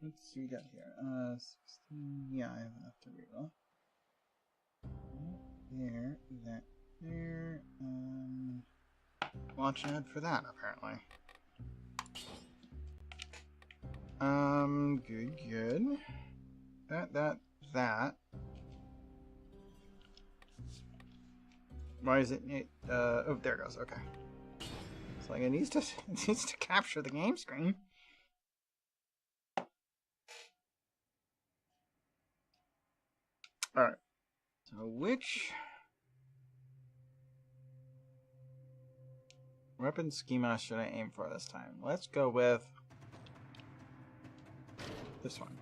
Let's see what we got here. 16. Yeah, I have enough to reroll. There, that, there. Watch ad for that, apparently. Good. That. Why is it? Oh, there it goes. Okay. It's like it needs to capture the game screen. All right. So which weapon schema should I aim for this time? Let's go with this one.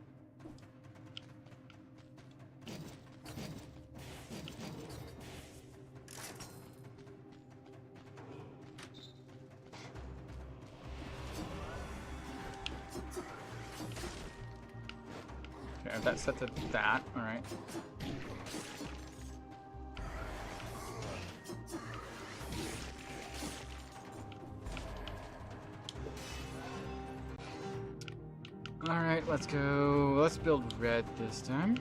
Okay, that's set to that. All right. Alright, let's go. Let's build red this time.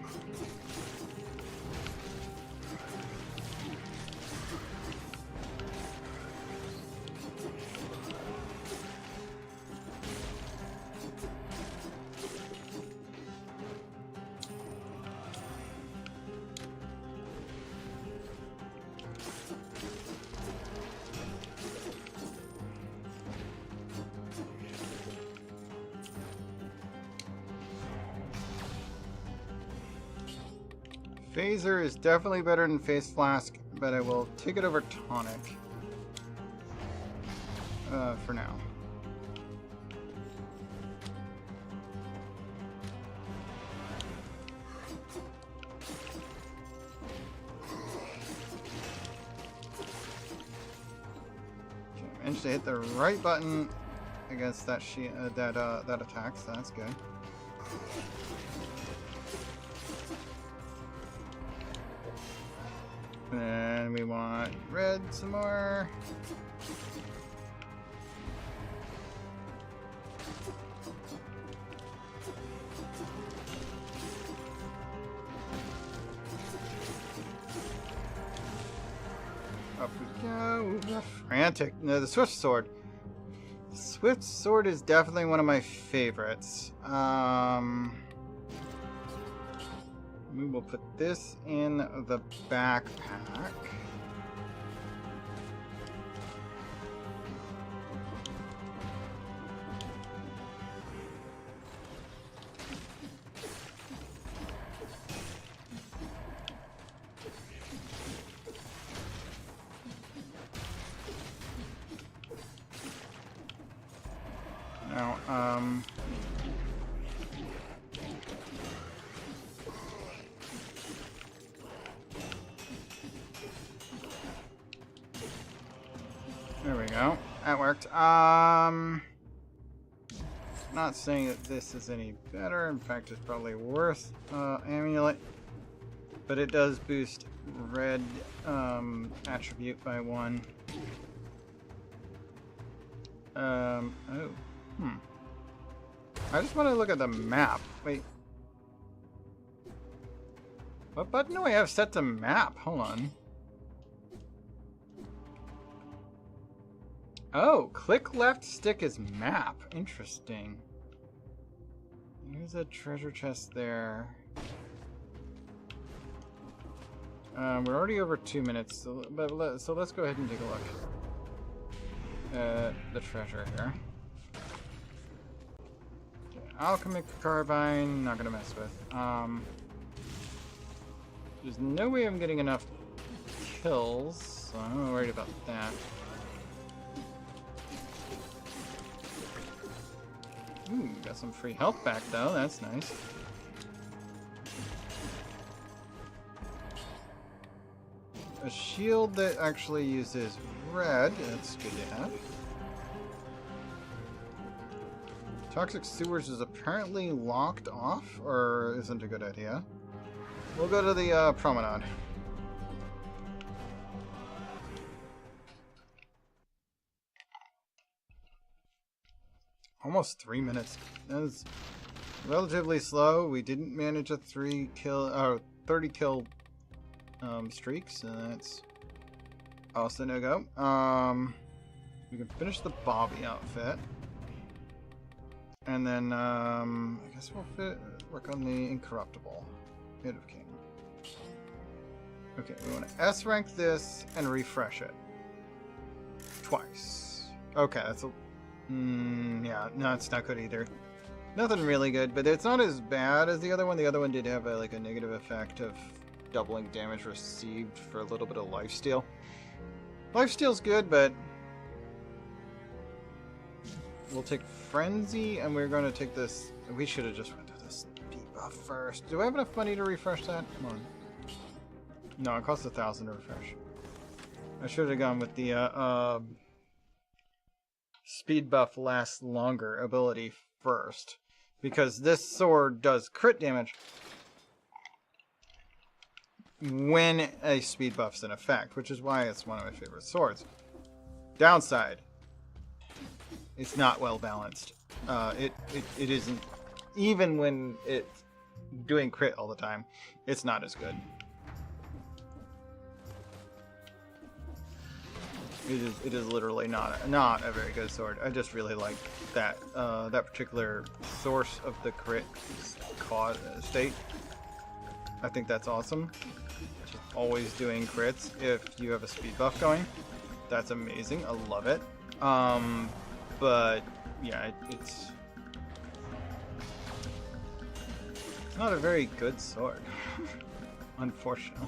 Phaser is definitely better than Phase Flask, but I will take it over Tonic for now. Okay, managed to hit the right button against that that attack, so that's good. And we want red some more. Up we go. Frantic. No, the Swift Sword. The Swift Sword is definitely one of my favorites. We will put this in the backpack. Now, There we go. That worked. Not saying that this is any better. In fact, it's probably worth amulet. But it does boost red attribute by 1. Oh. I just want to look at the map. Wait. What button do I have set to map? Hold on. Oh, click left stick is map. Interesting. There's a treasure chest there. We're already over 2 minutes, so let's go ahead and take a look at the treasure here. Alchemic carbine, not gonna mess with. There's no way I'm getting enough kills, so I'm not worried about that. Ooh, got some free health back though, that's nice. A shield that actually uses red, that's good to have. Toxic sewers is apparently locked off, or isn't a good idea. We'll go to the promenade. Almost 3 minutes. That was relatively slow. We didn't manage a 30 kill streak, so that's also no go. We can finish the Bobby outfit. And then, I guess we'll work on the Incorruptible. Hit of King. Okay, we want to S rank this and refresh it. Twice. Okay, that's a... yeah, no, it's not good either. Nothing really good, but it's not as bad as the other one. The other one did have like a negative effect of doubling damage received for a little bit of lifesteal. Lifesteal's good, but... we'll take Frenzy, and we're going to take this... we should have just went to this debuff first. Do I have enough money to refresh that? Come on. No, it costs 1,000 to refresh. I should have gone with the speed buff lasts longer ability first. Because this sword does crit damage when a speed buff's in effect, which is why it's one of my favorite swords. Downside. It's not well balanced. It isn't, even when it's doing crit all the time, it's not as good. It is literally not a very good sword. I just really like that that particular source of the crit state. I think that's awesome. Just always doing crits if you have a speed buff going. That's amazing. I love it. But yeah, it's not a very good sword, unfortunately.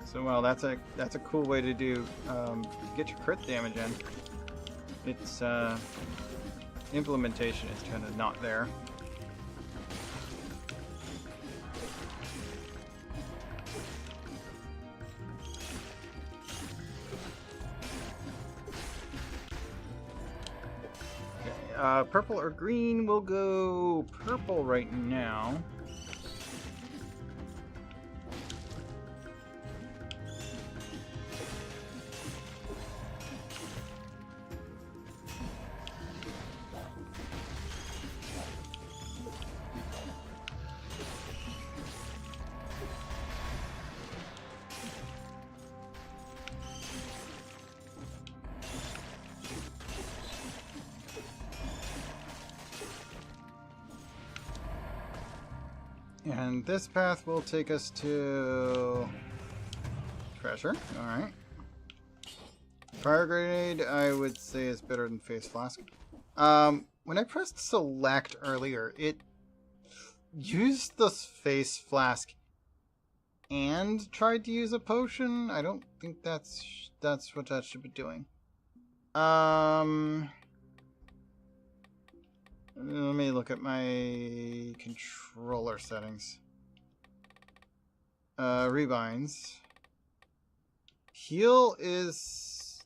So well, that's a cool way to do get your crit damage in. Its implementation is kind of not there. Purple or green? We'll go purple right now. And this path will take us to treasure. Alright. Fire grenade, I would say, is better than face flask. When I pressed select earlier, it used the face flask and tried to use a potion. I don't think that's what that should be doing. Let me look at my controller settings. Rebinds. heal is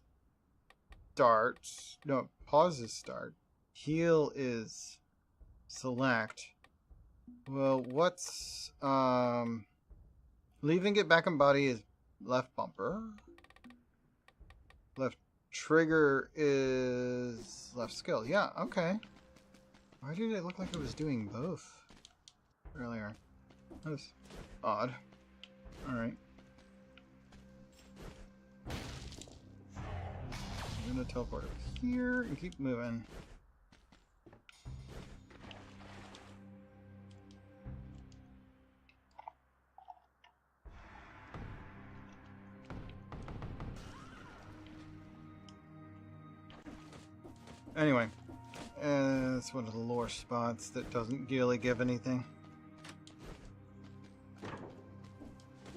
start. No, pause is start. Heal is select. Well, what's leaving it back in body is left bumper. Left trigger is left skill. Yeah, okay. Why did it look like it was doing both earlier? That was odd. Alright. I'm gonna teleport over here and keep moving. Anyway, it's one of the lore spots that doesn't really give anything.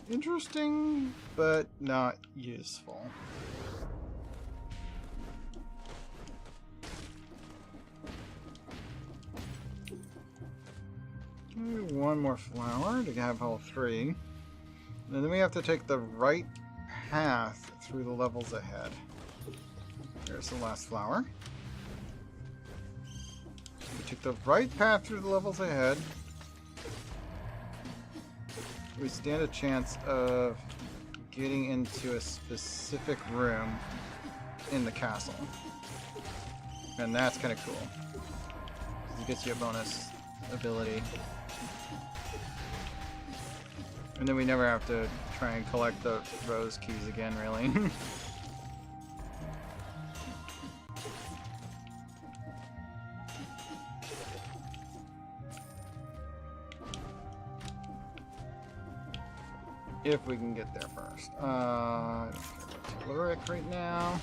Interesting, but not useful. One more flower to have all three. And then we have to take the right path through the levels ahead. There's the last flower. We took the right path through the levels ahead. We stand a chance of getting into a specific room in the castle. And that's kind of cool. It gets you a bonus ability. And then we never have to try and collect the rose keys again, really. If we can get there first. I don't care about Lyric right now.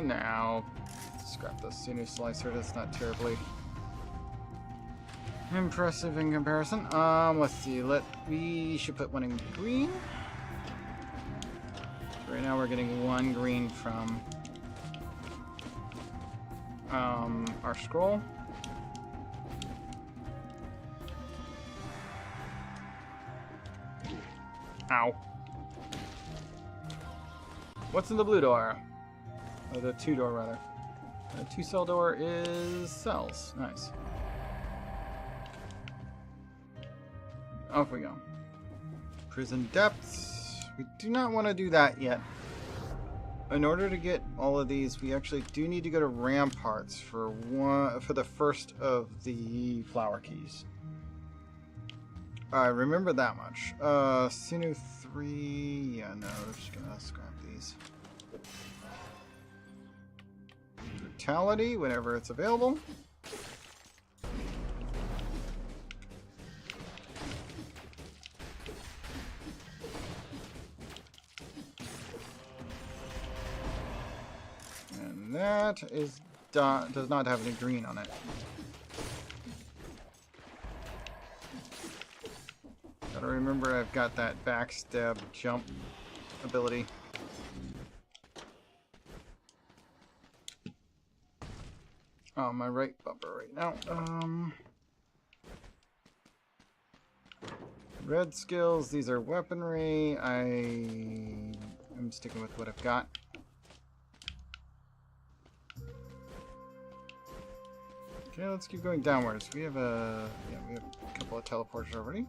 Now. Scrap the sinew slicer, that's not terribly impressive in comparison. Let's see. We should put one in green. So right now we're getting one green from our scroll. Ow. What's in the blue door? Or the two door rather. The 2-cell door is cells. Nice. Off we go. Prison depths. We do not want to do that yet. In order to get all of these, we actually do need to go to ramparts for the first of the flower keys. I remember that much. Sinew 3. Yeah, no, we're just gonna scrap these. Brutality, whenever it's available. That is does not have any green on it. Gotta remember I've got that backstab jump ability. Oh, my right bumper right now. Red skills, these are weaponry. I'm sticking with what I've got. Okay, let's keep going downwards. We have a couple of teleporters already.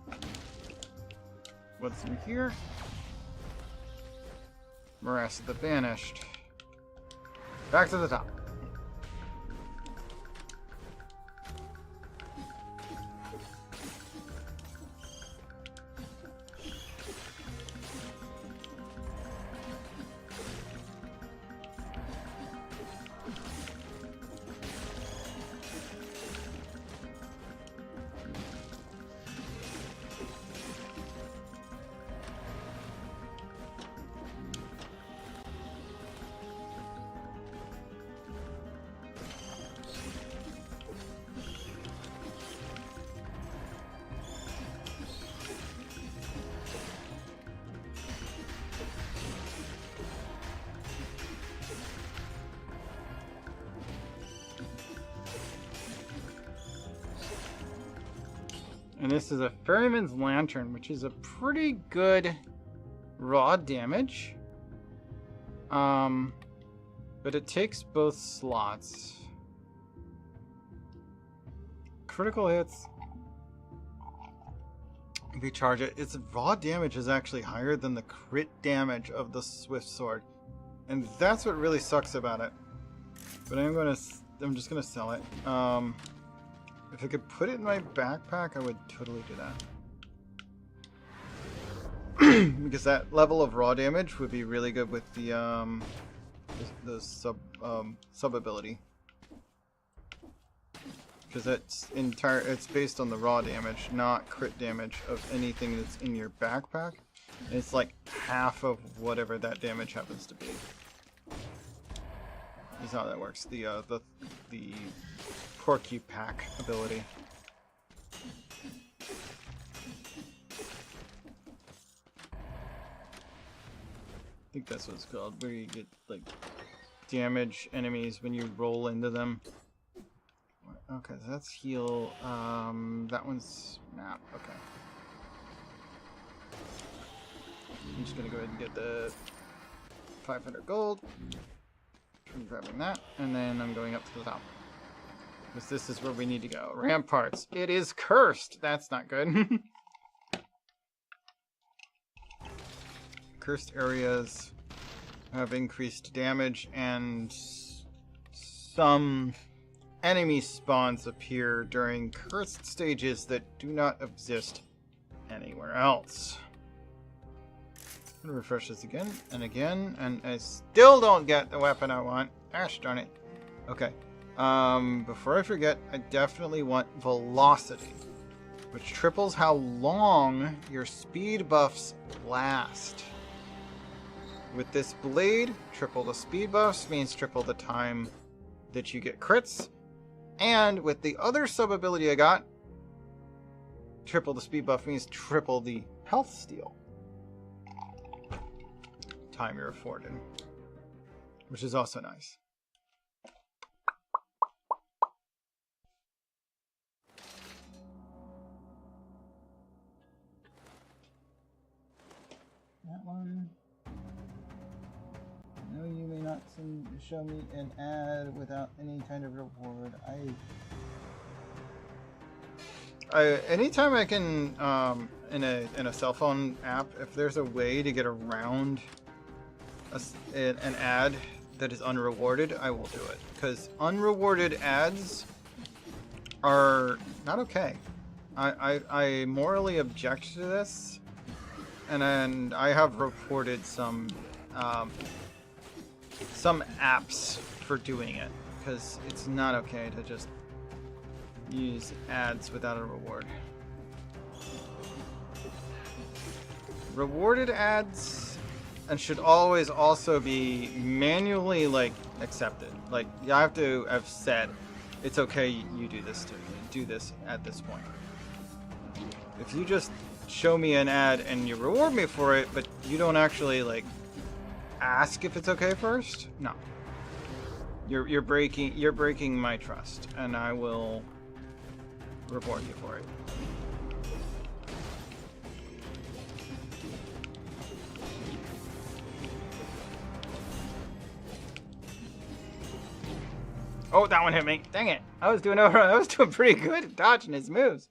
What's in here? Morass of the Banished. Back to the top. And this is a Ferryman's Lantern, which is a pretty good raw damage. But it takes both slots. Critical hits. If you charge it, its raw damage is actually higher than the crit damage of the Swift Sword. And that's what really sucks about it. But I'm just gonna sell it. If I could put it in my backpack, I would totally do that. Because that level of raw damage would be really good with the sub ability. Because it's based on the raw damage, not crit damage of anything that's in your backpack. And it's like half of whatever that damage happens to be. Is how that works. The Porcu-Pack ability. I think that's what it's called, where you get like damage enemies when you roll into them. Okay, so that's heal. That one's map. Okay. I'm just gonna go ahead and get the 500 gold. I'm grabbing that, and then I'm going up to the top. Because this is where we need to go. Ramparts. It is cursed! That's not good. Cursed areas have increased damage, and some enemy spawns appear during cursed stages that do not exist anywhere else. I'm gonna refresh this again, and I still don't get the weapon I want. Gosh darn it. Okay. Before I forget, I definitely want Velocity, which triples how long your speed buffs last. With this blade, triple the speed buffs means triple the time that you get crits. And with the other sub-ability I got, triple the speed buff means triple the health steal time you're afforded, which is also nice. That one. No, you may not show me an ad without any kind of reward. Anytime I can, in a cell phone app, if there's a way to get around an ad that is unrewarded, I will do it. Because unrewarded ads are not okay. I morally object to this, and I have reported some apps for doing it, because it's not okay to just use ads without a reward. Rewarded ads and should always also be manually accepted. Like, you have to have said it's okay, you do this at this point. If you just show me an ad and you reward me for it, but you don't actually ask if it's okay first, no. You're breaking my trust, and I will reward you for it. Oh, that one hit me. Dang it. I was doing pretty good at dodging his moves.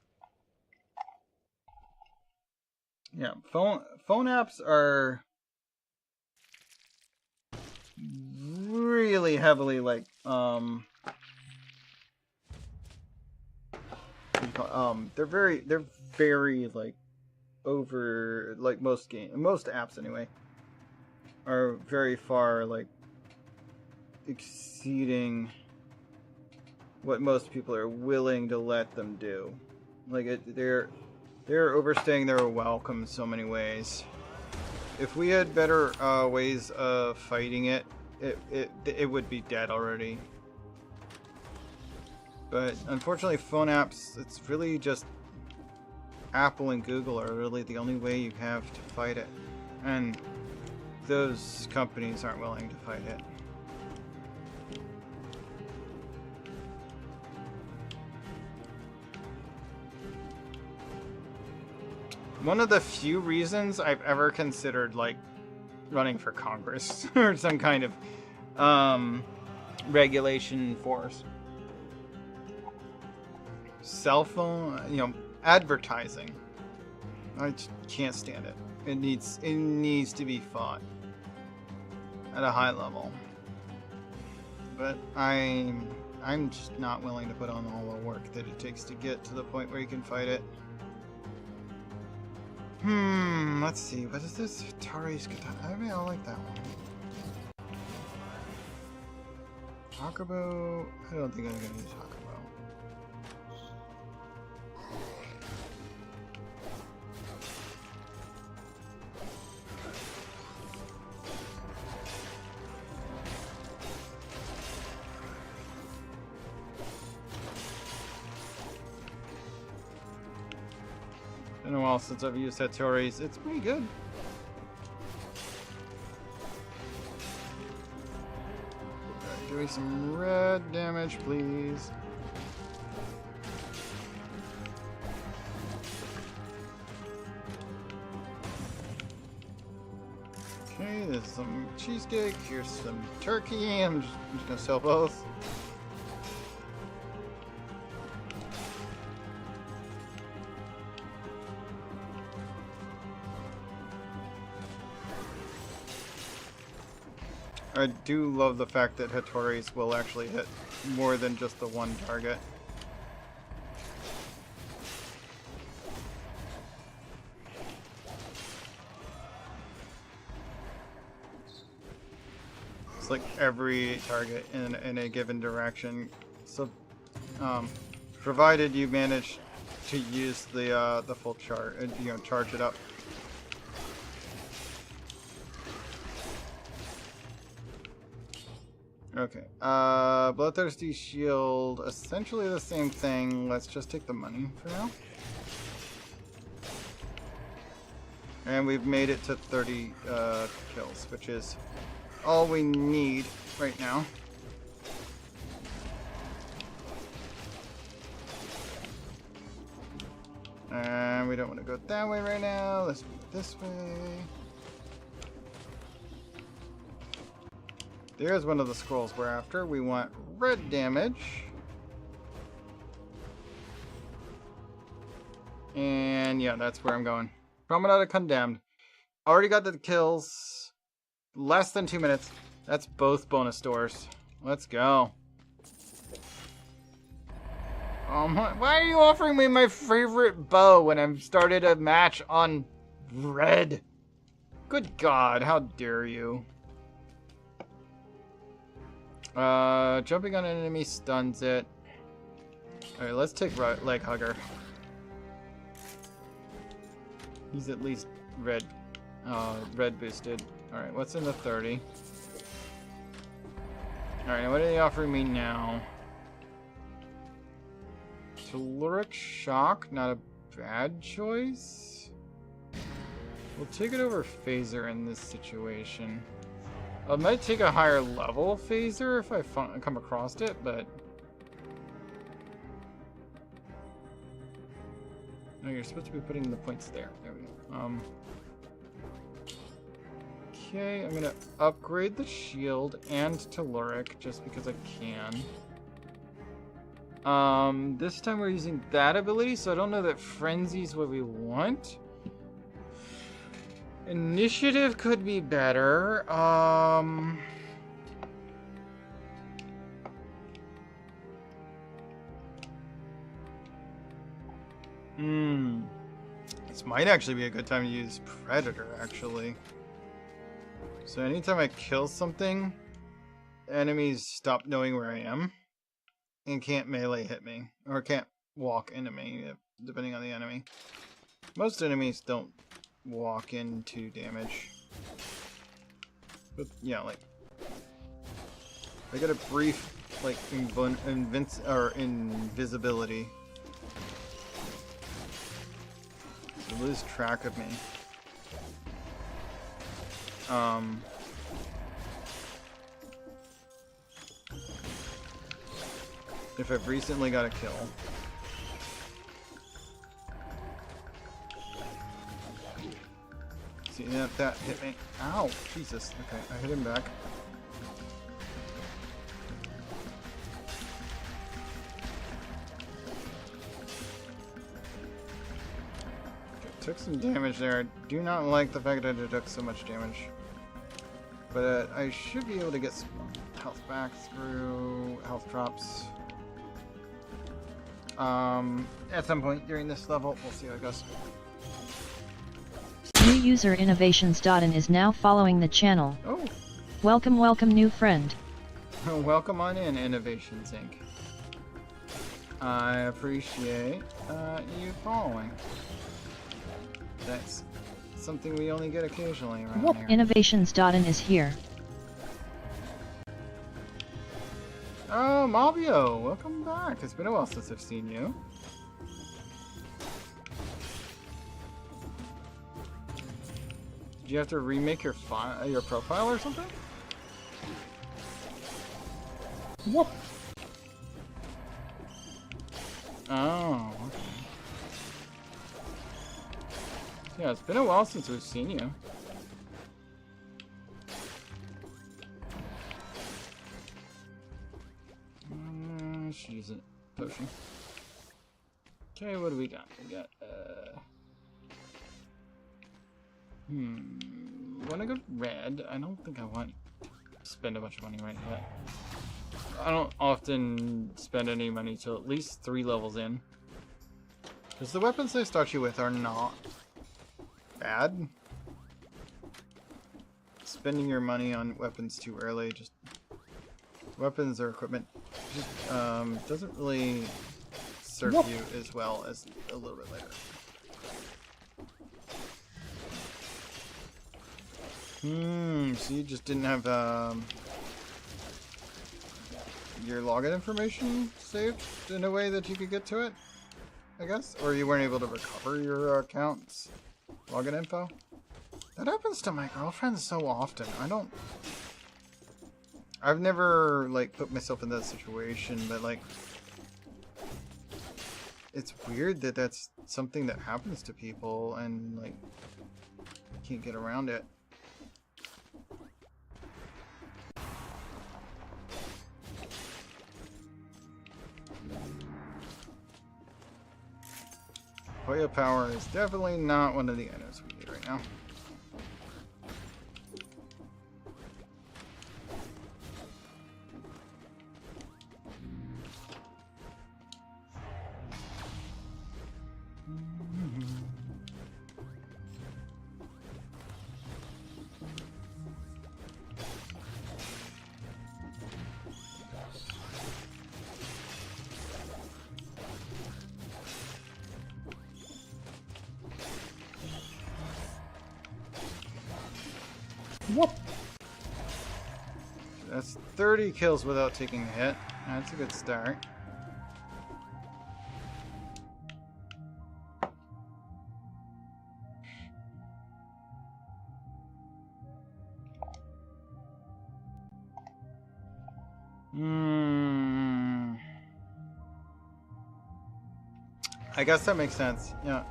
Yeah, phone apps are really heavily they're very over, most apps anyway are very far exceeding what most people are willing to let them do. They're overstaying their welcome in so many ways. If we had better ways of fighting it would be dead already. But unfortunately, phone apps, it's really just Apple and Google are really the only way you have to fight it. And those companies aren't willing to fight it. one of the few reasons I've ever considered, like, running for Congress or some kind of regulation force. Cell phone, you know, advertising. I just can't stand it. It needs to be fought at a high level. But I'm just not willing to put on all the work that it takes to get to the point where you can fight it. Let's see. What is this? Atari's Katana. I mean, I like that one. Hakubo. I don't think I'm gonna use Hakubo. Been a while since I've used Hattori's. It's pretty good. Give me some red damage, please. Okay, there's some cheesecake. Here's some turkey. I'm just gonna sell both. I do love the fact that Hattori's will actually hit more than just the one target. It's like every target in a given direction. So, provided you manage to use the full charge, you know, charge it up. Okay, Bloodthirsty Shield, essentially the same thing. Let's just take the money for now. And we've made it to 30 kills, which is all we need right now. And we don't want to go that way right now. Let's go this way. There's one of the scrolls we're after. We want red damage. And yeah, that's where I'm going. Promenade of Condemned. Already got the kills. Less than 2 minutes. That's both bonus doors. Let's go. Oh my, why are you offering me my favorite bow when I've started a match on red? Good God, how dare you. Jumping on an enemy stuns it. Alright, let's take Leg Hugger. He's at least red boosted. Alright, what's in the 30? Alright, what are they offering me now? Telluric Shock, not a bad choice. We'll take it over Phaser in this situation. I might take a higher level Phaser if I come across it, but... No, you're supposed to be putting the points there. There we go. Okay, I'm gonna upgrade the shield and Telluric just because I can. This time we're using that ability, so I don't know that Frenzy's what we want. Initiative could be better. This might actually be a good time to use Predator, actually. So anytime I kill something, enemies stop knowing where I am and can't melee hit me, or can't walk into me, depending on the enemy. Most enemies don't walk into damage, but yeah, like I get a brief like invisibility. They lose track of me. If I've recently got a kill. Yeah, that hit me. Ow! Jesus. Okay, I hit him back. Okay, took some damage there. I do not like the fact that I took so much damage. But I should be able to get some health back through health drops. At some point during this level, we'll see how it goes. New user Innovations.in is now following the channel. Oh! Welcome, welcome, new friend. Welcome on in, Innovations Inc. I appreciate you following. That's something we only get occasionally around here. Innovations.in is here. Oh, Mabio, welcome back. It's been a while since I've seen you. Did you have to remake your profile or something? Whoop. Oh, okay. Yeah, it's been a while since we've seen you. Should use a potion. Okay, what do we got? We got, wanna go red? I don't think I want to spend a bunch of money right yet. I don't often spend any money till at least 3 levels in. Because the weapons they start you with are not bad. Spending your money on weapons too early, just weapons or equipment, just doesn't really serve you as well as a little bit later. So you just didn't have your login information saved in a way that you could get to it, I guess? Or you weren't able to recover your account's login info? That happens to my girlfriend so often. I've never, like, put myself in that situation, but, like, it's weird that that's something that happens to people and, like, can't get around it. Hoya power is definitely not one of the items we need right now. Whoop. That's 30 kills without taking a hit. That's a good start. I guess that makes sense. Yeah.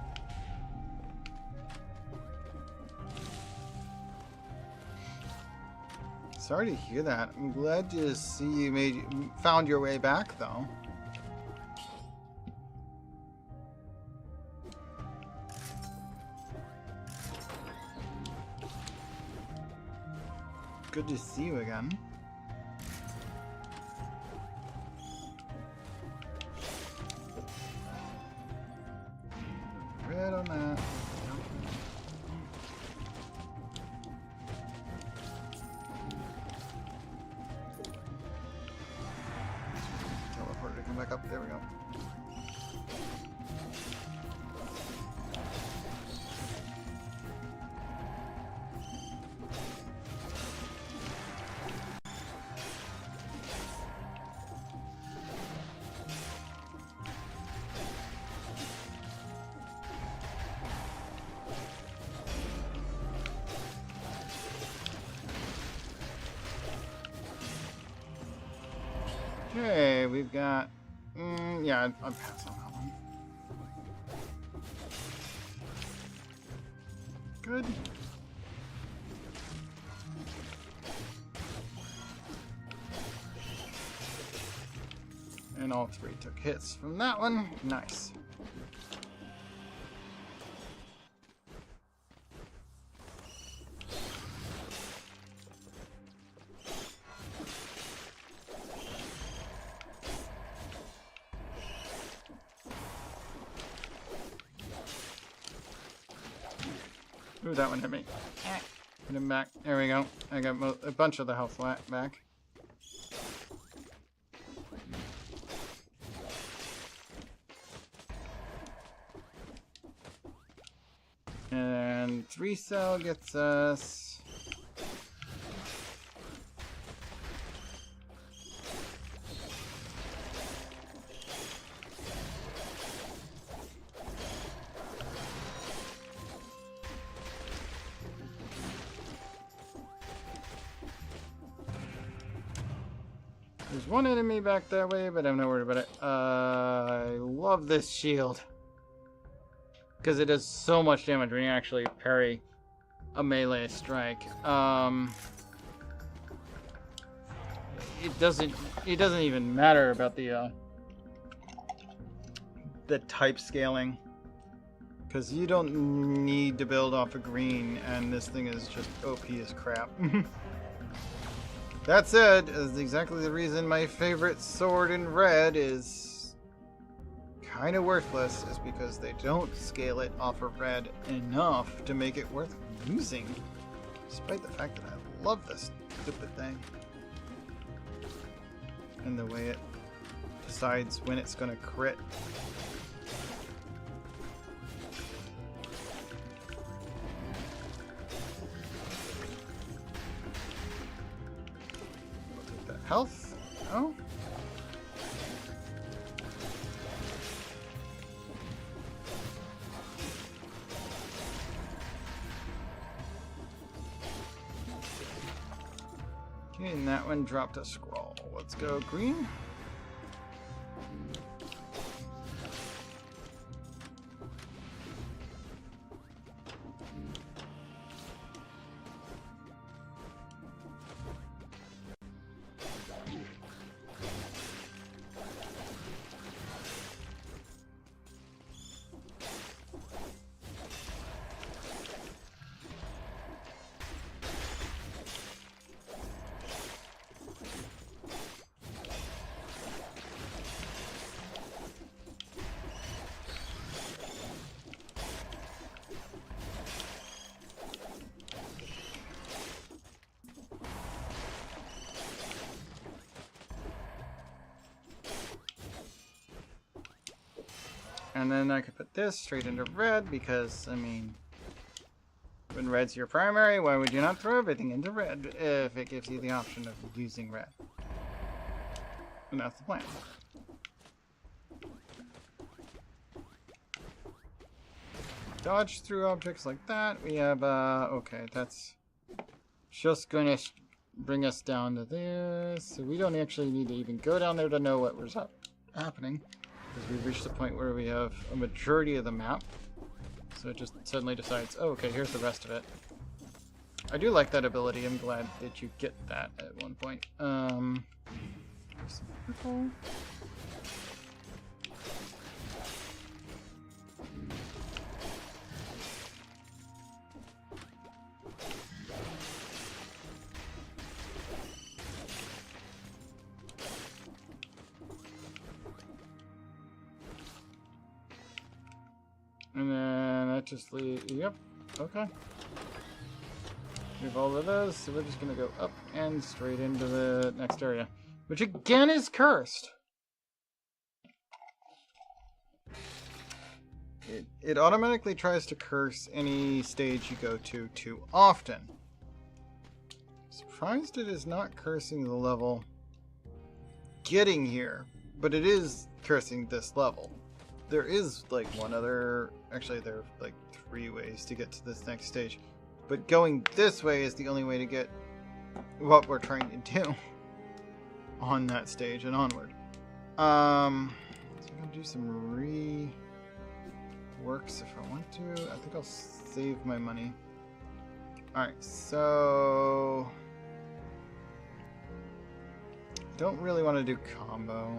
Sorry to hear that. I'm glad to see you found your way back, though. Good to see you again. Red on that. Teleporter to come back up. There we go. Okay, we've got... yeah, I'll pass on that one. Good. And all three took hits from that one. Nice. Ooh, that one hit me. Put him back. There we go. I got a bunch of the health back. And 3 cell gets us. There's one enemy back that way, but I'm not worried about it. I love this shield. Because it does so much damage when you actually parry a melee strike. It doesn't even matter about the type scaling. Because you don't need to build off of green, and this thing is just OP as crap. That said, is exactly the reason my favorite sword in red is kind of worthless, is because they don't scale it off of red enough to make it worth using. Despite the fact that I love this stupid thing. And the way it decides when it's going to crit. Health? Oh. Okay, and that one dropped a scroll. Let's go green. And then I could put this straight into red because, I mean, when red's your primary, why would you not throw everything into red if it gives you the option of using red? And that's the plan. Dodge through objects like that. We have, okay, that's just going to bring us down to this. So we don't actually need to even go down there to know what was happening. Because we've reached the point where we have a majority of the map. So it just suddenly decides, oh, okay, here's the rest of it. I do like that ability. I'm glad that you get that at one point. Purple. And then that just leaves, yep, okay. We have all of those, so we're just gonna go up and straight into the next area. Which again is cursed. It automatically tries to curse any stage you go to too often. Surprised it is not cursing the level getting here, but it is cursing this level. There is like one other, actually there are like 3 ways to get to this next stage, but going this way is the only way to get what we're trying to do on that stage and onward. So I'm gonna do some reworks if I want to. I think I'll save my money. Alright, so I don't really want to do combo.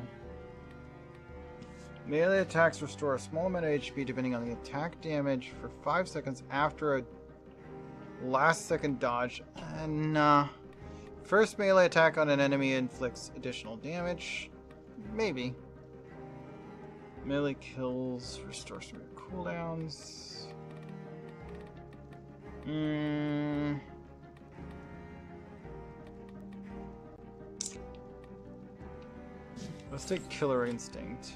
Melee attacks restore a small amount of HP depending on the attack damage for 5 seconds after a last second dodge. And first melee attack on an enemy inflicts additional damage. Maybe. Melee kills restore some cooldowns. Let's take Killer Instinct.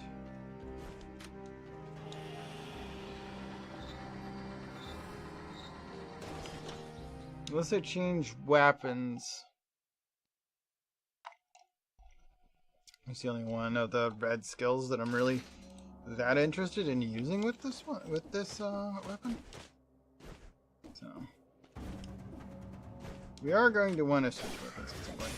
Let's say change weapons. It's the only one of the red skills that I'm really that interested in using with this one, with this weapon. So we are going to want to switch weapons at some point.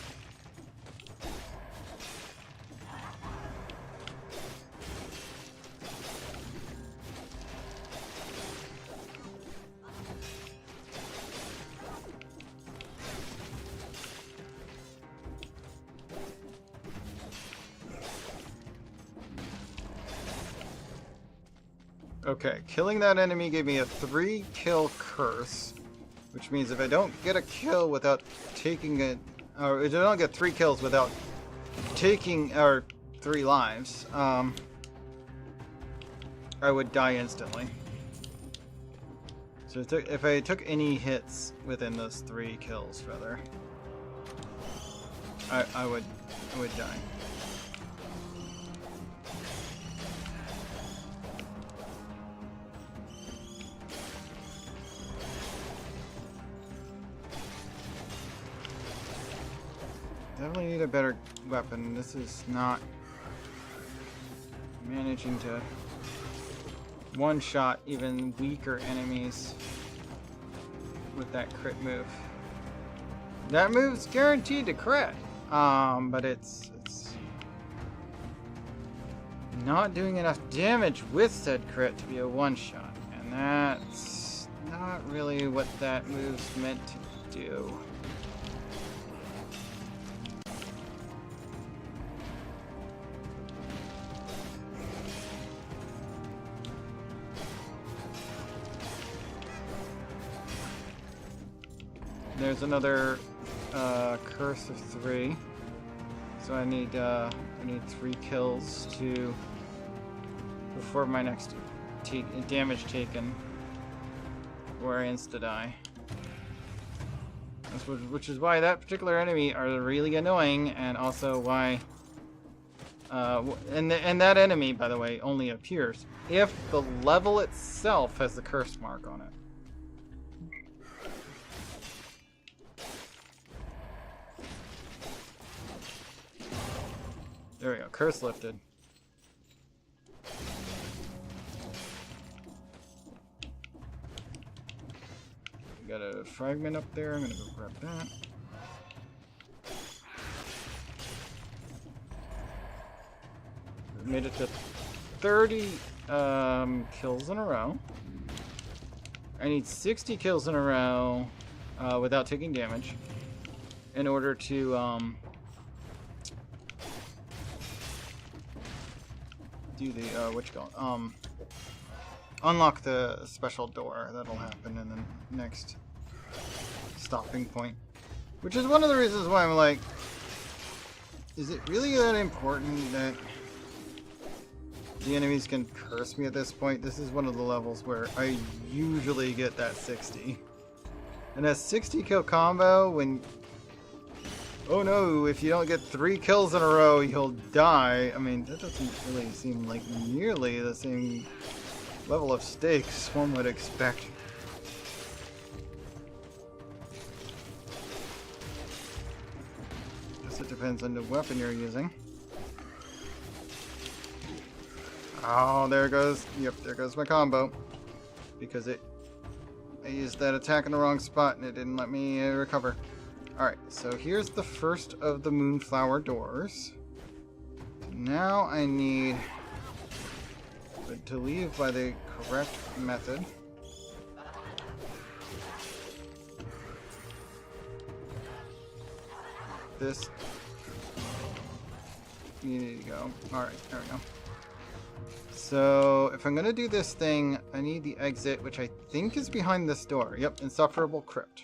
Okay, killing that enemy gave me a 3-kill curse, which means if I don't get a kill without taking it, or if I don't get 3 kills without taking, or 3 lives, I would die instantly. So if I took any hits within those 3 kills, rather, I would die. Definitely need a better weapon. This is not managing to one-shot even weaker enemies with that crit move. That move's guaranteed to crit, but it's not doing enough damage with said crit to be a one-shot, and that's not really what that move's meant to do. There's another curse of 3, so I need 3 kills to before my next damage taken, or I insta-die. Which is why that particular enemy are really annoying, and also why. And that enemy, by the way, only appears if the level itself has the curse mark on it. There we go, curse lifted. We got a fragment up there, I'm gonna go grab that. We made it to 30 kills in a row. I need 60 kills in a row without taking damage in order to do the unlock the special door. That'll happen in the next stopping point, which is one of the reasons why I'm like, is it really that important that the enemies can curse me at this point? This is one of the levels where I usually get that 60, and a 60 kill combo when, oh no, if you don't get 3 kills in a row, you'll die. I mean, that doesn't really seem like nearly the same level of stakes one would expect. Guess it depends on the weapon you're using. Oh, there goes, yep, there goes my combo. Because I used that attack in the wrong spot and it didn't let me recover. Alright, so here's the first of the Moonflower doors. Now I need to leave by the correct method. This. You need to go. Alright, there we go. So, if I'm gonna do this thing, I need the exit, which I think is behind this door. Yep, Insufferable Crypt.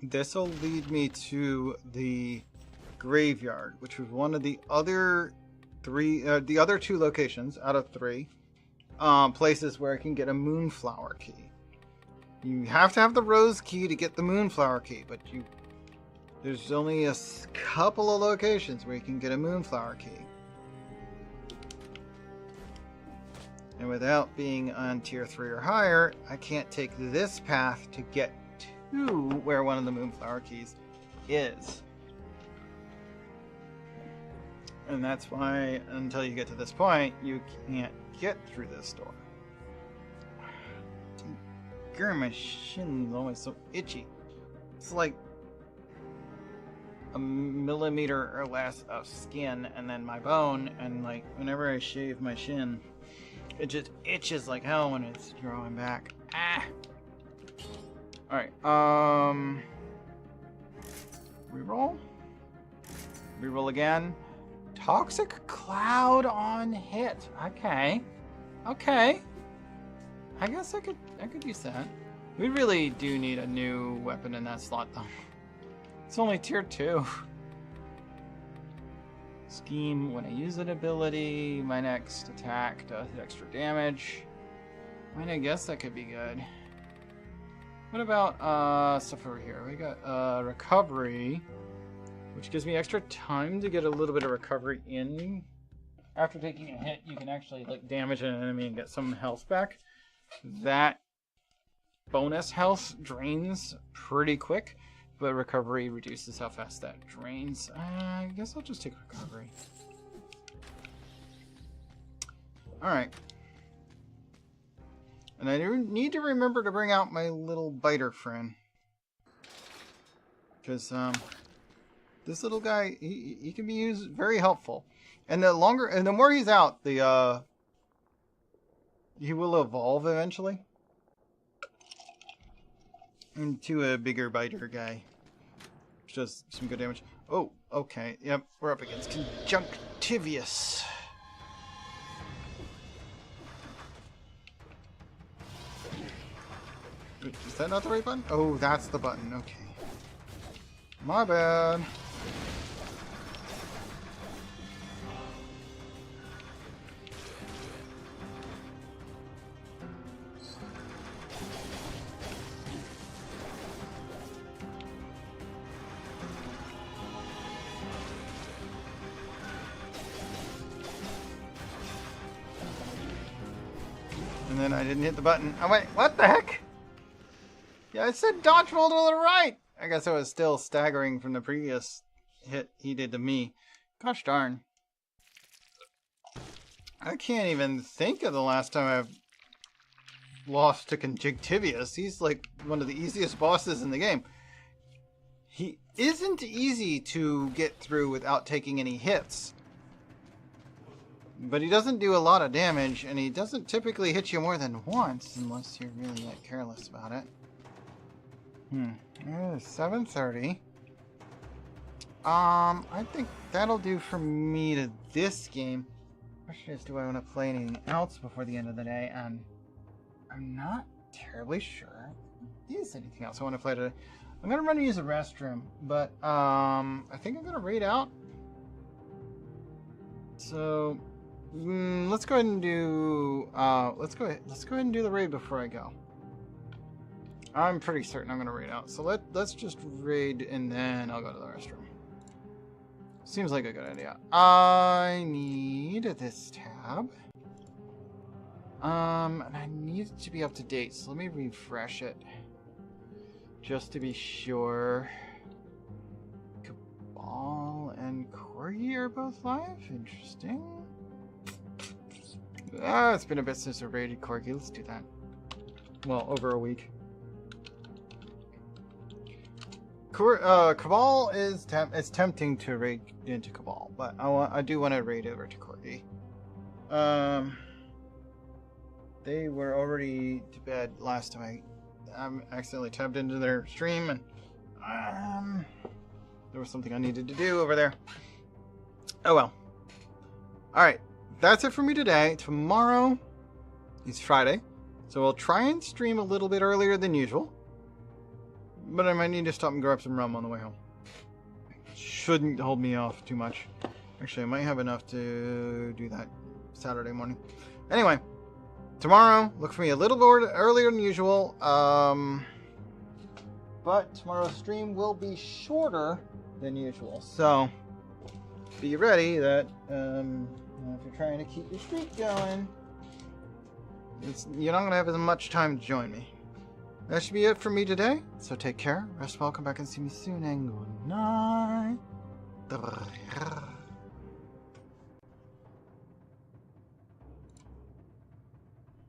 This will lead me to the graveyard, which was one of the other the other two locations out of 3 places where I can get a Moonflower key. You have to have the Rose key to get the Moonflower key, but there's only a couple of locations where you can get a Moonflower key. And without being on tier 3 or higher, I can't take this path to get to where one of the Moonflower keys is. And that's why, until you get to this point, you can't get through this door. Girl, my shin's always so itchy. It's like a millimeter or less of skin, and then my bone, and like whenever I shave my shin, it just itches like hell when it's growing back. Ah! Alright, reroll? Reroll again. Toxic Cloud on hit. Okay. Okay. I guess I could use that. We really do need a new weapon in that slot though. It's only tier 2. Scheme, when I use an ability, my next attack does extra damage. I mean, I guess that could be good. What about stuff over here? We got recovery, which gives me extra time to get a little bit of recovery in. After taking a hit, you can actually like damage an enemy and get some health back. That bonus health drains pretty quick, but recovery reduces how fast that drains. I guess I'll just take recovery. Alright. And I need to remember to bring out my little biter friend. Because, this little guy, he can be used very helpful. And the more he's out, he will evolve eventually into a bigger biter guy. Which does some good damage. Oh, okay. Yep, we're up against Conjunctivius. Is that not the right button? Oh, that's the button. Okay. My bad. And then I didn't hit the button. I went, what the heck? Yeah, I said dodge roll to the right. I guess I was still staggering from the previous hit he did to me. Gosh darn. I can't even think of the last time I've lost to Conjunctivius. He's like one of the easiest bosses in the game. He isn't easy to get through without taking any hits. But he doesn't do a lot of damage, and he doesn't typically hit you more than once, unless you're really like careless about it. 7:30. I think that'll do for me to this game. Question is, do I want to play anything else before the end of the day? And I'm not terribly sure there is anything else I want to play today. I'm gonna run to use a restroom, but I think I'm gonna raid out. So let's go ahead and do let's go ahead and do the raid before I go. I'm pretty certain I'm gonna raid out. So let's just raid and then I'll go to the restroom. Seems like a good idea. I need this tab. And I need it to be up to date, so let me refresh it. Just to be sure. Cabal and Corgi are both live? Interesting. It's been a bit since I raided Corgi. Let's do that. Well, over a week. Cabal is it's tempting to raid into Cabal, but I do want to raid over to Corgi. They were already to bed last time I accidentally tabbed into their stream, and There was something I needed to do over there. Oh well. Alright, that's it for me today. Tomorrow is Friday, so I'll try and stream a little bit earlier than usual. But I might need to stop and grab some rum on the way home. Shouldn't hold me off too much. Actually, I might have enough to do that Saturday morning. Anyway, tomorrow, look for me a little bit earlier than usual. But tomorrow's stream will be shorter than usual. So, be ready that if you're trying to keep your streak going, you're not going to have as much time to join me. That should be it for me today. So take care, rest well, come back and see me soon, and good night.